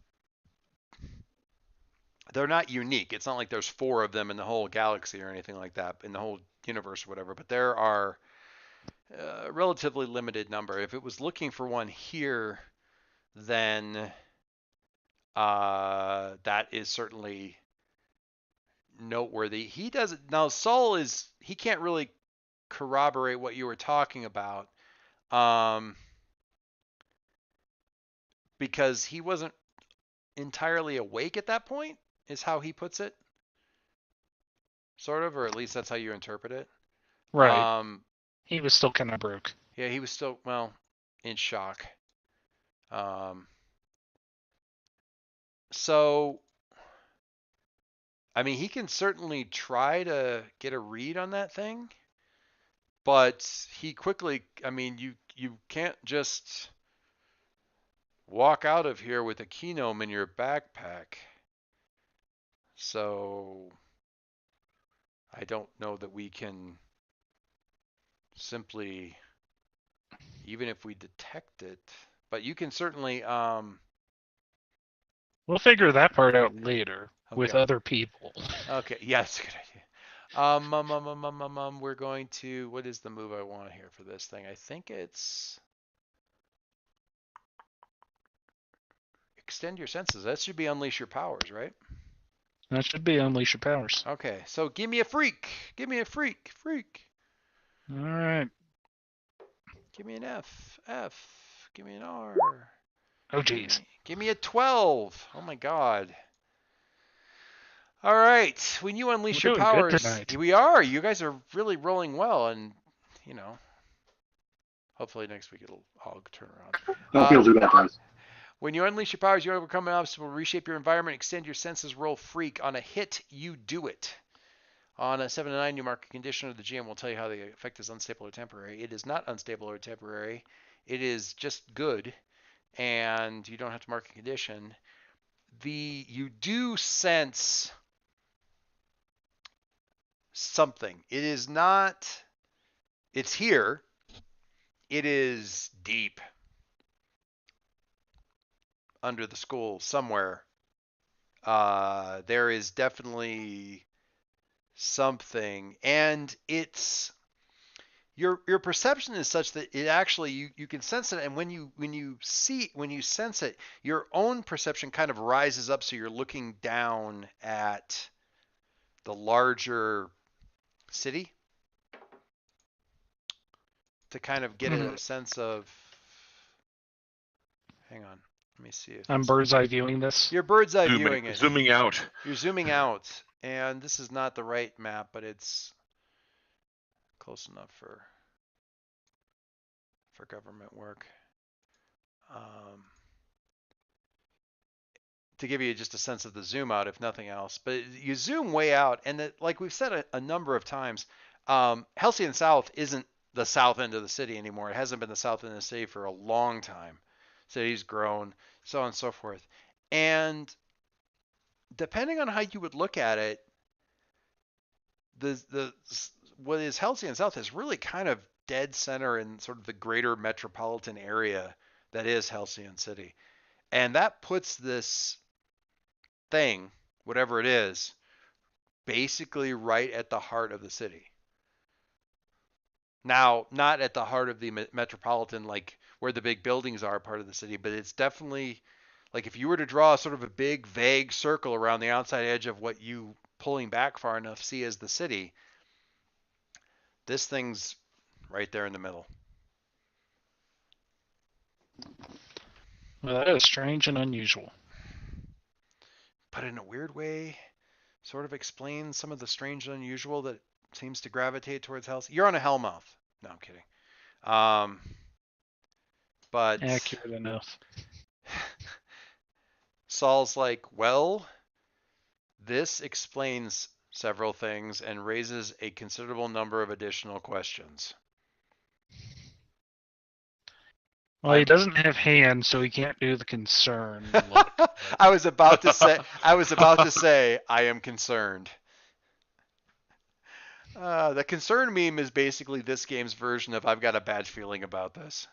not unique. It's not like there's 4 of them in the whole galaxy or anything like that, in the whole universe or whatever, but there are a relatively limited number. If it was looking for one here, then that is certainly noteworthy. He doesn't now. Saul he can't really corroborate what you were talking about, because he wasn't entirely awake at that point, is how he puts it, sort of, or at least that's how you interpret it. Right. He was still kind of broke. Yeah, he was still, in shock. So, I mean, he can certainly try to get a read on that thing, but he quickly, you can't just walk out of here with a keynome in your backpack. So, I don't know that we can simply, even if we detect it, but you can certainly, we'll figure that part out later with other people. Okay, yeah, that's a good idea. We're going to, what is the move I want here for this thing? I think it's extend your senses. That should be unleash your powers, right? That should be unleash your powers. Okay, so give me a freak. Give me a freak. All right. Give me an F. Give me an R. Oh, geez. Give me a 12. Oh, my God. All right. When you unleash your powers, we are. You guys are really rolling well, and hopefully next week it'll all turn around. Don't feel too bad, guys. When you unleash your powers, you overcome an obstacle, reshape your environment, extend your senses, roll freak. On a hit, you do it. On a 7 to 9, you mark a condition, or the GM will tell you how the effect is unstable or temporary. It is not unstable or temporary. It is just good, and you don't have to mark a condition. You do sense something. It is not, it's here. It is deep under the school somewhere. There is definitely something, and it's your perception is such that it actually you can sense it, and when you sense it, your own perception kind of rises up, so you're looking down at the larger city to kind of get a sense of. Hang on. Let me see if I'm bird's eye viewing this. You're bird's eye viewing it. Zooming out. You're zooming out, and this is not the right map, but it's close enough for government work. to give you just a sense of the zoom out, if nothing else. But you zoom way out, and like we've said a number of times, Halcyon South isn't the south end of the city anymore. It hasn't been the south end of the city for a long time. City's grown, so on and so forth. And depending on how you would look at it, what is Halcyon South is really kind of dead center in sort of the greater metropolitan area that is Halcyon City. And that puts this thing, whatever it is, basically right at the heart of the city. Now, not at the heart of the metropolitan, like where the big buildings are part of the city, but it's definitely, like if you were to draw sort of a big vague circle around the outside edge of what you pulling back far enough see as the city, this thing's right there in the middle. Well, that is strange and unusual. But in a weird way, sort of explains some of the strange and unusual that seems to gravitate towards Halcyon. You're on a Hellmouth. No, I'm kidding. But accurate enough. Saul's like, well, this explains several things and raises a considerable number of additional questions. Well, he doesn't have hands, so he can't do the concern look. I was about to say, I am concerned. The concern meme is basically this game's version of I've got a bad feeling about this.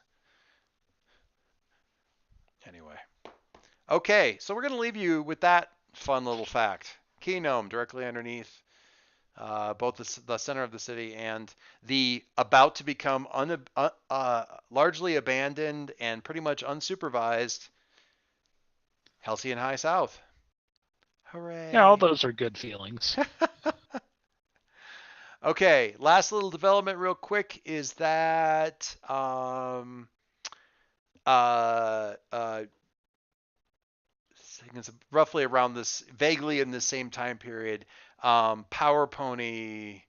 Anyway. Okay, so we're going to leave you with that fun little fact. Key Gnome directly underneath both the center of the city and the about to become largely abandoned and pretty much unsupervised Halcyon High South. Hooray. Yeah, all those are good feelings. Okay, last little development real quick is that it's roughly around this, vaguely in the same time period, Power Pony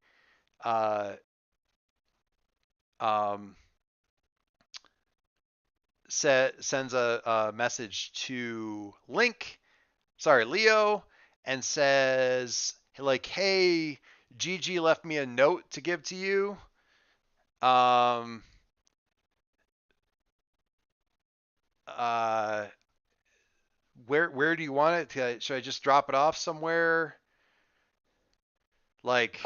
sends a message to Leo, and says like, hey, Gigi left me a note to give to you. Where do you want it? Should I just drop it off somewhere? Like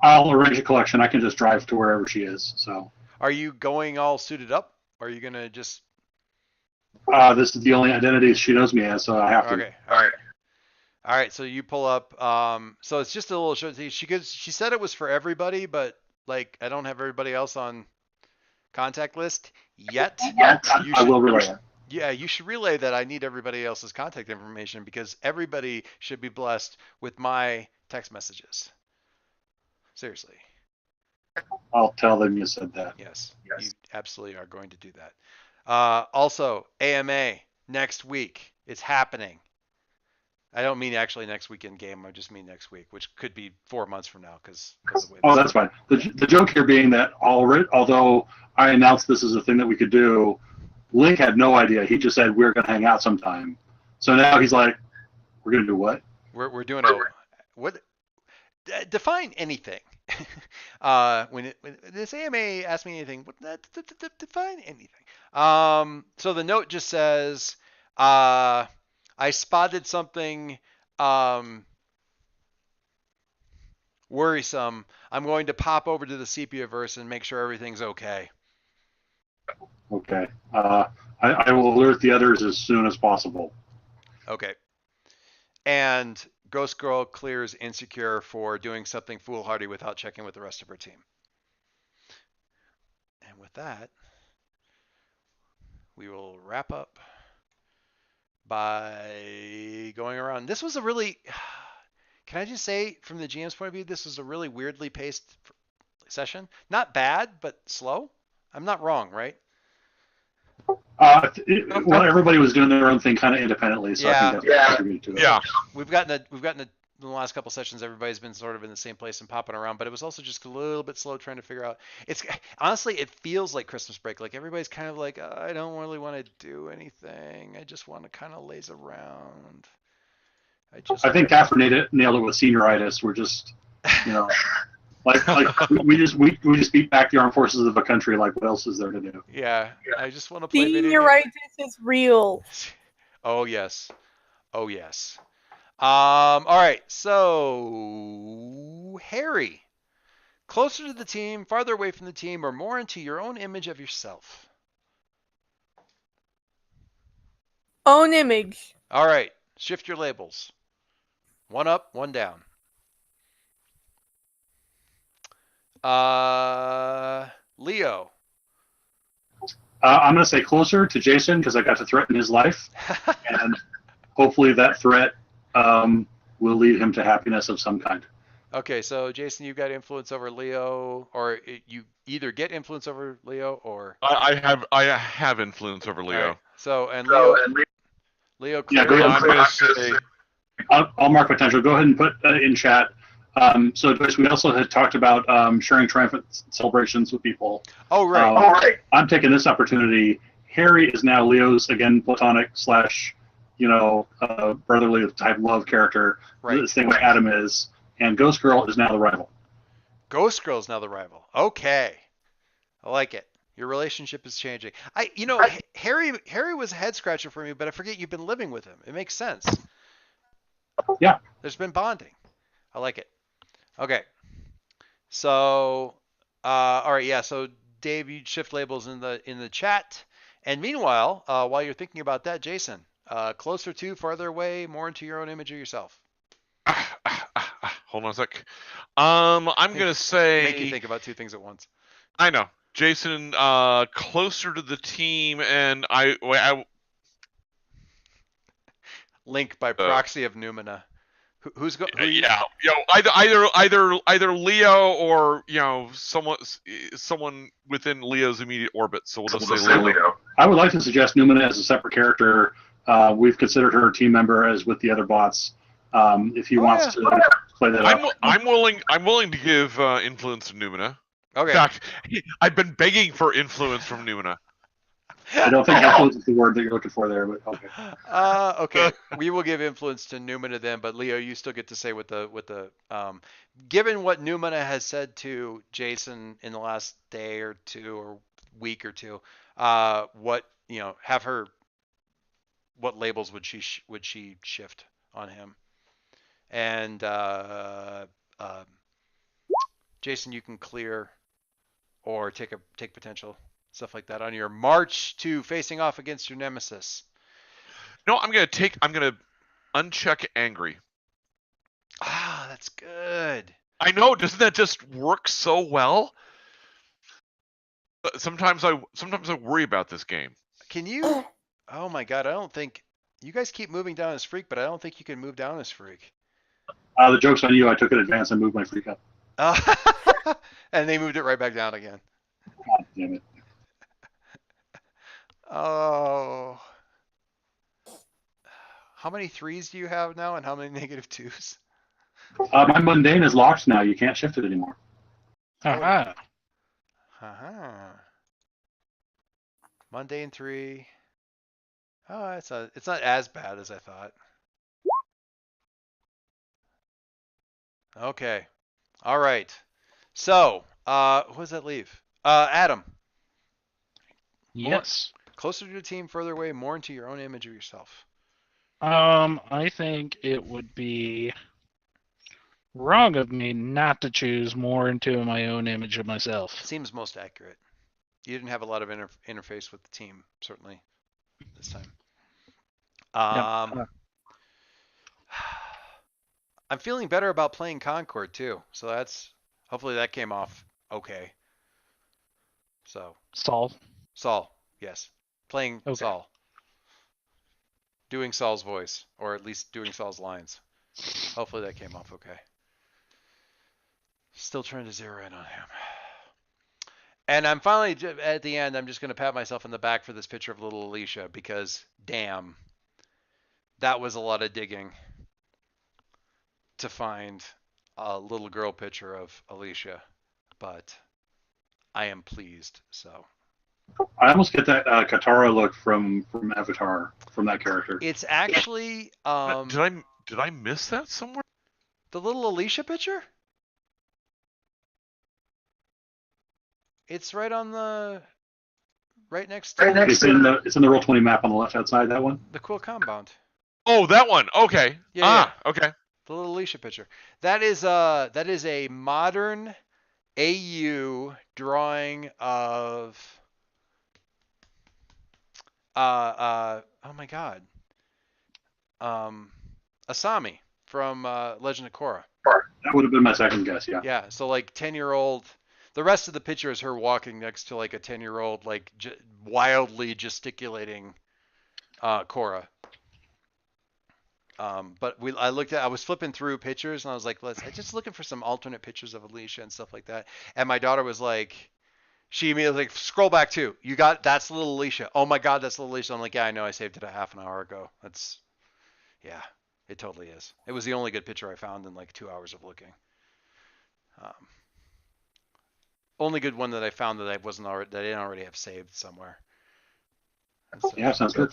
I'll arrange a collection. I can just drive to wherever she is. So. Are you going all suited up? Or are you gonna just? This is the only identity she knows me as, so I have to. Okay. All right. So you pull up. So it's just a little show. She said it was for everybody, but like I don't have everybody else on contact list yet. I will relay it. Yeah, you should relay that I need everybody else's contact information because everybody should be blessed with my text messages. Seriously. I'll tell them you said that. Yes. You absolutely are going to do that. Also, AMA next week. It's happening. I don't mean actually next weekend game. I just mean next week, which could be 4 months from now because of the way. Oh, that's fine. The joke here being that although I announced this as a thing that we could do, Link had no idea. He just said we're going to hang out sometime. So now he's like, we're going to do what? We're doing what? Define anything. When this AMA asks me anything, define anything. So the note just says, I spotted something worrisome. I'm going to pop over to the Sepiaverse and make sure everything's okay. Okay. I will alert the others as soon as possible. Okay. And Ghost Girl clears Insecure for doing something foolhardy without checking with the rest of her team. And with that, we will wrap up by going around. This was a really, can I just say, from the GM's point of view, this was a really weirdly paced session. Not bad, but slow. I'm not wrong, right? Well, everybody was doing their own thing kind of independently, so I think that's contributed to it. Yeah. We've gotten the last couple sessions, everybody's been sort of in the same place and popping around, but it was also just a little bit slow trying to figure out. It's honestly, it feels like Christmas break. Like everybody's kind of like, I don't really want to do anything. I just want to kind of laze around. I think Catherine nailed it with senioritis. We're just, like we just beat back the armed forces of a country. Like, what else is there to do? Yeah. I just want to play video games. Senioritis is real. Oh yes. Oh yes. All right. So Harry, closer to the team, farther away from the team, or more into your own image of yourself? Own image. All right. Shift your labels. One up, one down. Leo. I'm going to say closer to Jason because I got to threaten his life, and hopefully that threat will lead him to happiness of some kind. Okay, so Jason, you've got influence over Leo, or you either get influence over Leo, or I have influence over Leo. Right. So Leo. Yeah, go ahead. I'll mark potential. Go ahead and put in chat. So Joyce, we also had talked about sharing triumphant celebrations with people. Oh right. I'm taking this opportunity. Harry is now Leo's again platonic / brotherly type love character. Right. The same way Adam is, and Ghost Girl is now the rival. Ghost Girl is now the rival. Okay, I like it. Your relationship is changing. Harry was a head scratcher for me, but I forget you've been living with him. It makes sense. Yeah. There's been bonding. I like it. Okay. So, all right, yeah. So Dave, you shift labels in the chat. And meanwhile, while you're thinking about that, Jason, closer to, farther away, more into your own image of yourself. Hold on a sec. I'm gonna say. Make you think about two things at once. I know, Jason, closer to the team, and I Link by proxy of Numina. Who's going? Yeah, either Leo or someone within Leo's immediate orbit. So we'll just say Leo. I would like to suggest Numina as a separate character. We've considered her a team member as with the other bots. If he wants to play that up. I'm willing to give influence to Numina. Okay. In fact, I've been begging for influence from Numina. I don't think influence is the word that you're looking for there, but okay. Okay. We will give influence to Numina then, but Leo, you still get to say given what Numina has said to Jason in the last day or two or week or two, what labels would she shift on him? And Jason, you can clear or take potential. Stuff like that on your march to facing off against your nemesis. No, I'm gonna uncheck angry. Ah, that's good. I know, doesn't that just work so well? Sometimes I worry about this game. Can you? Oh my God, I don't think you guys keep moving down as freak, but I don't think you can move down as freak. The joke's on you. I took it in advance and moved my freak up. And they moved it right back down again. God damn it. Oh. How many 3s do you have now and how many -2s? My mundane is locked now. You can't shift it anymore. Uh-huh. Mundane 3. Oh, it's not as bad as I thought. Okay. All right. So, who does that leave? Adam. Yes. Closer to the team, further away, more into your own image of yourself. I think it would be wrong of me not to choose more into my own image of myself. Seems most accurate. You didn't have a lot of interface with the team, certainly, this time. I'm feeling better about playing Concord too, so hopefully that came off okay. So Saul, yes, playing okay. Saul, doing Saul's voice, or at least doing Saul's lines. Hopefully that came off okay. Still trying to zero in on him. And I'm finally, at the end, I'm just going to pat myself in the back for this picture of little Alicia because, damn, that was a lot of digging. to find a little girl picture of Alicia, but I am pleased. So I almost get that Katara look from Avatar, from that character. it's actually did I miss that somewhere? the little Alicia picture. It's right next to It's in the Roll20 map on the left hand side. That one. the Quill compound. Oh, that one. Okay. Yeah. Okay. The little Alicia picture. That is a modern AU drawing of oh my god. Asami from Legend of Korra. That would have been my second guess, yeah. Yeah, so like 10-year-old. The rest of the picture is her walking next to like a 10-year-old, like wildly gesticulating Korra. But I was flipping through pictures and I was like, just looking for some alternate pictures of Alicia and stuff like that. And my daughter was like, she immediately like, scroll back too. That's little Alicia. Oh my God, that's little Alicia. I'm like, yeah, I know. I saved it a half an hour ago. Yeah, it totally is. It was the only good picture I found in like 2 hours of looking. Only good one that I found that I didn't already have saved somewhere. So, yeah, sounds good.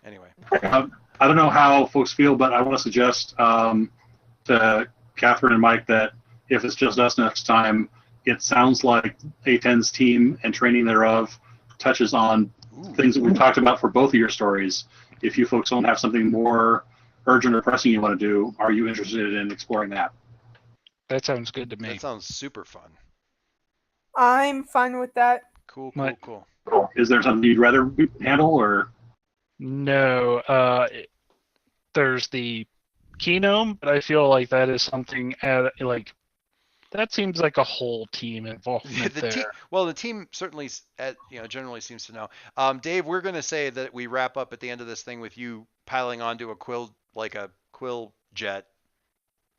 Anyway. I don't know how folks feel, but I want to suggest to Catherine and Mike that if it's just us next time, it sounds like A10's team and training thereof touches on things that we've talked about for both of your stories. If you folks don't have something more urgent or pressing you want to do, are you interested in exploring that? That sounds good to me. That sounds super fun. I'm fine with that. Cool. Is there something you'd rather handle, or? No, there's the Kenome, but I feel like that is something that seems like a whole team involvement there. The team certainly, generally seems to know. Dave, we're going to say that we wrap up at the end of this thing with you piling onto a quill jet,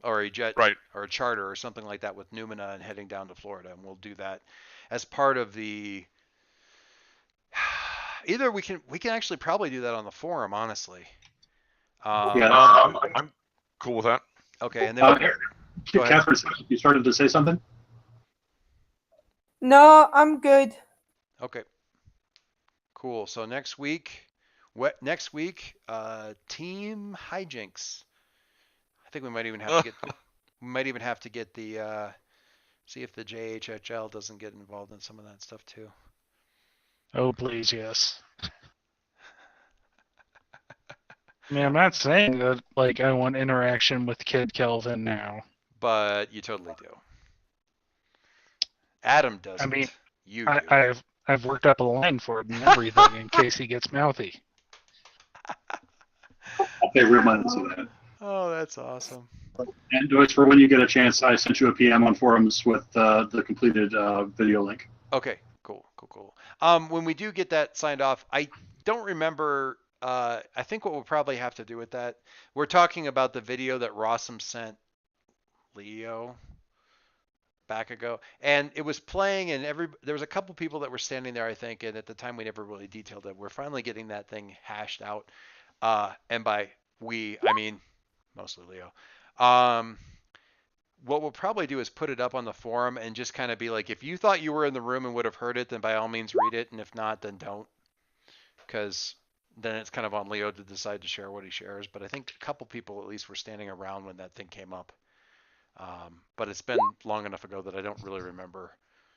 or a jet, right, or a charter or something like that with Numina and heading down to Florida, and we'll do that as part of the. Either we can actually probably do that on the forum, honestly. I'm cool with that. Okay, and then Catherine, you started to say something? No, I'm good. Okay. Cool. So next week, team hijinks. I think we might even have to get the see if the JHHL doesn't get involved in some of that stuff too. Oh, please, yes. I mean, I'm not saying that I want interaction with Kid Kelvin now. But you totally do. Adam doesn't. I mean, you do. I've worked up a line for him and everything in case he gets mouthy. I'll pay real money to see that. Oh, that's awesome. And Joyce, for when you get a chance, I sent you a PM on forums with the completed video link. Okay, cool. When we do get that signed off, I don't remember. I think what we'll probably have to do with that, we're talking about the video that Rossum sent Leo back ago, and it was playing, and there was a couple people that were standing there, I think, and at the time we never really detailed it. We're finally getting that thing hashed out, and by we, I mean mostly Leo. What we'll probably do is put it up on the forum and just kind of be like, if you thought you were in the room and would have heard it, then by all means read it, and if not, then don't, because then it's kind of on Leo to decide to share what he shares. But I think a couple people at least were standing around when that thing came up. But it's been long enough ago that I don't really remember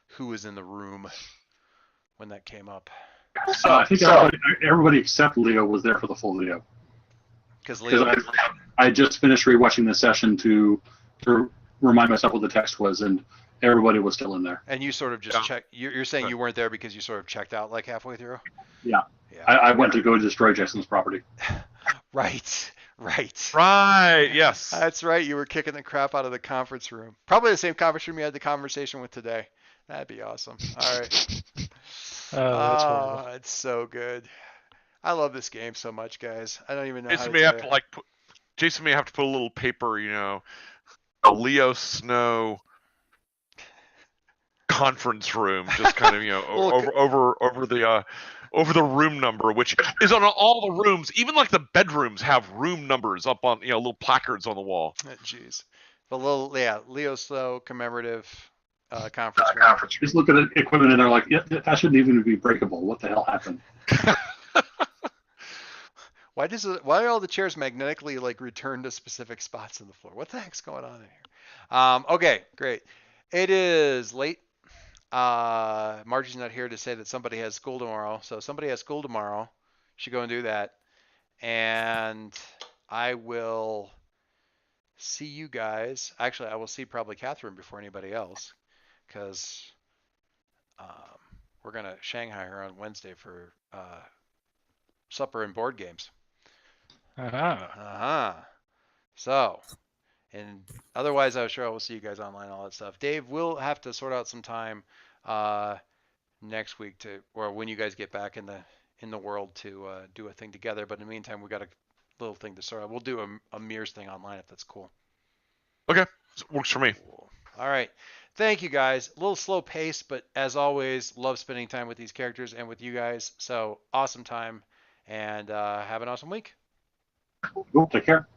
who was in the room when that came up. So I think everybody except Leo was there for the full video. Because Leo, I just finished rewatching the session to remind myself what the text was, and everybody was still in there. And you sort of just checked. You're saying you weren't there because you sort of checked out like halfway through? Yeah. I went to go destroy Jason's property. Right. Yes. That's right. You were kicking the crap out of the conference room. Probably the same conference room you had the conversation with today. That'd be awesome. All right. That's horrible. It's so good. I love this game so much, guys. I don't even know. Jason may have to put a little paper, a Leo Snow conference room, just kind of, over over the room number, which is on all the rooms. Even like the bedrooms have room numbers up on, little placards on the wall. Jeez. The little, Leo Slow commemorative conference room. Just look at the equipment and they're like, yeah, that shouldn't even be breakable. What the hell happened? Why are all the chairs magnetically like return to specific spots in the floor? What the heck's going on in here? Okay, great. It is late. Margie's not here to say that somebody has school tomorrow. So somebody has school tomorrow. Should go and do that. And I will see you guys. Actually, I will see probably Catherine before anybody else, because we're gonna Shanghai her on Wednesday for supper and board games. So, and otherwise, I'm sure I will see you guys online, all that stuff. Dave, we'll have to sort out some time next week or when you guys get back in the world to do a thing together. But in the meantime, we got a little thing to sort out. We'll do a Mirrors thing online if that's cool. Okay, works for me. Cool. All right. Thank you guys. A little slow pace, but as always, love spending time with these characters and with you guys. So awesome time, and have an awesome week. Cool. Take care.